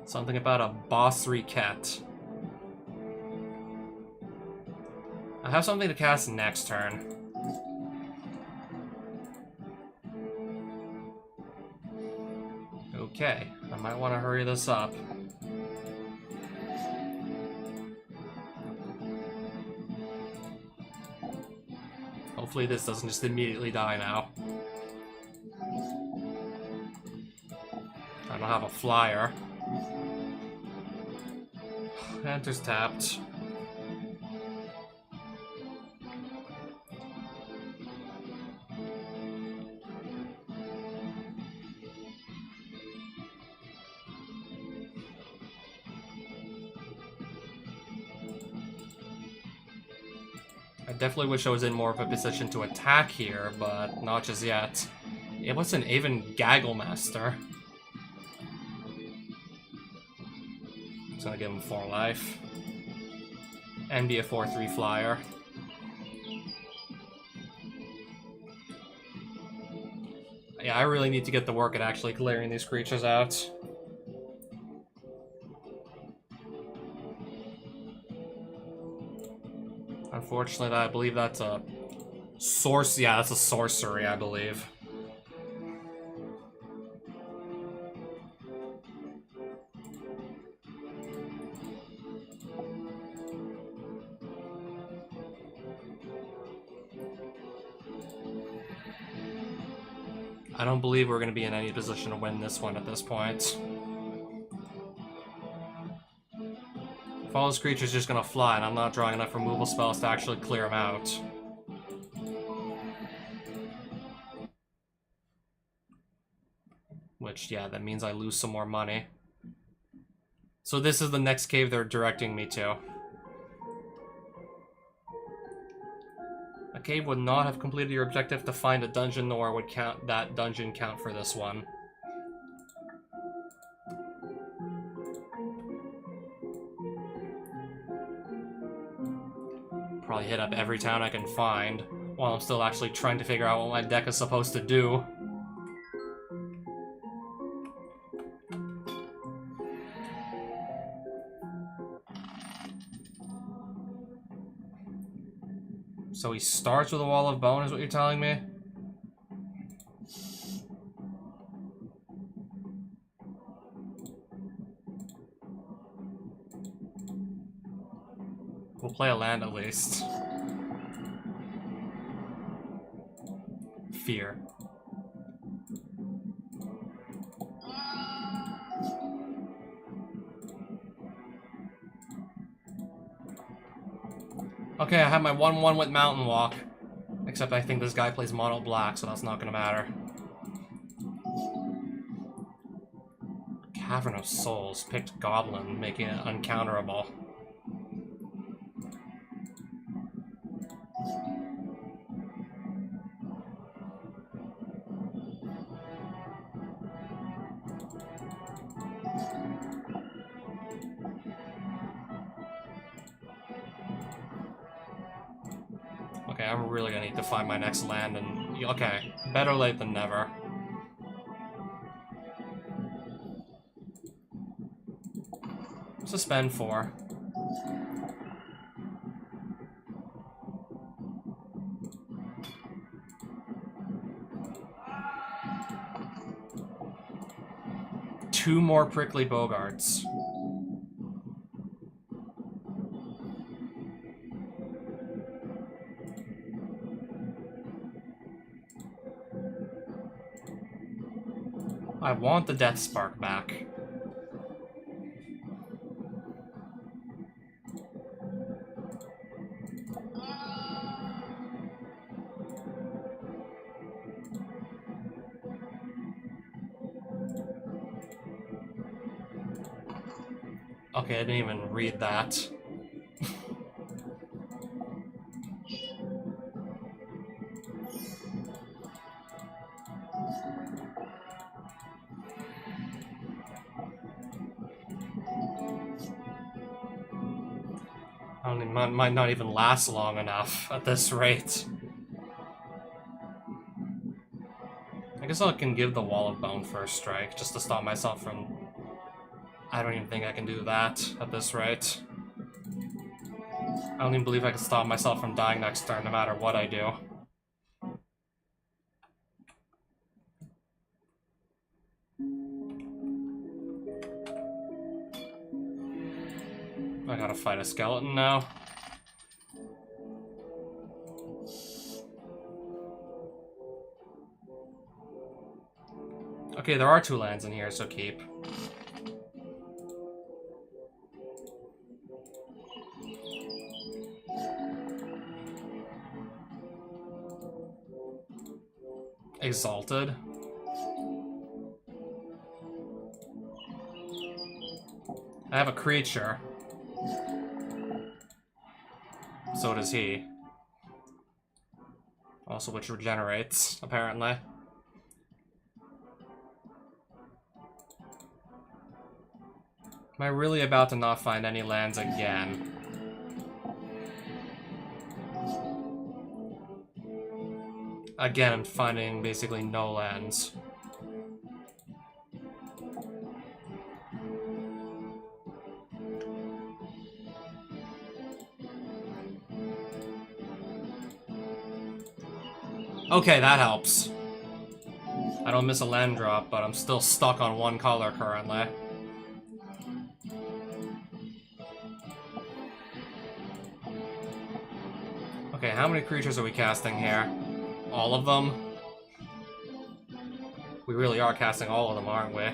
Something about a boss 3 cat. I have something to cast next turn. Okay, I might want to hurry this up. Hopefully this doesn't just immediately die now. I don't have a flyer. Enters tapped. I definitely wish I was in more of a position to attack here, but not just yet. It was an even Gagglemaster. It's gonna give him 4 life. And be a 4/3 flyer. Yeah, I really need to get to work at actually clearing these creatures out. Unfortunately, I believe that's a source. Yeah, that's a sorcery, I believe. I don't believe we're going to be in any position to win this one at this point. If all this creature's just going to fly and I'm not drawing enough removal spells to actually clear them out. Which, yeah, that means I lose some more money. So this is the next cave they're directing me to. A cave would not have completed your objective to find a dungeon, nor would that dungeon count for this one. Probably hit up every town I can find, while I'm still actually trying to figure out what my deck is supposed to do. So he starts with a Wall of Bone, is what you're telling me? We'll play a land at least. Fear. Okay, I have my 1/1 with Mountain Walk. Except I think this guy plays mono black, so that's not gonna matter. Cavern of Souls picked Goblin, making it uncounterable. Okay, I'm really gonna need to find my next land, and okay, better late than never. Suspend 4. Two more Prickly Bogarts. I want the Death Spark back. Okay, I didn't even read that. might not even last long enough at this rate. I guess I can give the Wall of Bone first strike, just to stop myself from... I don't even think I can do that at this rate. I don't even believe I can stop myself from dying next turn, no matter what I do. I gotta fight a skeleton now. Okay, there are 2 lands in here, so keep. Exalted. I have a creature. So does he. Also, which regenerates, apparently. Am I really about to not find any lands again? Again, I'm finding basically no lands. Okay, that helps. I don't miss a land drop, but I'm still stuck on 1 color currently. Okay, how many creatures are we casting here? All of them? We really are casting all of them, aren't we?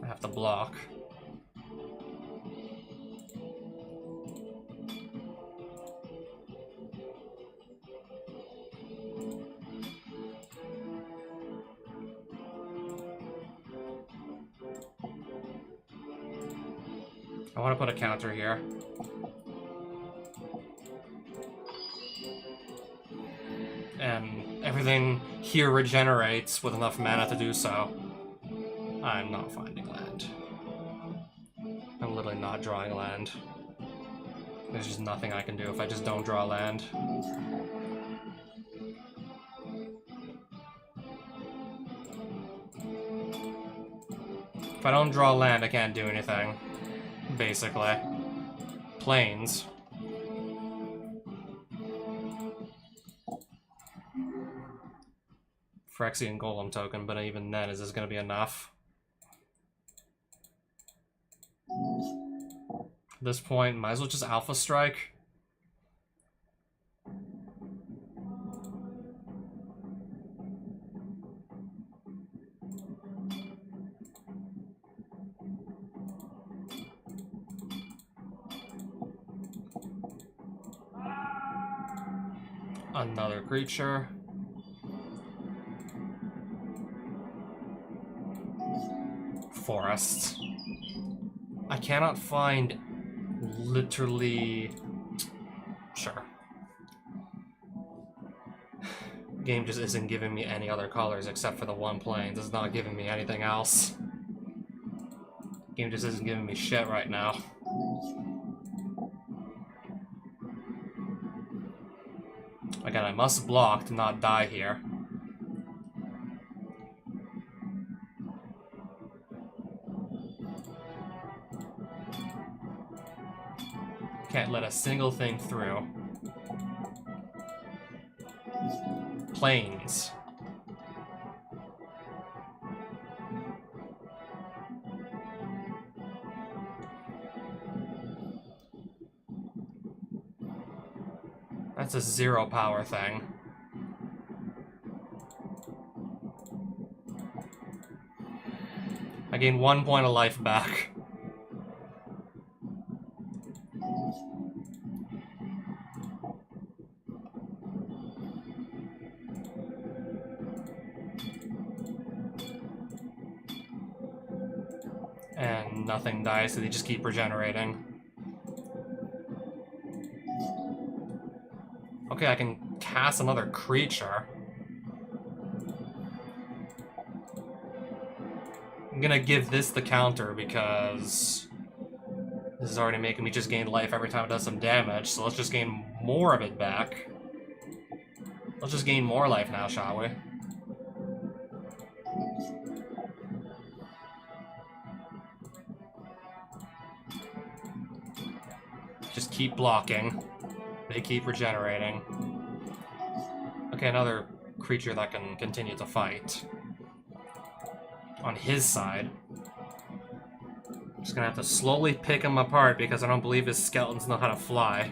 I have to block. I want to put a counter here. And everything here regenerates with enough mana to do so. I'm not finding land. I'm literally not drawing land. There's just nothing I can do if I just don't draw land. If I don't draw land, I can't do anything. Basically. Plains. Phyrexian Golem token, but even then, is this going to be enough? At this point, might as well just Alpha Strike. Another creature. Forests. I cannot find literally... Sure. Game just isn't giving me any other colors except for the 1 plains. It's not giving me anything else. Game just isn't giving me shit right now. Again, I must block to not die here. Can't let a single thing through. Plains. That's a 0 power thing. I gained 1 point of life back. And nothing dies, so they just keep regenerating. Okay, I can cast another creature. I'm gonna give this the counter because this is already making me just gain life every time it does some damage, so let's just gain more of it back. Let's just gain more life now, shall we? Just keep blocking. They keep regenerating. Okay, another creature that can continue to fight. On his side. I'm just gonna have to slowly pick him apart because I don't believe his skeletons know how to fly.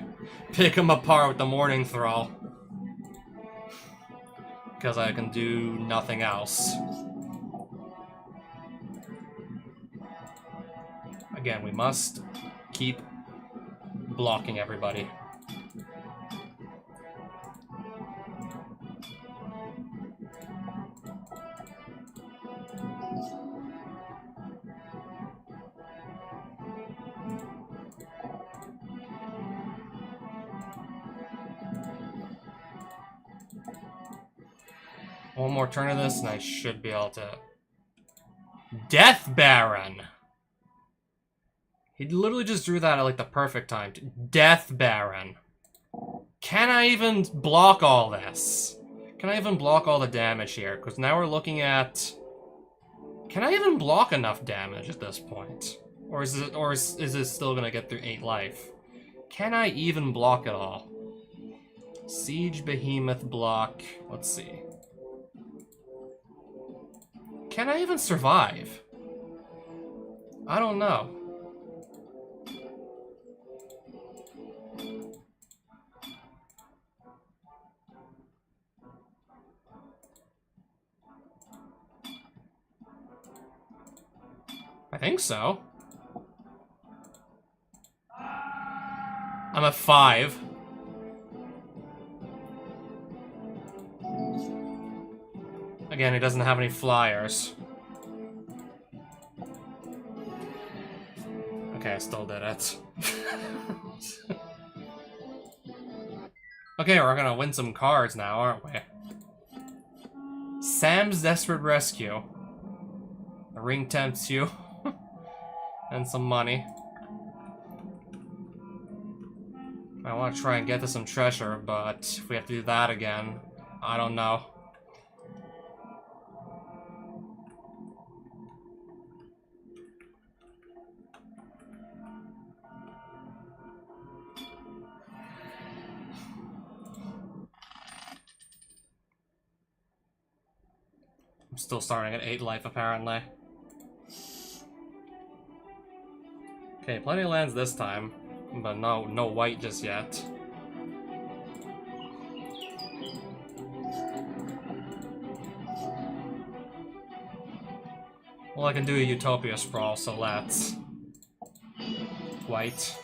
Pick him apart with the Morning Thrall. Because I can do nothing else. Again, we must keep blocking everybody. One more turn of this and I should be able to... Death Baron! He literally just drew that at like the perfect time. Death Baron. Can I even block all this? Can I even block all the damage here? Because now we're looking at... Can I even block enough damage at this point? Or is it still gonna get through 8 life? Can I even block it all? Siege Behemoth block. Let's see. Can I even survive? I don't know. I think so. I'm at 5. Again, he doesn't have any flyers. Okay, I still did it. Okay, we're gonna win some cards now, aren't we? Sam's Desperate Rescue. The ring tempts you. And some money. I want to try and get to some treasure, but if we have to do that again, I don't know. I'm still starting at 8 life, apparently. Okay, plenty of lands this time, but no white just yet. Well, I can do a Utopia Sprawl, so let's. White.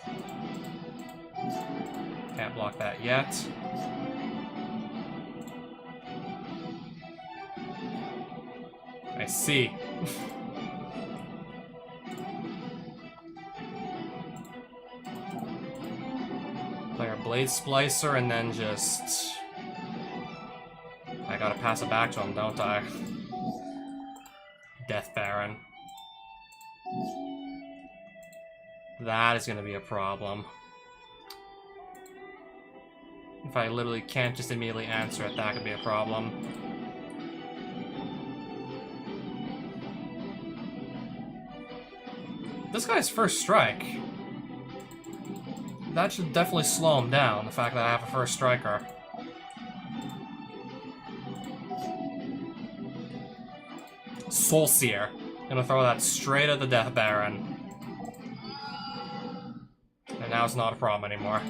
Can't block that yet. I see. Play our Blade Splicer and then just... I gotta pass it back to him, don't I? Death Baron. That is gonna be a problem. If I literally can't just immediately answer it, that could be a problem. This guy's first strike. That should definitely slow him down, the fact that I have a first striker. Soul Seer. Gonna throw that straight at the Death Baron. And now it's not a problem anymore.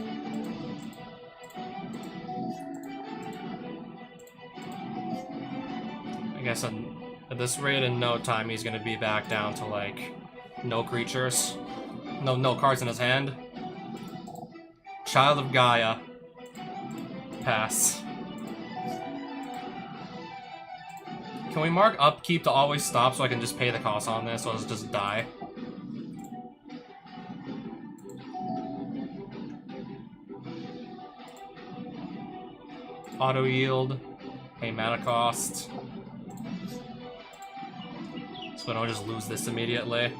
I guess At this rate, in no time, he's gonna be back down to, like, no creatures. No cards in his hand. Child of Gaia. Pass. Can we mark upkeep to always stop so I can just pay the cost on this, or does it just die? Auto yield. Pay mana cost. So I don't just lose this immediately.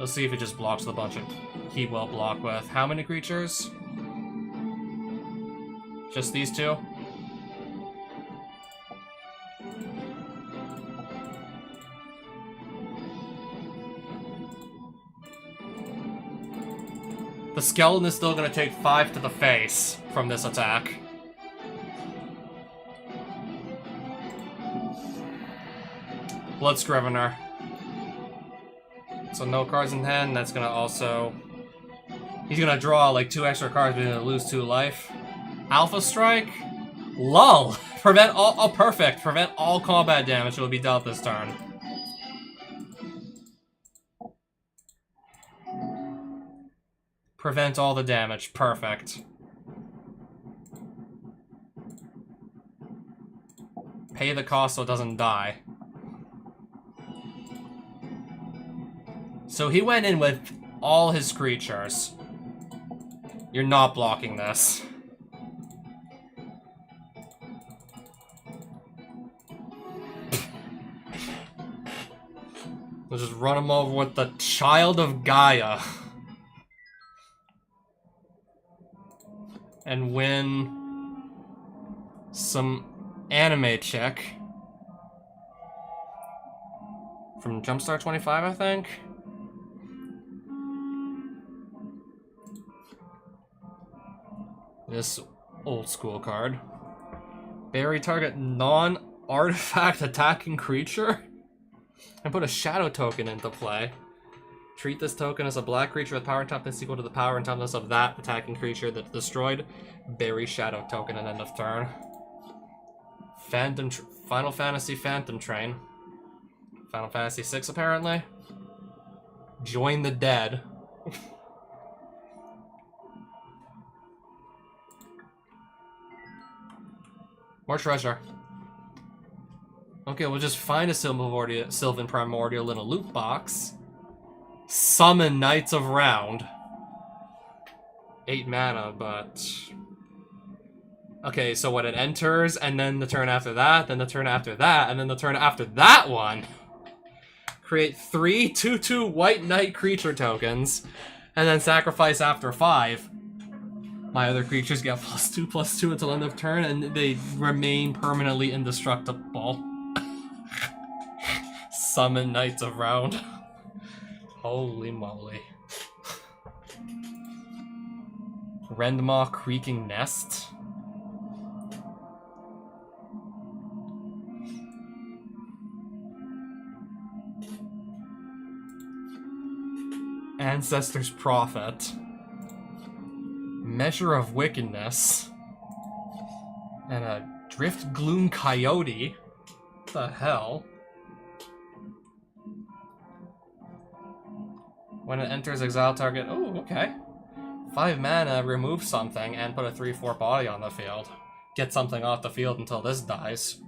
Let's see if it just blocks the bunch of he will block with. How many creatures? Just these two? The skeleton is still gonna take 5 to the face from this attack. Blood Scrivener. So no cards in hand, that's gonna also... He's gonna draw like 2 extra cards, but he's gonna lose 2 life. Alpha Strike? LOL! Prevent all... Oh, perfect! Prevent all combat damage that will be dealt this turn. Prevent all the damage. Perfect. Pay the cost so it doesn't die. So he went in with all his creatures. You're not blocking this. We'll just run him over with the Child of Gaia. And win some anime chick from Jumpstart 25, I think. This old school card. Bury target non-artifact attacking creature and put a shadow token into play. Treat this token as a black creature with power and toughness equal to the power and toughness of that attacking creature that's destroyed. Bury shadow token at end of turn. Final Fantasy Phantom Train. Final Fantasy 6 apparently. Join the dead. More treasure. Okay, we'll just find a Sylvan Primordial in a loot box. Summon Knights of Round. 8 mana, but... Okay, so when it enters, and then the turn after that, then the turn after that, and then the turn after that one. Create 3 2/2 White Knight creature tokens, and then sacrifice after 5. My other creatures get +2/+2 until end of turn, and they remain permanently indestructible. Summon Knights of Round. Holy moly. Rendmaw Creaking Nest. Ancestor's Prophet. Measure of Wickedness. And a Drift Gloom Coyote. What the hell? When it enters, exile target. Oh, okay. 5 mana, remove something, and put a 3/4 body on the field. Get something off the field until this dies.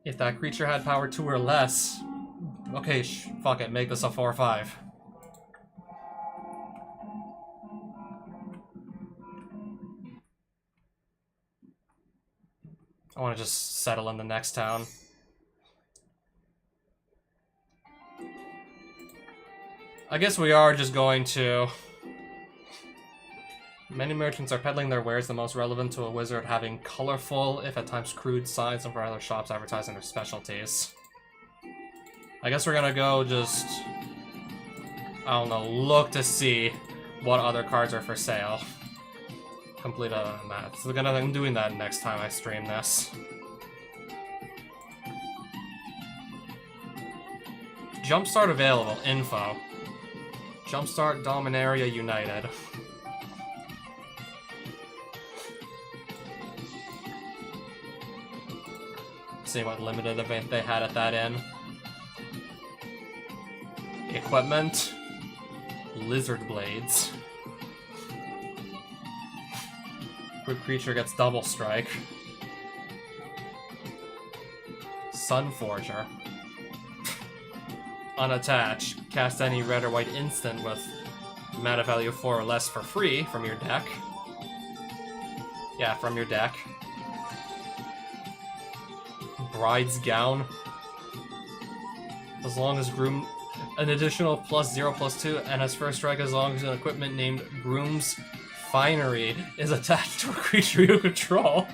If that creature had power 2 or less... Okay, fuck it, make this a 4/5. I want to just settle in the next town. I guess we are just going to... Many merchants are peddling their wares, the most relevant to a wizard having colorful, if at times crude, signs, and for other shops advertising their specialties. I guess we're gonna go just... I don't know, look to see what other cards are for sale. Complete a math. So I'm doing that next time I stream this. Jumpstart available. Info. Jumpstart Dominaria United. See what limited event they had at that inn. Equipment. Lizard Blades. Group creature gets double strike. Sunforger. Unattached. Cast any red or white instant with mana value 4 or less for free from your deck. Yeah, from your deck. Bride's Gown. As long as Groom... An additional +0/+2 and has first strike as long as an equipment named Groom's Finery is attached to a creature you control.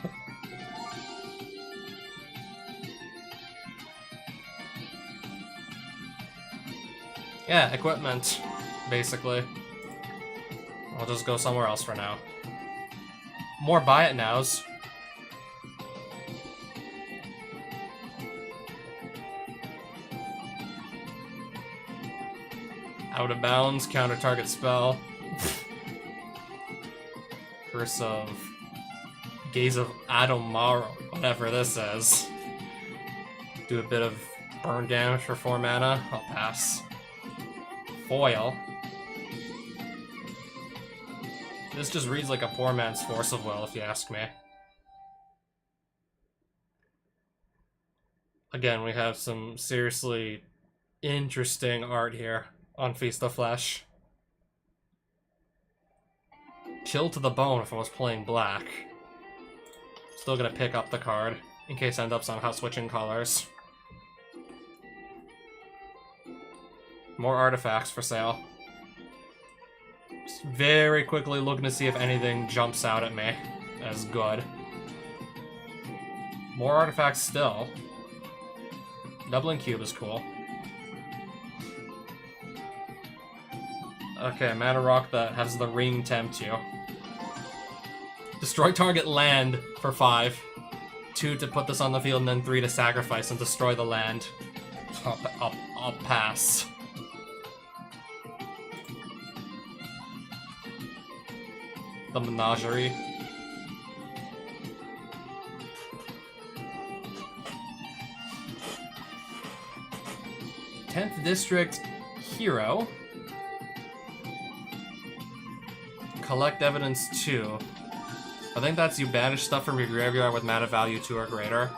Yeah, equipment, basically. I'll just go somewhere else for now. More buy it nows. Out of bounds, counter target spell. Curse of Gaze of Adomaro, whatever this is. Do a bit of burn damage for 4 mana. I'll pass. Foil. This just reads like a poor man's Force of Will, if you ask me. Again, we have some seriously interesting art here on Feast of Flesh. Chill to the bone if I was playing black. Still gonna pick up the card, in case I end up somehow switching colors. More artifacts for sale. Just very quickly looking to see if anything jumps out at me as good. More artifacts still. Dublin Cube is cool. Okay, mana rock that has the ring tempt you. Destroy target land for 5. 2 to put this on the field, and then 3 to sacrifice and destroy the land. I'll pass. The Menagerie. Tenth District Hero. Collect Evidence 2. I think that's you banish stuff from your graveyard with mana value 2 or greater.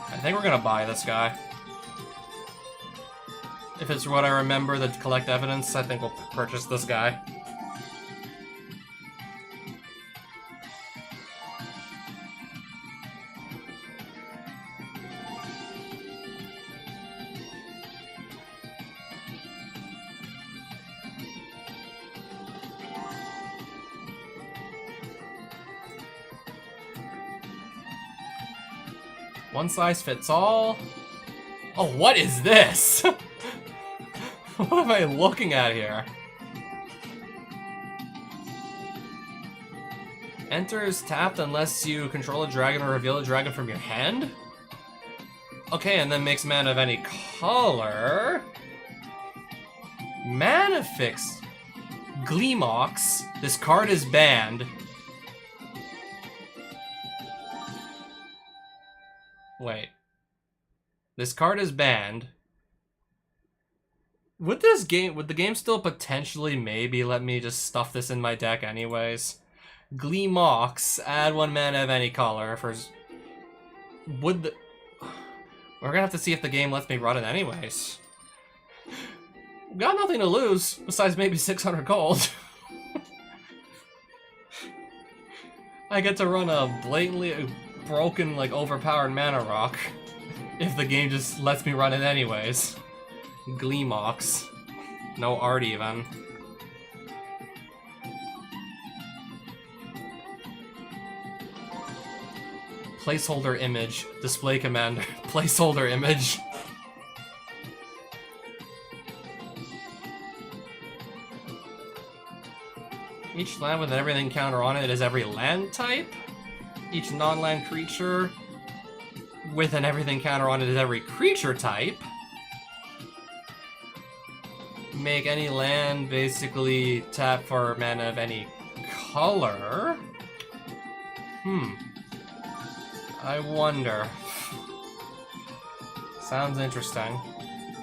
I think we're gonna buy this guy. If it's what I remember, the Collect Evidence, I think we'll purchase this guy. One size fits all. Oh, what is this? What am I looking at here? Enters tapped unless you control a dragon or reveal a dragon from your hand? Okay, and then makes mana of any color. Mana Fix. Gleemox. This card is banned. Wait. This card is banned. Would the game still potentially maybe let me just stuff this in my deck anyways? Gleemox, add 1 mana of any color for... We're gonna have to see if the game lets me run it anyways. Got nothing to lose, besides maybe 600 gold. I get to run a blatantly broken, like, overpowered mana rock. If the game just lets me run it anyways. Gleemox. No art even. Placeholder image. Display commander. Placeholder image. Each land with an everything counter on it is every land type. Each non-land creature with an everything counter on it is every creature type. Make any land basically tap for mana of any color. I wonder. Sounds interesting.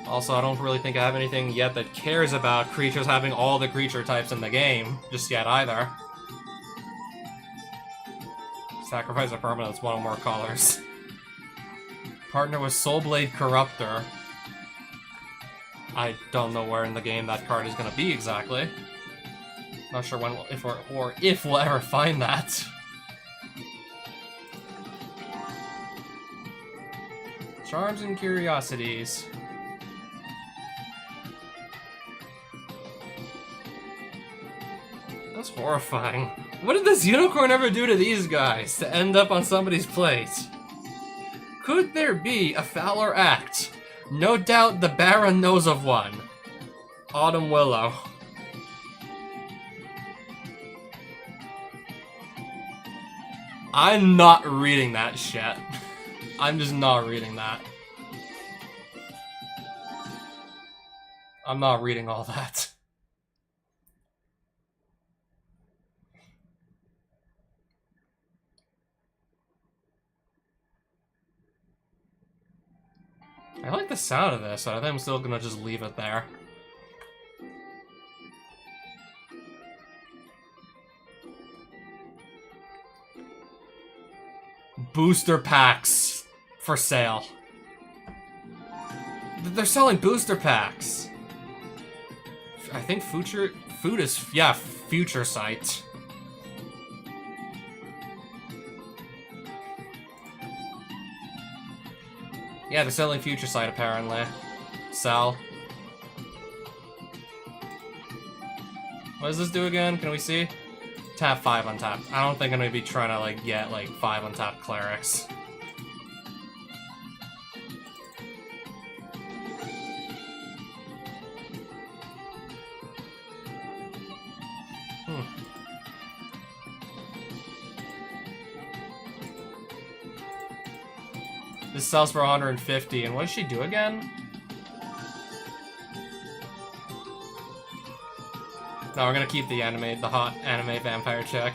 Also, I don't really think I have anything yet that cares about creatures having all the creature types in the game just yet either. Sacrifice a permanent that's one or more colors. Partner with Soulblade Corruptor. I don't know where in the game that card is going to be exactly. Not sure when, if we'll ever find that. Charms and Curiosities. That's horrifying. What did this unicorn ever do to these guys to end up on somebody's plate? Could there be a fouler act? No doubt the Baron knows of one. Autumn Willow. I'm not reading that shit. I'm just not reading that. I'm not reading all that. I like the sound of this, but I think I'm still gonna just leave it there. Booster packs for sale. They're selling booster packs. I think Future Sight. Yeah, they're selling Future Sight apparently. Sell. What does this do again? Can we see? Tap 5 untapped. I don't think I'm gonna be trying to like get like 5 untapped clerics. This sells for 150, and what does she do again? No, we're gonna keep the hot anime vampire chick.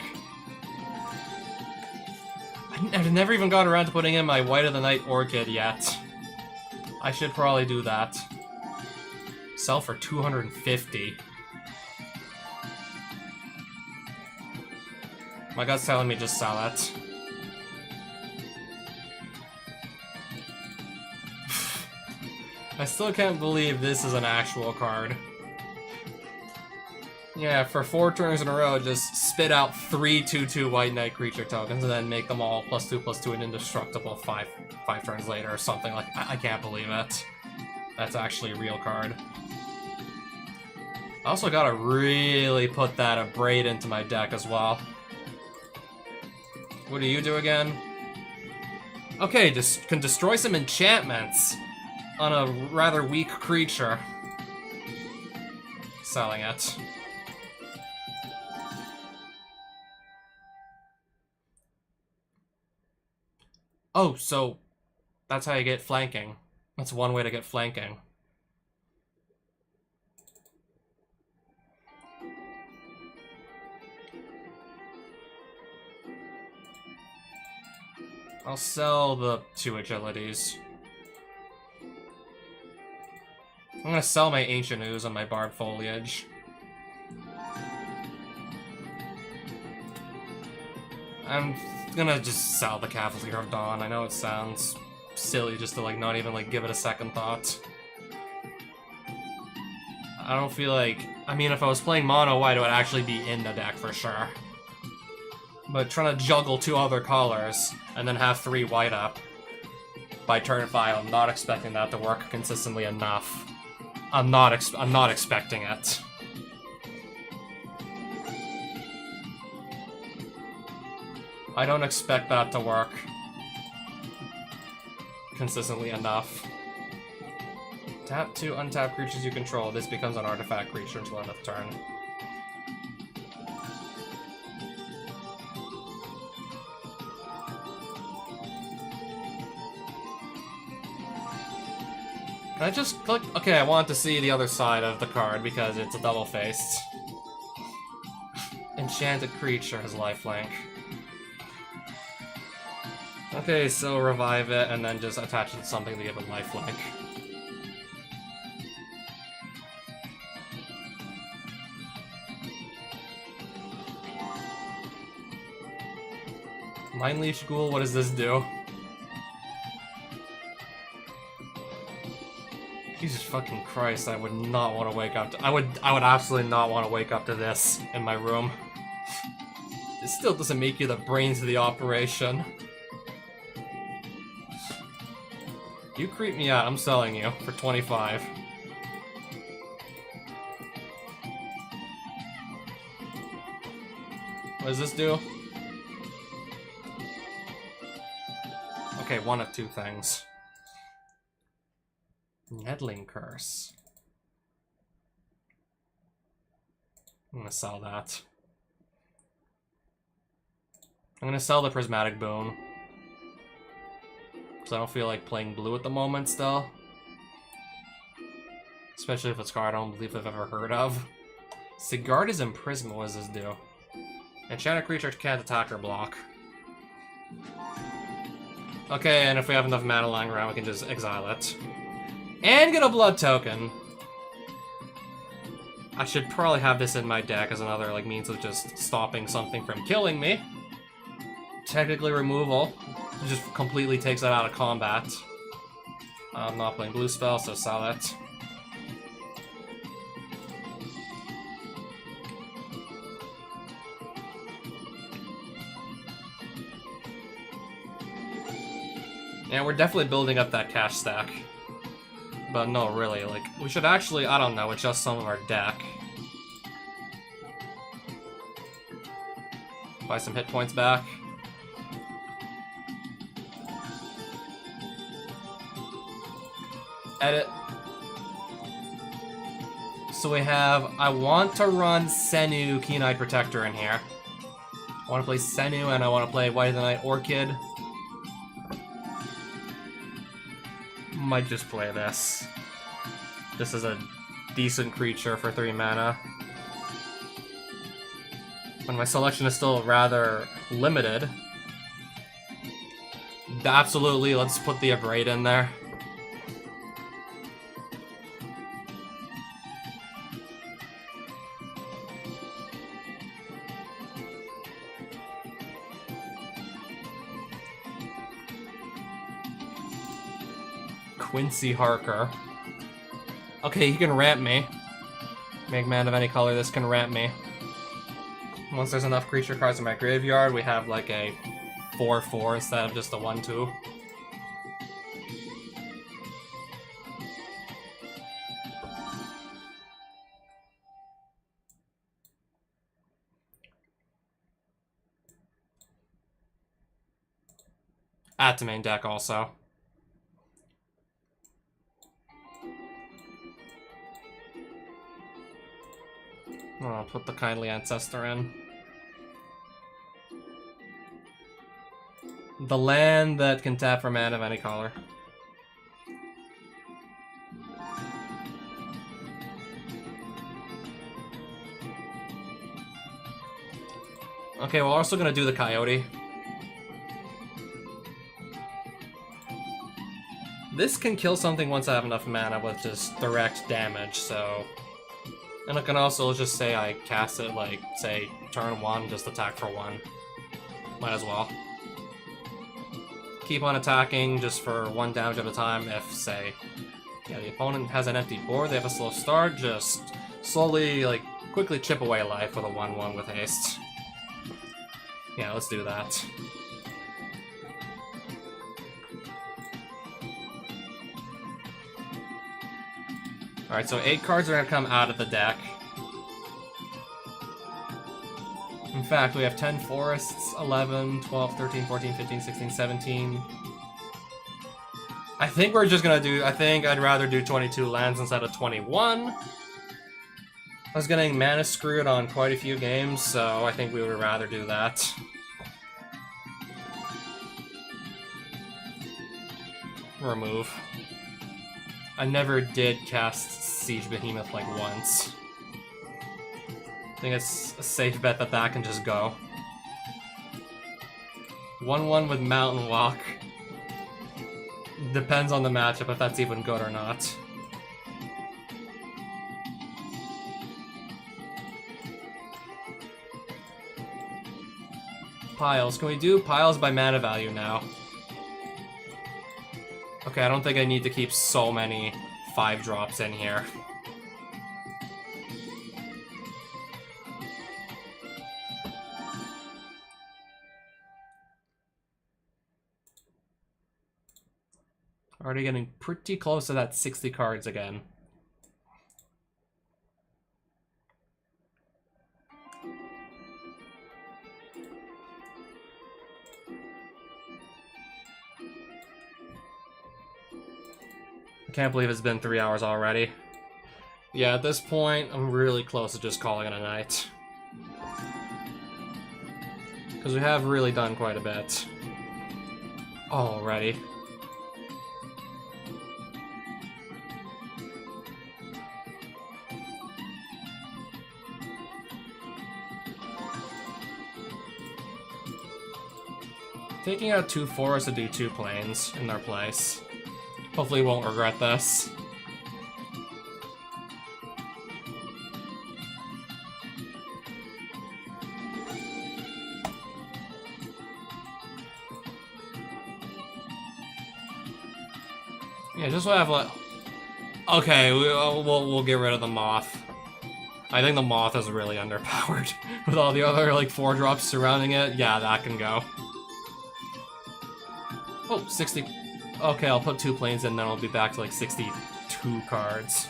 I've never even got around to putting in my White of the Night Orchid yet. I should probably do that. Sell for 250. My gut's telling me just sell it. I still can't believe this is an actual card. Yeah, for 4 turns in a row, just spit out 3 2/2 White Knight creature tokens and then make them all +2/+2 and indestructible 5 turns later or something. Like, I can't believe it. That's actually a real card. I also gotta really put that Abrade into my deck as well. What do you do again? Okay, just can destroy some enchantments on a rather weak creature. Selling it. Oh, so that's how you get flanking. That's one way to get flanking. I'll sell the 2 agilities. I'm gonna sell my Ancient Ooze and my Barb Foliage. I'm gonna just sell the Cavalier of Dawn. I know it sounds silly just to like not even like give it a second thought. I don't feel like... I mean, if I was playing mono white, it would actually be in the deck for sure. But trying to juggle 2 other colors and then have 3 white up by turn 5, I'm not expecting that to work consistently enough. I'm not expecting it. I don't expect that to work consistently enough. Tap 2 untap creatures you control. This becomes an artifact creature until end of turn. I just click. Okay, I want to see the other side of the card because it's a double-faced. Enchanted creature has lifelink. Okay, so revive it and then just attach it to something to give it lifelink. Mind Leash Ghoul, what does this do? Jesus fucking Christ, I would not want to wake up to- I would absolutely not want to wake up to this in my room. It still doesn't make you the brains of the operation. You creep me out, I'm selling you for 25. What does this do? Okay, one of two things. Nettling Curse. I'm gonna sell that. I'm gonna sell the Prismatic Boon. Because I don't feel like playing blue at the moment still. Especially if it's a card I don't believe I've ever heard of. Sigarda's Imprisonment, what does this do? Enchanted creature can't attack or block. Okay, and if we have enough mana lying around, we can just exile it. And get a blood token. I should probably have this in my deck as another like means of just stopping something from killing me. Technically removal. It just completely takes that out of combat. I'm not playing blue spell, so sell it. Yeah, we're definitely building up that cash stack. But no, really, like, we should actually, I don't know, adjust some of our deck. Buy some hit points back. Edit. So we have, I want to run Senu, Keen-Eyed Protector in here. I want to play Senu and I want to play White of the Night Orchid. Might just play this. This is a decent creature for 3 mana. When my selection is still rather limited. Absolutely, let's put the Abrade in there. Quincy Harker. Okay, he can ramp me. Make mana of any color, this can ramp me. Once there's enough creature cards in my graveyard, we have like a 4/4 instead of just a 1/2. Add to main deck also. I'll put the Kindly Ancestor in. The land that can tap for mana of any color. Okay, we're also gonna do the Coyote. This can kill something once I have enough mana with just direct damage, so... And I can also just say I cast it, like, say, turn 1, just attack for 1. Might as well. Keep on attacking just for 1 damage at a time if, say, yeah, the opponent has an empty board, they have a slow start, just slowly, like, quickly chip away life with a 1/1 with haste. Yeah, let's do that. Alright, so 8 cards are going to come out of the deck. In fact, we have 10 forests, 11, 12, 13, 14, 15, 16, 17. I think we're just going to do... I think I'd rather do 22 lands instead of 21. I was getting mana screwed on quite a few games, so I think we would rather do that. Remove. I never did cast Siege Behemoth like once. I think it's a safe bet that that can just go. 1-1 with Mountain Walk. Depends on the matchup if that's even good or not. Piles. Can we do piles by mana value now? Okay, I don't think I need to keep so many 5-drops in here. Already getting pretty close to that 60 cards again. I can't believe it's been 3 hours already. Yeah, at this point, I'm really close to just calling it a night. Because we have really done quite a bit already. Taking out 2 forests to do 2 plains in their place. Hopefully won't regret this. Yeah, just so I have like... Okay, we'll get rid of the Moth. I think the Moth is really underpowered. With all the other like 4-drops surrounding it, yeah, that can go. Oh, 60. Okay, I'll put 2 planes in, then I'll be back to like 62 cards.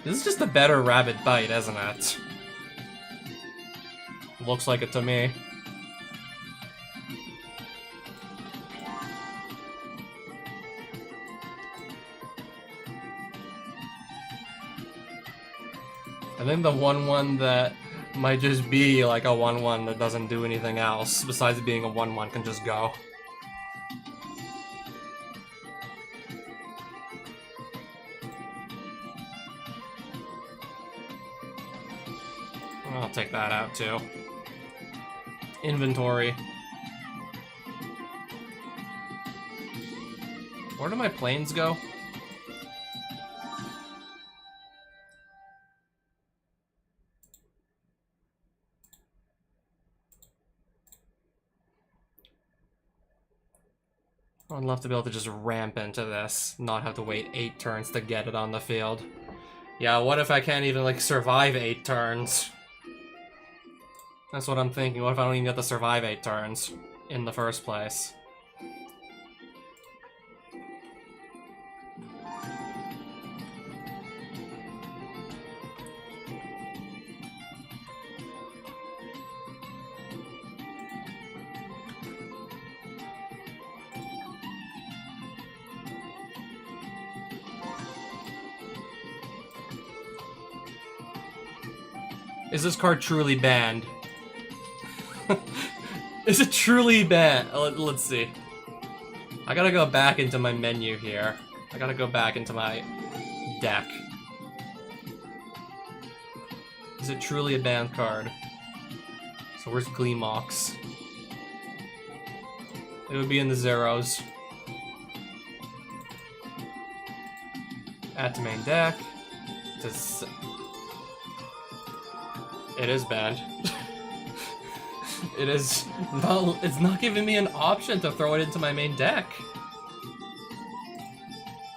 This is just a better Rabbit Bite, isn't it? Looks like it to me. I think the 1-1 that might just be like a 1-1 that doesn't do anything else besides being a 1-1 can just go. I'll take that out too. Inventory. Where do my planes go? I'd love to be able to just ramp into this, not have to wait 8 turns to get it on the field. Yeah, what if I can't even, like, survive 8 turns? That's what I'm thinking. What if I don't even get to survive 8 turns in the first place? Is this card truly banned? Is it truly banned? Let's see. I gotta go back into my menu here. I gotta go back into my deck. Is it truly a banned card? So where's Gleemox? It would be in the zeros. Add to main deck. It is banned. It is not. It's not giving me an option to throw it into my main deck.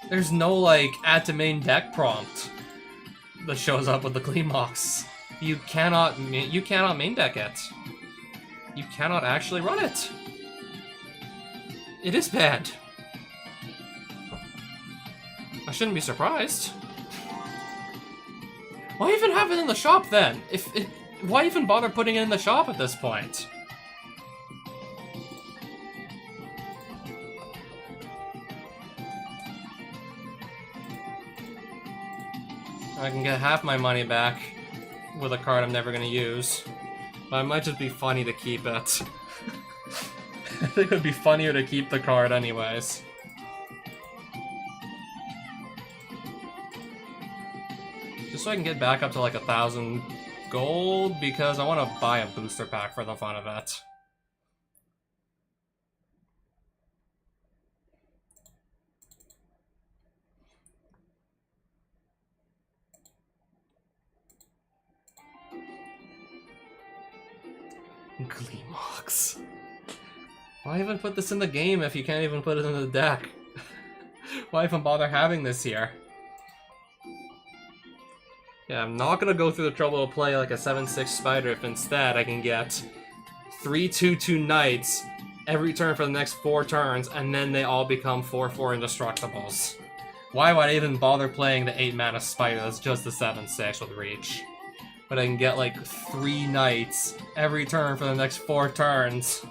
There's no like add to main deck prompt that shows up with the Gleemox. You cannot main deck it. You cannot actually run it. It is banned. I shouldn't be surprised. Why even have it in the shop then? Why even bother putting it in the shop at this point? I can get half my money back with a card I'm never gonna use. But it might just be funny to keep it. I think it would be funnier to keep the card anyways. Just so I can get back up to like 1,000 gold, because I want to buy a booster pack for the fun of it. Gleemox. Why even put this in the game if you can't even put it in the deck? Why even bother having this here? Yeah, I'm not gonna go through the trouble to play like a 7/6 spider if instead I can get 3/2/2 knights every turn for the next 4 turns, and then they all become 4/4 indestructibles. Why would I even bother playing the 8 mana spider that's just the 7/6 with reach? But I can get like 3 knights every turn for the next 4 turns.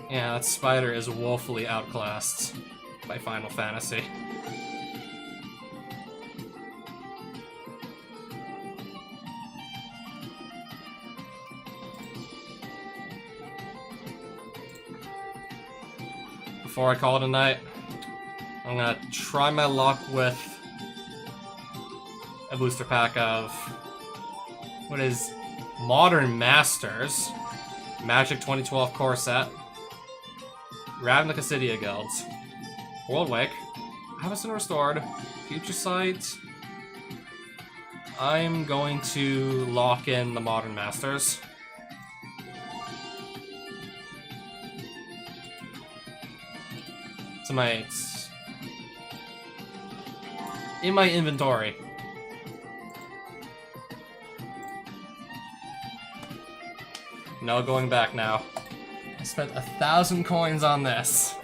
Yeah, that spider is woefully outclassed by Final Fantasy. Before I call it a night, I'm gonna try my luck with a booster pack of what is Modern Masters, Magic 2012 core set, Ravnica Cydia Guilds, Worldwake, Avacyn Restored, Future Sight. I'm going to lock in the Modern Masters. So it's in my inventory. No going back now. I spent 1,000 coins on this.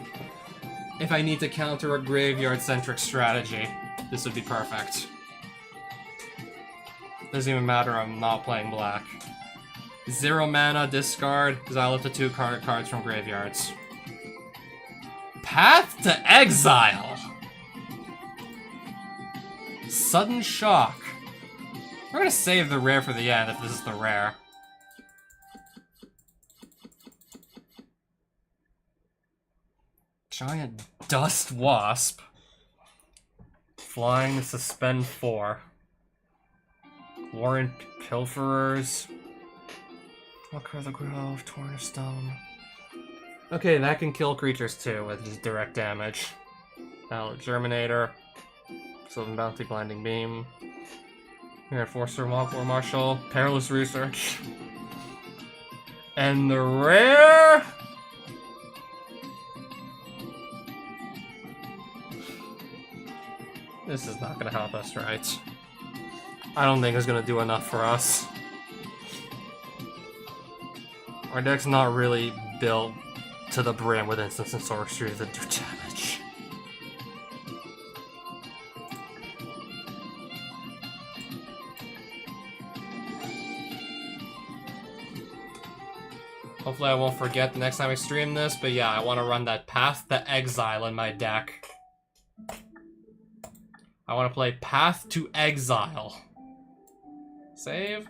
If I need to counter a graveyard-centric strategy, this would be perfect. Doesn't even matter, I'm not playing black. 0 mana, discard, exile up to 2 cards from graveyards. Path to Exile! Sudden Shock. We're gonna save the rare for the end if this is the rare. Giant Dust Wasp. Flying Suspend 4. Warrant Pilferers. Walker of the Grove, Torn of Stone. Okay, that can kill creatures too with just direct damage. Ballot Germinator. Sylvan Bounty, Blinding Beam. Here, Forcer, War Marshal, Perilous Research. And the rare... This is not gonna help us, right? I don't think it's gonna do enough for us. Our deck's not really built to the brim with instants and sorcery that do damage. Hopefully I won't forget the next time I stream this, but yeah, I want to run that Path to Exile in my deck. I want to play Path to Exile. Save.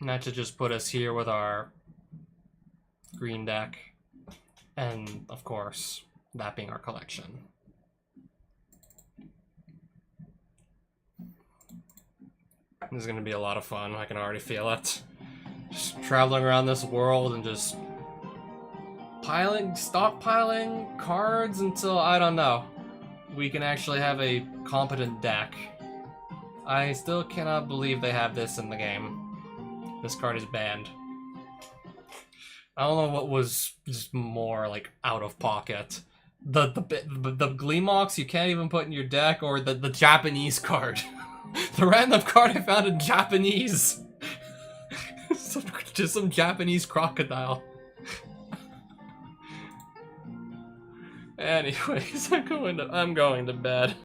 And that should just put us here with our green deck. And, of course, that being our collection. This is going to be a lot of fun. I can already feel it. Just traveling around this world and just stockpiling cards until, I don't know, we can actually have a competent deck. I still cannot believe they have this in the game. This card is banned. I don't know what was just more, like, out of pocket. The Gleemox you can't even put in your deck, or the Japanese card. The random card I found in Japanese. Just some Japanese crocodile. Anyways, I'm going to bed.